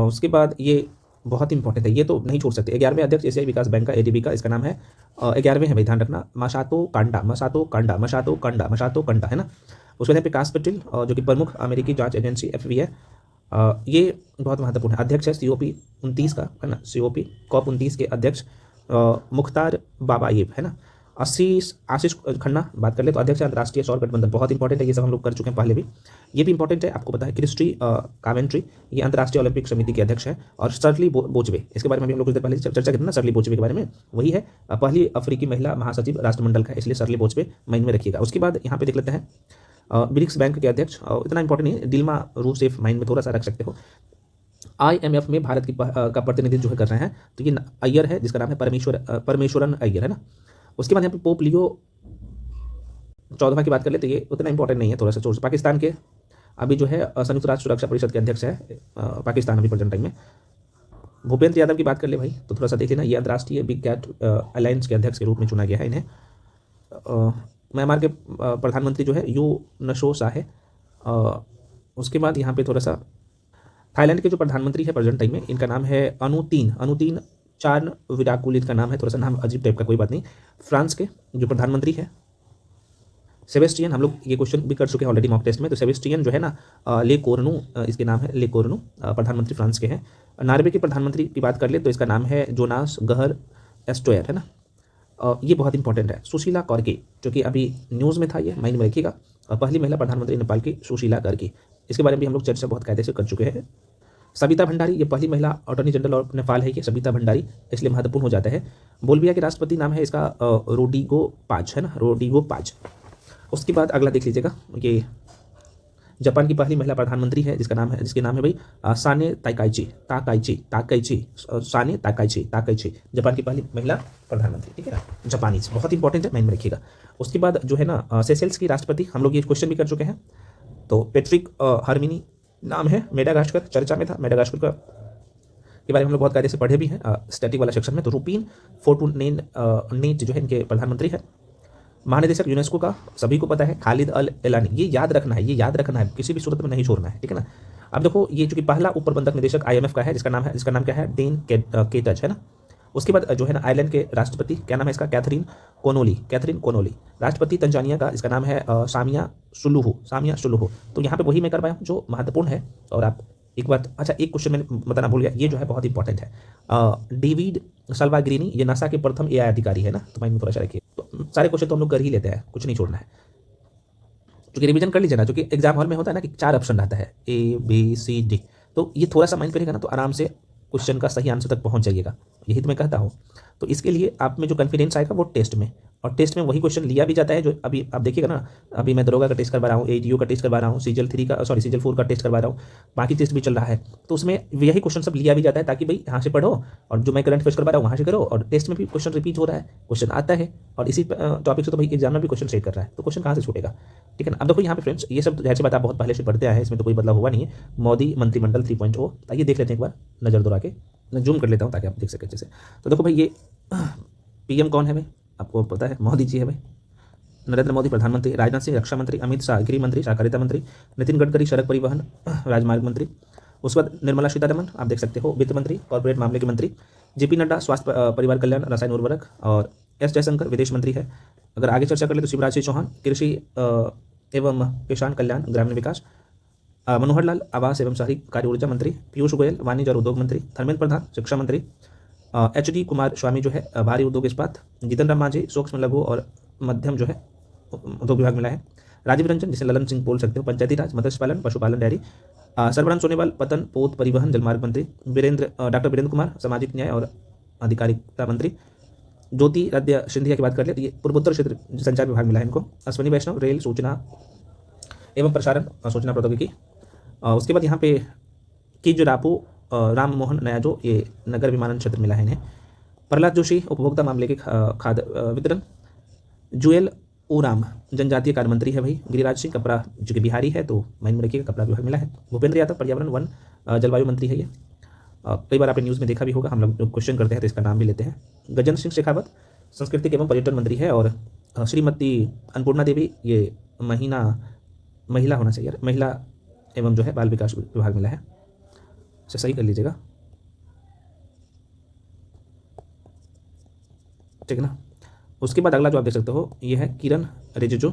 उसके बाद ये बहुत इंपॉर्टेंट है, ये तो नहीं छोड़ सकते, 11वें अध्यक्ष एशियाई विकास बैंक का, ADB का, इसका नाम है 11वें है भाई, ध्यान रखना, मसातो कांडा, है ना। उसके बाद विकास पटेल, जो कि प्रमुख अमेरिकी जांच एजेंसी FB है, ये बहुत महत्वपूर्ण है। अध्यक्ष है COP 29 का, है ना, COP 29 के अध्यक्ष। मुख्तार बाबाएब है ना। आशीष आशीष खन्ना बात कर ले तो अध्यक्ष है अंतर्राष्ट्रीय सौर गठबंधन, बहुत इंपॉर्टेंट है, ये सब हम लोग कर चुके हैं पहले भी। ये भी इंपॉर्टेंट है, आपको पता है क्रिस्टी कावेंट्री, ये अंतर्राष्ट्रीय ओलंपिक समिति के अध्यक्ष है। और शर्ली बोजबे, इसके बारे में भी हम लोग कुछ देर पहले चर्चा की थी ना, शर्ली बोजबे के बारे में, वही है पहली अफ्रीकी महिला महासचिव राष्ट्रमंडल का, इसलिए शर्ली बोजबे माइंड में रखिएगा। उसके बाद यहाँ पे देख लेते हैं ब्रिक्स बैंक के अध्यक्ष, इतना इंपॉर्टेंट नहीं है, दिल्मा रूसेफ माइंड में थोड़ा सा रख सकते हो। IMF में भारत की का प्रतिनिधित्व जो है कर रहे हैं, तो ये अय्यर है जिसका नाम है परमेश्वरन अय्यर है ना। उसके बाद यहाँ पे पोप लियो 14वां की बात कर ले तो ये उतना इंपॉर्टेंट नहीं है, थोड़ा सा छोड़। पाकिस्तान के अभी जो है संयुक्त राष्ट्र सुरक्षा परिषद के अध्यक्ष है पाकिस्तान अभी प्रेजेंट टाइम में। भूपेंद्र यादव की बात कर ले भाई तो थोड़ा सा देख लेना, ये अंतर्राष्ट्रीय बिग कैट अलायंस के अध्यक्ष के रूप में चुना गया है इन्हें। म्यांमार के प्रधानमंत्री जो है यू नशो शाह है। उसके बाद यहाँ पे थोड़ा सा थाईलैंड के जो प्रधानमंत्री है प्रेजेंट टाइम में, इनका नाम है अनुतीन चान विराकुल इनका नाम है, थोड़ा सा नाम अजीब टाइप का, कोई बात नहीं। फ्रांस के जो प्रधानमंत्री है सेबेस्टियन, हम लोग ये क्वेश्चन भी कर चुके हैं ऑलरेडी मॉक टेस्ट में, तो सेबेस्टियन जो है ना ले कोर्नू इसके नाम है, ले कोर्नू प्रधानमंत्री फ्रांस के हैं। नॉर्वे के प्रधानमंत्री की बात कर ले तो इसका नाम है जोनास गहर एस्टोयर है ना। ये बहुत इंपॉर्टेंट है, सुशीला कौरके, जो कि अभी न्यूज़ में था, ये माइंड में रखिएगा। पहली महिला प्रधानमंत्री नेपाल की सुशीला कौरके, इसके बारे में भी हम लोग चर्चा बहुत कायदे से कर चुके हैं। सबिता भंडारी, ये पहली महिला अटॉर्नी जनरल और नेपाल है ये सबिता भंडारी, इसलिए महत्वपूर्ण हो जाता है। बोल्विया के राष्ट्रपति नाम है इसका रोड्रिगो पाज है ना, रोड्रिगो पाज। उसके बाद अगला देख लीजिएगा, ये जापान की पहली महिला प्रधानमंत्री है जिसके नाम है भाई Sanae Takaichi Sanae Takaichi, Japan की पहली महिला प्रधानमंत्री, ठीक है ना, जापानीज, बहुत इंपॉर्टेंट है, माइंड में रखिएगा। उसके बाद जो है ना सेशेल्स की राष्ट्रपति, हम लोग ये क्वेश्चन भी कर चुके हैं, तो पेट्रिक हरमिनी नाम है, मेडागास्कर चर्चा में था, मेडागास्कर का के बारे में हम लोग बहुत कायदे से पढ़े भी हैं स्टैटिक वाला सेक्शन में। तो रूपीन फोर्टुनेट जो है इनके प्रधानमंत्री है। महानिदेशक यूनेस्को का सभी को पता है खालिद अल एलानी, ये याद रखना है, किसी भी सूरत में नहीं छोड़ना है, ठीक है ना। अब देखो ये जो कि पहला उप प्रबंधक निदेशक IMF का है जिसका नाम क्या है, डेन केटच है ना। उसके बाद जो है ना आयरलैंड के राष्ट्रपति, क्या नाम है इसका, कैथरीन कोनोली। राष्ट्रपति तंजानिया का, इसका नाम है सामिया सुलुहु। तो यहाँ पे वही मैं कर पाया हूँ जो महत्वपूर्ण है। और आप एक बात, अच्छा एक क्वेश्चन मैंने बताना भूल गया, ये जो है बहुत इंपॉर्टेंट है, डेविड सल्वाग्रिनी, ये नासा के प्रथम AI अधिकारी है ना, तो माइंड में थोड़ा सा रखिए। तो सारे क्वेश्चन तो हम लोग कर ही लेते हैं, कुछ नहीं छोड़ना है, क्योंकि रिवीजन कर लीजिए ना, क्योंकि एग्जाम हॉल में होता है ना कि 4 ऑप्शन रहता है ABCD, तो ये थोड़ा सा माइंड करेगा ना तो आराम से क्वेश्चन का सही आंसर तक पहुंच जाइएगा, यही तो मैं कहता हूँ। तो इसके लिए आप में जो कॉन्फिडेंस आएगा वो टेस्ट में, और टेस्ट में वही क्वेश्चन लिया भी जाता है जो अभी आप देखिएगा ना, अभी मैं दरोगा का टेस्ट करवा रहा हूँ, ATU का टेस्ट करवा रहा हूँ, सीजल 4 का टेस्ट करवा रहा हूँ, बाकी टेस्ट भी चल रहा है, तो उसमें यही क्वेश्चन सब लिया भी जाता है ताकि भाई यहाँ से पढ़ो, और जो मैं करंट अफेयर्स करवा रहा हूँ वहाँ से करो, और टेस्ट में भी क्वेश्चन रिपीट हो रहा है, क्वेश्चन आता है, और इसी टॉपिक से तो भाई एग्जाम में भी क्वेश्चन सेट कर रहा है, तो क्वेश्चन कहाँ से छूटेगा, ठीक है ना। अब देखो यहाँ पे फ्रेंड्स, ये सब जैसे बात आप बहुत पहले से पढ़ते आए हैं, इसमें तो कोई बदलाव हुआ नहीं है। मोदी मंत्रिमंडल 3.0, आइए देख लेते हैं एक बार नजर दौड़ा के, मैं जूम कर लेता हूँ ताकि आप देख सकें अच्छे से। तो देखो भाई, ये PM कौन है भाई, आपको पता है, मोदी जी है भाई, नरेंद्र मोदी प्रधानमंत्री, राजनाथ सिंह रक्षा मंत्री, अमित शाह गृह मंत्री सहकारिता मंत्री, नितिन गडकरी सड़क परिवहन राजमार्ग मंत्री, उसके बाद निर्मला सीतारमण आप देख सकते हो वित्त मंत्री कॉर्पोरेट मामले के मंत्री, JP नड्डा स्वास्थ्य परिवार कल्याण रसायन उर्वरक, और S जयशंकर विदेश मंत्री है। अगर आगे चर्चा कर ले तो शिवराज सिंह चौहान कृषि एवं किसान कल्याण ग्रामीण विकास, मनोहर लाल आवास एवं शहरी कार्य ऊर्जा मंत्री, पीयूष गोयल वाणिज्य और उद्योग मंत्री, धर्मेंद्र प्रधान शिक्षा मंत्री, HD कुमार स्वामी जो है भारी उद्योग इस्पात, जीतन राम मांझी सूक्ष्म लघु और मध्यम जो है उद्योग विभाग मिला है, राजीव रंजन जिसे ललन सिंह बोल सकते हो पंचायती राज मत्स्य पालन पशुपालन डेयरी, सर्बानंद सोनोवाल पतन पोत परिवहन जलमार्ग मंत्री, डॉक्टर वीरेंद्र कुमार सामाजिक न्याय और अधिकारिता मंत्री, ज्योतिरादित्य सिंधिया की बात कर ले तो ये पूर्वोत्तर क्षेत्र संचार विभाग मिला है इनको, अश्विनी वैष्णव रेल सूचना एवं प्रसारण सूचना प्रौद्योगिकी। उसके बाद यहाँ पे किजरापू राम मोहन नयाजो, ये नगर विमानन क्षेत्र मिला है इन्हें, प्रहलाद जोशी उपभोक्ता मामले के खाद्य वितरण, जुएल ओराम जनजातीय कार्य मंत्री है भाई, गिरिराज सिंह कपड़ा जो कि बिहारी है तो माइंड में रखिएगा कपड़ा विभाग मिला है, भूपेंद्र यादव पर्यावरण वन जलवायु मंत्री है ये, कई बार आपने न्यूज़ में देखा भी होगा, हम लोग क्वेश्चन करते हैं तो इसका नाम भी लेते हैं। गजेंद्र सिंह शेखावत सांस्कृतिक एवं पर्यटन मंत्री है, और श्रीमती अन्नपूर्णा देवी ये महिला होना चाहिए, महिला एवं जो है बाल विकास विभाग मिला है, इसे सही कर लीजिएगा, ठीक है ना। उसके बाद अगला जो आप देख सकते हो ये है किरण रिजिजू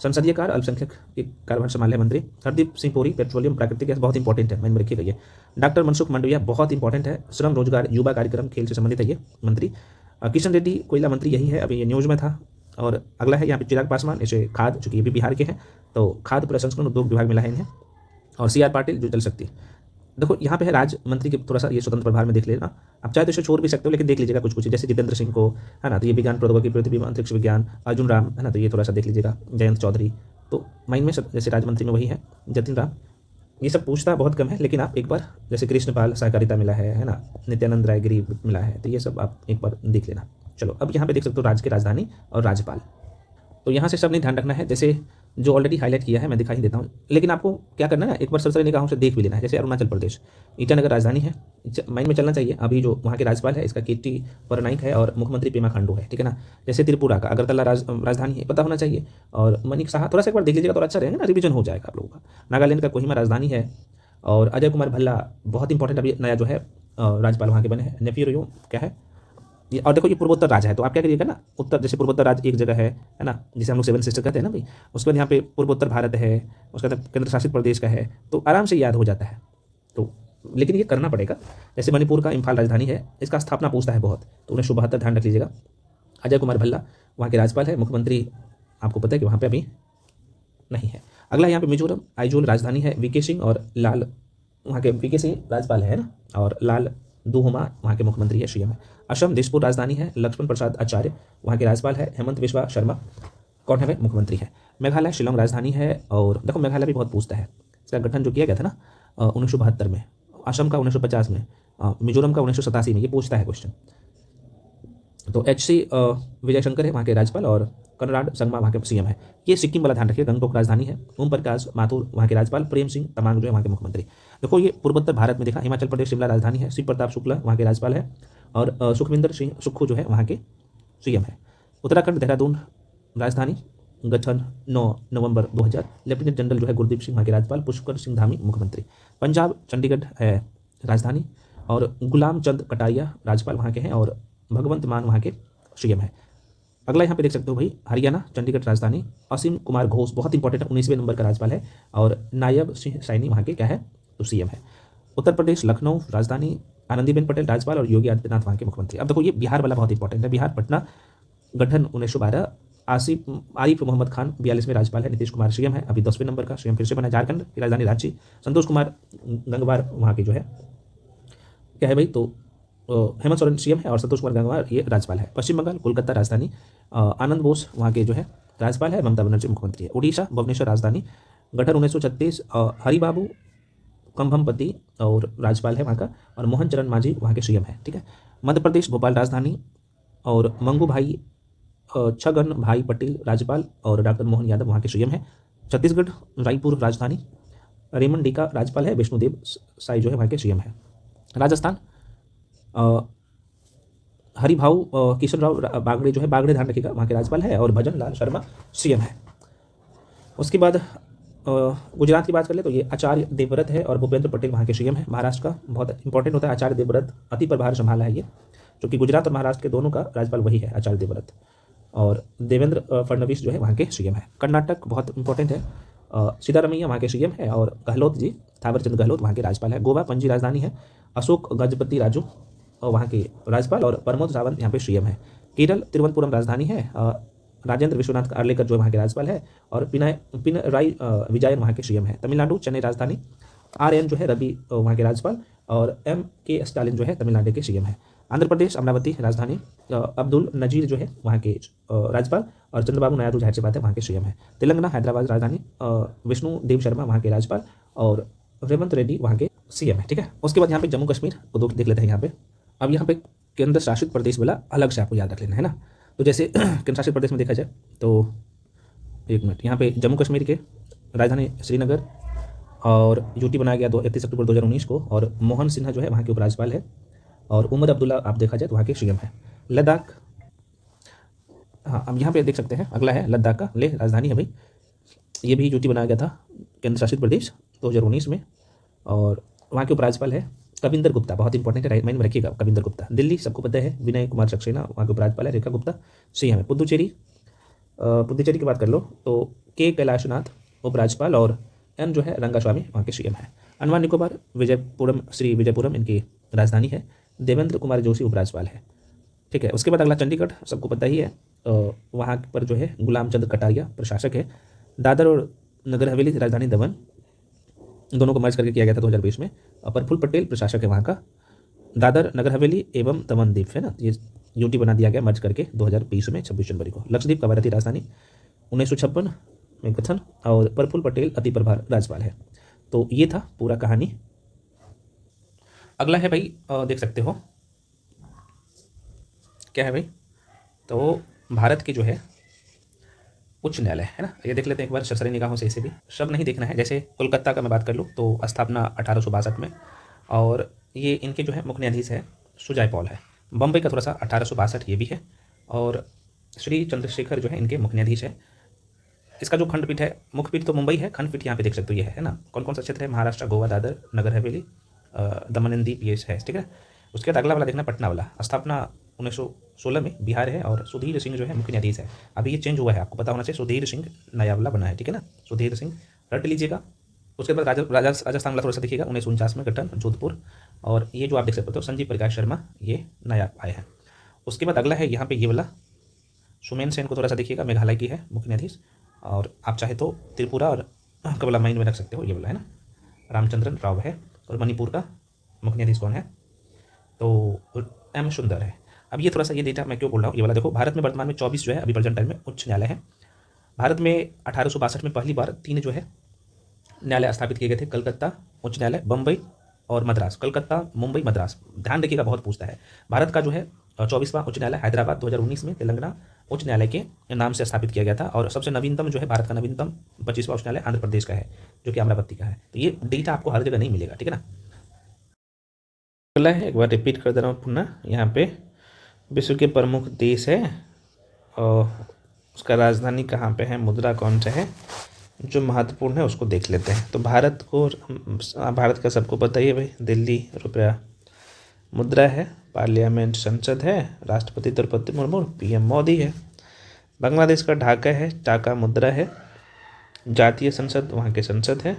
संसदीय कार्य अल्पसंख्यक के कार्यभार संभाले मंत्री, हरदीप सिंह पुरी पेट्रोलियम प्राकृतिक गैस, बहुत इंपॉर्टेंट है, माइंड में रखिएगा ये, डॉक्टर मनसुख मंडाविया बहुत इंपॉर्टेंट है, श्रम रोजगार युवा कार्यक्रम खेल से संबंधित है ये मंत्री, किशन रेड्डी कोयला मंत्री यही है, अभी ये न्यूज़ में था। और अगला है यहाँ पे चिराग पासवान, इसे खाद, चूँकि ये भी बिहार के हैं तो खाद्य प्रसंस्करण उद्योग विभाग मिला है इन्हें। और सी आर पाटिल जो जल शक्ति। देखो यहाँ पे है राज्य मंत्री के थोड़ा सा ये स्वतंत्र प्रभार में देख लेना, आप चाहे तो इसे छोड़ भी सकते हो लेकिन देख लीजिएगा कुछ कुछ, जैसे जितेंद्र सिंह को, है ना, तो ये विज्ञान प्रौद्योगिकी पृथ्वी अंतरिक्ष विज्ञान, अर्जुन राम, है ना, तो ये थोड़ा सा देख लीजिएगा, जयंत चौधरी, तो माइंड में जैसे राज्य मंत्री में वही है, जतिन राम। ये सब पूछता बहुत कम है, लेकिन आप एक बार जैसे कृष्णपाल सहकारिता मिला है ना, नित्यानंद राय गिरी मिला है, तो ये सब आप एक बार देख लेना। चलो अब यहाँ पे देख सकते हो राज्य की राजधानी और राज्यपाल, तो यहाँ से सब नहीं ध्यान रखना है, जैसे जो ऑलरेडी हाईलाइट किया है मैं दिखाई देता हूँ, लेकिन आपको क्या करना है ना, एक बार सरसरी निगाहों से देख भी लेना है। जैसे अरुणाचल प्रदेश, ईटानगर राजधानी है, माइंड में चलना चाहिए। अभी जो वहाँ के राज्यपाल है इसका कीर्ति परनाइक है और मुख्यमंत्री पेमा खांडू है, ठीक है ना। जैसे त्रिपुरा का अगरतला राजधानी है, पता होना चाहिए। और मनिक साहा, थोड़ा सा एक बार देख लीजिएगा तो अच्छा रहेगा ना, रिविजन हो जाएगा आप लोगों का। नागालैंड का कोहिमा राजधानी है। और अजय कुमार भल्ला बहुत इंपॉर्टेंट अभी नया जो है राज्यपाल वहाँ के बने हैं, नेफियो क्या है ये। और देखो ये पूर्वोत्तर राज्य है, तो आप क्या करिएगा ना, उत्तर जैसे पूर्वोत्तर राज्य एक जगह है ना, जिसे हम लोग 7 सिस्टर कहते हैं ना भाई, उसके बाद यहाँ पे पूर्वोत्तर भारत है, उसके बाद केंद्र शासित प्रदेश का है, तो आराम से याद हो जाता है। तो लेकिन ये करना पड़ेगा। जैसे मणिपुर का इम्फाल राजधानी है, इसका स्थापना पूछता है बहुत, तो 1972 ध्यान रख लीजिएगा। अजय कुमार भल्ला वहाँ के राज्यपाल है, मुख्यमंत्री आपको पता है कि वहाँ पर अभी नहीं है। अगला यहाँ पे मिजोरम, आइजोल राजधानी है, वीके सिंह और लाल, वहाँ के वीके सिंह राज्यपाल है ना, और लाल दुहोमा वहाँ के मुख्यमंत्री है, सीएम है। असम दिसपुर राजधानी है, लक्ष्मण प्रसाद आचार्य वहाँ के राज्यपाल है, हेमंत बिस्वा शर्मा कौन है भाई, मुख्यमंत्री है। मेघालय शिलोंग राजधानी है, और देखो मेघालय भी बहुत पूछता है, इसका गठन जो किया गया था ना 1972 में, असम का 1950 में, मिजोरम का 1987 में, ये पूछता है क्वेश्चन। तो एच.सी. विजय शंकर है वहाँ के राज्यपाल, और कनराड संगमा वहाँ के सीएम है। ये सिक्किम वाला ध्यान रखिए, गंगटोक राजधानी है, ओम प्रकाश माथुर वहाँ के राज्यपाल, प्रेम सिंह तमांग जो है वहाँ के मुख्यमंत्री। देखो ये पूर्वोत्तर भारत में देखा, हिमाचल प्रदेश शिमला राजधानी है, शिव प्रताप शुक्ला वहाँ के राज्यपाल है, और सुखविंदर सिंह सुक्खू जो है वहाँ के सीएम है। उत्तराखंड देहरादून राजधानी, गठन 9 नवंबर 2000, लेफ्टिनेंट जनरल जो है गुरदीप सिंह वहाँ के राज्यपाल, पुष्कर सिंह धामी मुख्यमंत्री। पंजाब चंडीगढ़ है राजधानी, और गुलाम चंद कटारिया राज्यपाल वहाँ के हैं, और भगवंत मान वहाँ के सीएम है। अगला यहाँ पे देख सकते हो भाई, हरियाणा चंडीगढ़ राजधानी, असीम कुमार घोष बहुत इंपॉर्टेंट है, 19वें नंबर का राज्यपाल है, और नायब सिंह सैनी वहाँ के क्या है, तो सीएम है। उत्तर प्रदेश लखनऊ राजधानी, आनंदीबेन पटेल राज्यपाल, और योगी आदित्यनाथ वहाँ के मुख्यमंत्री। अब देखो ये बिहार वाला बहुत इंपॉर्टेंट है, बिहार पटना गठन 1912, आरिफ मोहम्मद खान 42वें राज्यपाल है, नीतीश कुमार सीएम है, अभी 10वें नंबर का सीएम फिर से बना। झारखंड की राजधानी रांची, संतोष कुमार गंगवार वहाँ के जो है क्या है भाई, तो हेमंत सोरेन सीएम है, और संतोष कुमार गंगवार ये राज्यपाल है। पश्चिम बंगाल कोलकाता राजधानी, आनंद बोस वहाँ के जो है राज्यपाल है, ममता बनर्जी मुख्यमंत्री है। उड़ीसा भुवनेश्वर राजधानी, गठन 1936, हरिबाबू कंभमपति और राज्यपाल है वहाँ का, और मोहन चरण मांझी वहाँ के सीएम है, ठीक है। मध्य प्रदेश भोपाल राजधानी, और मंगू भाई छगन भाई पटेल राज्यपाल, और डॉक्टर मोहन यादव वहाँ के सीएम है। छत्तीसगढ़ रायपुर राजधानी, रेमन डीका राज्यपाल है, विष्णुदेव साई जो है वहाँ के सीएम है। राजस्थान हरिभाऊ किशन राव बागड़े जो है, बागड़े ध्यान रखिएगा वहाँ के राज्यपाल है, और भजन लाल शर्मा सीएम है। उसके बाद गुजरात की बात कर ले तो ये आचार्य देवव्रत है, और भूपेंद्र पटेल वहाँ के सीएम है। महाराष्ट्र का बहुत इंपॉर्टेंट होता है आचार्य देवव्रत, अति प्रभार संभाला है ये, क्योंकि गुजरात और महाराष्ट्र के दोनों का राज्यपाल वही है, आचार्य देवव्रत। और देवेंद्र फडणवीस जो है वहाँ के सीएम है। कर्नाटक बहुत इंपॉर्टेंट है, सिद्धारमैया वहाँ के सीएम है, और गहलोत जी थावरचंद गहलोत वहाँ के राज्यपाल है। गोवा पणजी राजधानी है, अशोक गजपति राजू और वहाँ के राज्यपाल, और प्रमोद सावंत यहाँ पे सीएम है। केरल तिरुवनंतपुरम राजधानी है, राजेंद्र विश्वनाथ आर्लेकर जो वहाँ के राज्यपाल है, और पिनराई विजयन वहाँ के सीएम है। तमिलनाडु चेन्नई राजधानी, RN जो है रवि वहाँ के राज्यपाल, और MK स्टालिन जो है तमिलनाडु के सीएम है। आंध्र प्रदेश अमरावती राजधानी, अब्दुल नजीर जो है वहाँ के राज्यपाल, और चंद्रबाबू नायडू जाहिर सी बात है वहाँ के सीएम है। तेलंगाना हैदराबाद राजधानी, विष्णु देव शर्मा वहाँ के राज्यपाल, और रेवंत रेड्डी वहाँ के सीएम है, ठीक है। उसके बाद यहाँ पे जम्मू कश्मीर को देख लेते हैं यहाँ पे। अब यहाँ पे केंद्र शासित प्रदेश वाला अलग से आपको याद रख लेना है ना। तो जैसे केंद्र शासित प्रदेश में देखा जाए तो एक मिनट, यहाँ पे जम्मू कश्मीर के राजधानी श्रीनगर, और यूटी बनाया गया 31 अक्टूबर 2019 को, और मोहन सिन्हा जो है वहाँ के उपराज्यपाल है, और उमर अब्दुल्ला आप देखा जाए तो वहाँ के सीएम है। लद्दाख, हाँ अब यहाँ पे देख सकते हैं, अगला है लद्दाख का लेह राजधानी है भाई, ये भी यूटी बनाया गया था केंद्र शासित प्रदेश 2019 में, और वहाँ के उपराज्यपाल है कविंदर गुप्ता, बहुत इंपॉर्टेंट है, माइंड में रखिएगा कविंदर गुप्ता। दिल्ली सबको पता है, विनय कुमार सक्सेना वहाँ के उपराज्यपाल है, रेखा गुप्ता सीएम है। पुदुचेरी की बात कर लो तो के कैलाशनाथ उपराज्यपाल, और एन जो है रंगास्वामी वहाँ के सीएम है। अंडमान निकोबार विजयपुरम, श्री विजयपुरम इनकी राजधानी है, देवेंद्र कुमार जोशी उपराज्यपाल है। ठीक है। उसके बाद अगला चंडीगढ़, सबको पता ही है, वहाँ पर जो है गुलाम चंद कटारिया प्रशासक है। दादर और नगर हवेली राजधानी दमन, दोनों को मर्ज करके किया गया था 2020 में। प्रफुल्ल पटेल प्रशासक है वहाँ का। दादर नगर हवेली एवं दमन द्वीप है ना, ये यूटी बना दिया गया मर्ज करके 2020 में 26 जनवरी को। लक्षद्वीप का भारतीय राजधानी 1956 में गठन, और प्रफुल्ल पटेल अति प्रभार राज्यपाल है। तो ये था पूरा कहानी। अगला है भाई, देख सकते हो क्या है भाई, तो भारत की जो है उच्च न्यायालय है ना, ये देख लेते हैं एक बार सरसरी निगाहों से। इसे भी सब नहीं देखना है। जैसे कोलकाता का मैं बात कर लूँ तो स्थापना 1862 में, और ये इनके जो है मुख्य न्यायाधीश है सुजय पॉल है। बम्बई का थोड़ा सा 1862 ये भी है, और श्री चंद्रशेखर जो है इनके मुख्य न्यायाधीश है। इसका जो खंडपीठ है, मुख्यपीठ तो मुंबई है, खंडपीठ यहाँ पे देख सकते हो ये है ना। कौन कौन सा क्षेत्र है, महाराष्ट्र, गोवा, दादर नगर हवेली, दमन एंड दीप, ये है ठीक है। उसके बाद अगला वाला देखना पटना वाला, स्थापना 1916 में, बिहार है, और सुधीर सिंह जो है मुख्य न्यायाधीश है। अभी ये चेंज हुआ है, आपको पता होना चाहिए, सुधीर सिंह नया वाला बना है, ठीक है ना, सुधीर सिंह रट लीजिएगा। उसके बाद राजस्थान वाला थोड़ा सा देखिएगा, 1949 में गठन जोधपुर, और ये जो आप देख सकते हो संजीव प्रकाश शर्मा, ये नया आए हैं। उसके बाद अगला है यहाँ पे ये वाला सुमेन सेन को थोड़ा सा देखिएगा, मेघालय की है मुख्य न्यायाधीश, और आप चाहे तो त्रिपुरा और का वाला माइंड में रख सकते हो, ये वाला है ना, रामचंद्रन राव है। और मणिपुर का मुख्य न्यायाधीश कौन है, तो एम सुंदर है। अब ये थोड़ा सा ये डेटा मैं क्यों बोल रहा हूँ, ये वाला देखो, भारत में वर्तमान में 24 जो है अभी प्रेजेंट टाइम में उच्च न्यायालय है। भारत में 1862 में पहली बार 3 जो है न्यायालय स्थापित किए गए थे, कलकत्ता उच्च न्यायालय, बम्बई और मद्रास। कलकत्ता, मुंबई, मद्रास, ध्यान रखिएगा, बहुत पूछता है। भारत का जो है 24वां उच्च न्यायालय हैदराबाद 2019 में तेलंगाना उच्च न्यायालय के नाम से स्थापित किया गया था। और सबसे नवीनतम जो है भारत का नवीनतम 25वां उच्च न्यायालय आंध्र प्रदेश का है, जो कि अमरावती का है। तो ये डेटा आपको हर जगह नहीं मिलेगा, ठीक है ना। अगला है, एक बार रिपीट कर दे रहा हूँ पुनः, यहाँ पे विश्व के प्रमुख देश है और उसका राजधानी कहाँ पे है, मुद्रा कौन सा है, जो महत्वपूर्ण है उसको देख लेते हैं। तो भारत का सबको पता ही है भाई, दिल्ली रुपया मुद्रा है, पार्लियामेंट संसद है, राष्ट्रपति द्रौपदी मुर्मू, पीएम मोदी है। बांग्लादेश का ढाका है, टाका मुद्रा है, जातीय संसद वहाँ के संसद है,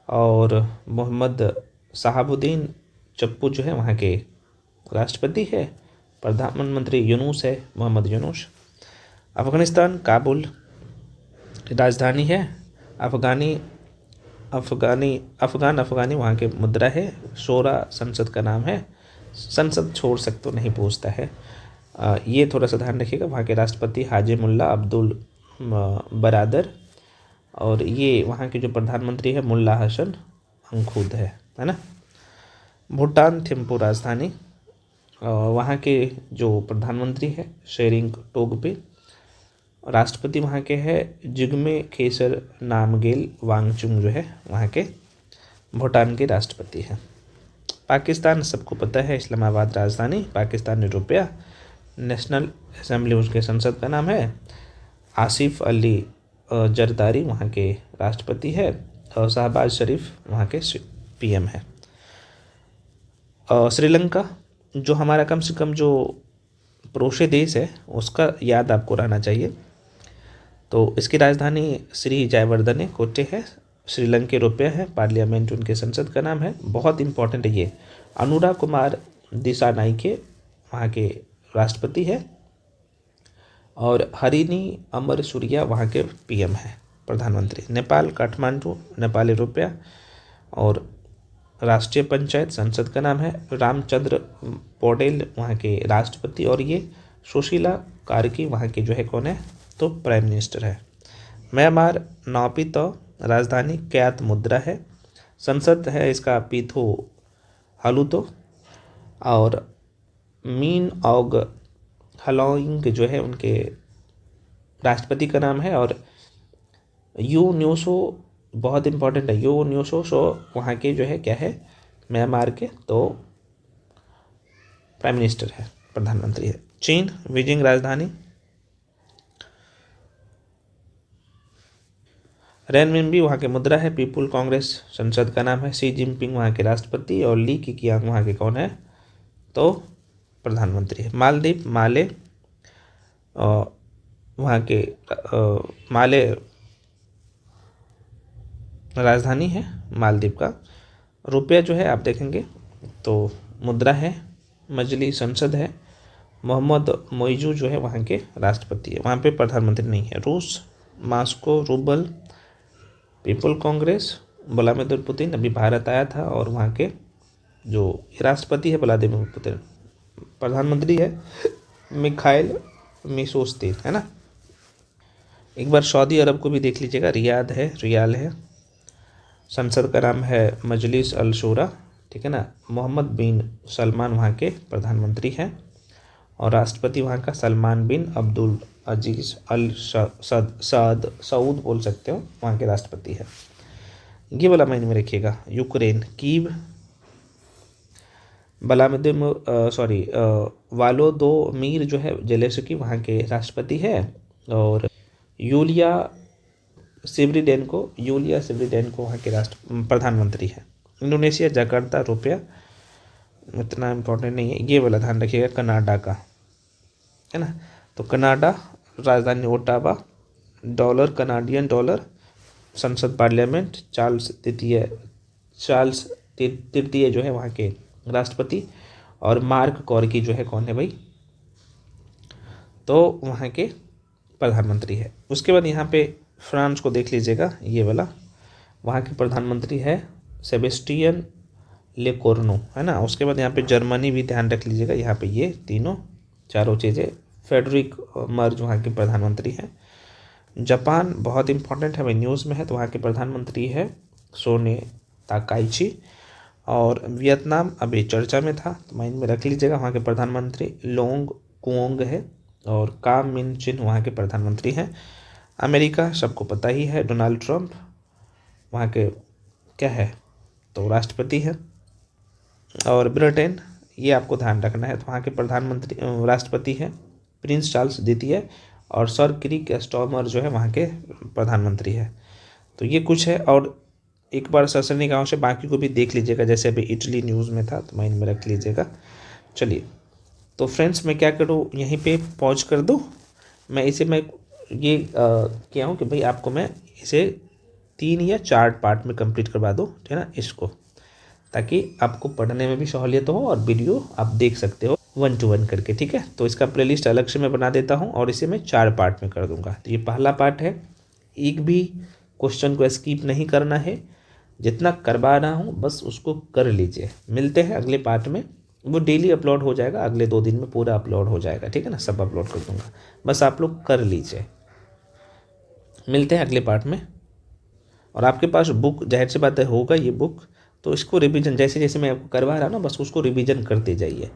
और मोहम्मद शहाबुद्दीन चप्पू जो है वहाँ के राष्ट्रपति है। प्रधानमंत्री यूनुस है, मोहम्मद यूनुस। अफ़गानिस्तान काबुल राजधानी है, अफ़गानी वहाँ के मुद्रा है, शोरा संसद का नाम है, संसद छोड़ सकते तो नहीं पूछता है। ये थोड़ा सा ध्यान रखिएगा, वहाँ के राष्ट्रपति हाजी मुल्ला अब्दुल बरादर, और ये वहाँ के जो प्रधानमंत्री है मुल्ला हसन अंखुद है ना। भूटान थिम्पू राजधानी, वहाँ के जो प्रधानमंत्री है शेरिंग टोगबे, राष्ट्रपति वहाँ के हैं जिग्मे खेसर नामगेल वांगचुक जो है वहाँ के भूटान के राष्ट्रपति हैं। पाकिस्तान सबको पता है, इस्लामाबाद राजधानी, पाकिस्तान रुपया, नेशनल असेंबली उसके संसद का नाम है, आसिफ अली जरदारी वहाँ के राष्ट्रपति है, और शहबाज शरीफ वहाँ के पीएम है। श्रीलंका जो हमारा कम से कम जो पड़ोसी देश है उसका याद आपको रहना चाहिए, तो इसकी राजधानी श्री जयवर्धने कोटे है, श्रीलंका रुपया है, पार्लियामेंट उनके संसद का नाम है। बहुत इंपॉर्टेंट है ये, अनुरा कुमार दिसानाइके वहाँ के राष्ट्रपति है, और हरिनी अमर सूर्या वहाँ के पीएम है, प्रधानमंत्री। नेपाल काठमांडू, नेपाली रुपया, और राष्ट्रीय पंचायत संसद का नाम है, रामचंद्र पौडेल वहाँ के राष्ट्रपति, और ये सुशीला कार्की वहाँ के जो है कौन है, तो प्राइम मिनिस्टर है। म्यांमार नौपीतो राजधानी, क्यात मुद्रा है, संसद है इसका पीथो हलूतो, और मीन ऑग हलौइंग जो है उनके राष्ट्रपति का नाम है, और यू न्यूसो बहुत इंपॉर्टेंट है, यू न्यूसो शो वहाँ के जो है क्या है, म्यांमार के तो प्राइम मिनिस्टर है, प्रधानमंत्री है। चीन बीजिंग राजधानी, रेनमिनबी वहाँ के मुद्रा है, पीपुल कांग्रेस संसद का नाम है, शी जिनपिंग वहाँ के राष्ट्रपति, और ली किकियांग वहाँ के कौन है, तो प्रधानमंत्री है। मालदीव माले वहाँ के माले राजधानी है मालदीव का। रुपया जो है आप देखेंगे तो मुद्रा है, मजली संसद है, मोहम्मद मोइजू जो है वहाँ के राष्ट्रपति है, वहाँ पे प्रधानमंत्री नहीं है। रूस, Moscow rouble people Congress, Vladimir Putin अभी भारत आया था और वहाँ के जो राष्ट्रपति है व्लादिमीर पुतिन, प्रधानमंत्री है मिखाइल मिशोस्तीन, है ना। एक बार सऊदी अरब को भी देख लीजिएगा, रियाल है। संसद का नाम है मजलिस अल शूरा, ठीक है ना। मोहम्मद बिन सलमान वहाँ के प्रधानमंत्री हैं और राष्ट्रपति वहाँ का सलमान बिन अब्दुल अजीज़ अल सऊद बोल सकते हो, वहाँ के राष्ट्रपति है। ये वाला मायने में रखिएगा। यूक्रेन कीव, वालोदोमिर जो है जेलेंस्की वहाँ के राष्ट्रपति है और यूलिया सिवरिडेनको वहाँ के प्रधानमंत्री है। इंडोनेशिया जकार्ता रुपया, इतना इम्पोर्टेंट नहीं है। ये वाला ध्यान रखिएगा कनाडा का, है ना। तो कनाडा राजधानी ओटावा, डॉलर कनाडियन डॉलर, संसद पार्लियामेंट, चार्ल्स तृतीय जो है वहाँ के राष्ट्रपति और मार्क कॉर्की जो है कौन है भाई, तो वहाँ के प्रधानमंत्री है। उसके बाद यहाँ पे फ्रांस को देख लीजिएगा, ये वाला वहाँ के प्रधानमंत्री है सेबेस्टियन लेकोर्नो, है ना। उसके बाद यहाँ पे जर्मनी भी ध्यान रख लीजिएगा, यहाँ पे ये चारों चीज़ें, फेडरिक मर्ज वहाँ के प्रधानमंत्री हैं। जापान बहुत इंपॉर्टेंट है भाई, न्यूज़ में है, तो वहाँ के प्रधानमंत्री है सोने ताकाइची। और वियतनाम अभी चर्चा में था, तो माइंड में रख लीजिएगा, वहाँ के प्रधानमंत्री लोंग कुओंग है और काम मिन चिन वहाँ के प्रधानमंत्री हैं। अमेरिका सबको पता ही है, डोनाल्ड ट्रंप वहाँ के क्या है, तो राष्ट्रपति है। और ब्रिटेन, ये आपको ध्यान रखना है, तो वहाँ के प्रधानमंत्री राष्ट्रपति है प्रिंस चार्ल्स द्वितीय और सर क्रिक स्टॉमर जो है वहाँ के प्रधानमंत्री है। तो ये कुछ है, और एक बार सरसनी गांव से बाकी को भी देख लीजिएगा, जैसे अभी इटली न्यूज़ में था, तो माइंड में रख लीजिएगा। चलिए, तो फ्रेंड्स मैं क्या करूँ, यहीं पे पॉज कर दूँ। मैं ये क्या हूँ कि भाई आपको मैं इसे 3 या 4 पार्ट में कंप्लीट करवा दूँ, ठीक है ना, इसको, ताकि आपको पढ़ने में भी सहूलियत हो और वीडियो आप देख सकते हो 1 to 1 करके, ठीक है। तो इसका प्लेलिस्ट अलग से मैं बना देता हूँ और इसे मैं 4 पार्ट में कर दूँगा। तो ये पहला पार्ट है, एक भी क्वेश्चन को स्किप नहीं करना है, जितना करवा रहा हूँ बस उसको कर लीजिए। मिलते हैं अगले पार्ट में, वो डेली अपलोड हो जाएगा, अगले 2 दिन में पूरा अपलोड हो जाएगा, ठीक है ना, सब अपलोड कर दूँगा, बस आप लोग कर लीजिए। मिलते हैं अगले पार्ट में। और आपके पास बुक जाहिर सी बात है होगा ये बुक, तो इसको रिवीजन जैसे जैसे मैं आपको करवा रहा ना, बस उसको रिवीजन करते जाइए।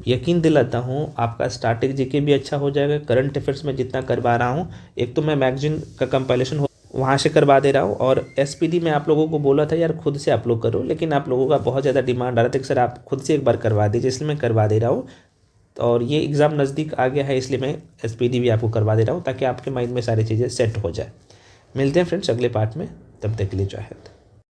यकीन दिलाता हूँ आपका स्टैटिक जीके भी अच्छा हो जाएगा। करंट अफेयर्स में जितना करवा रहा हूँ, एक तो मैं मैगजीन का कंपाइलेशन वहाँ से करवा दे रहा हूँ, और एसपीडी में आप लोगों को बोला था यार खुद से आप लोग करो, लेकिन आप लोगों का बहुत ज़्यादा डिमांड आ रहा था कि सर आप खुद से एक बार करवा दीजिए, इसलिए मैं करवा दे रहा हूँ। और ये एग्ज़ाम नज़दीक आ गया है, इसलिए मैं एसपीडी भी आपको करवा दे रहा हूँ, ताकि आपके माइंड में सारी चीज़ें सेट हो जाए। मिलते हैं फ्रेंड्स अगले पार्ट में, तब तक के लिए जय हिंद।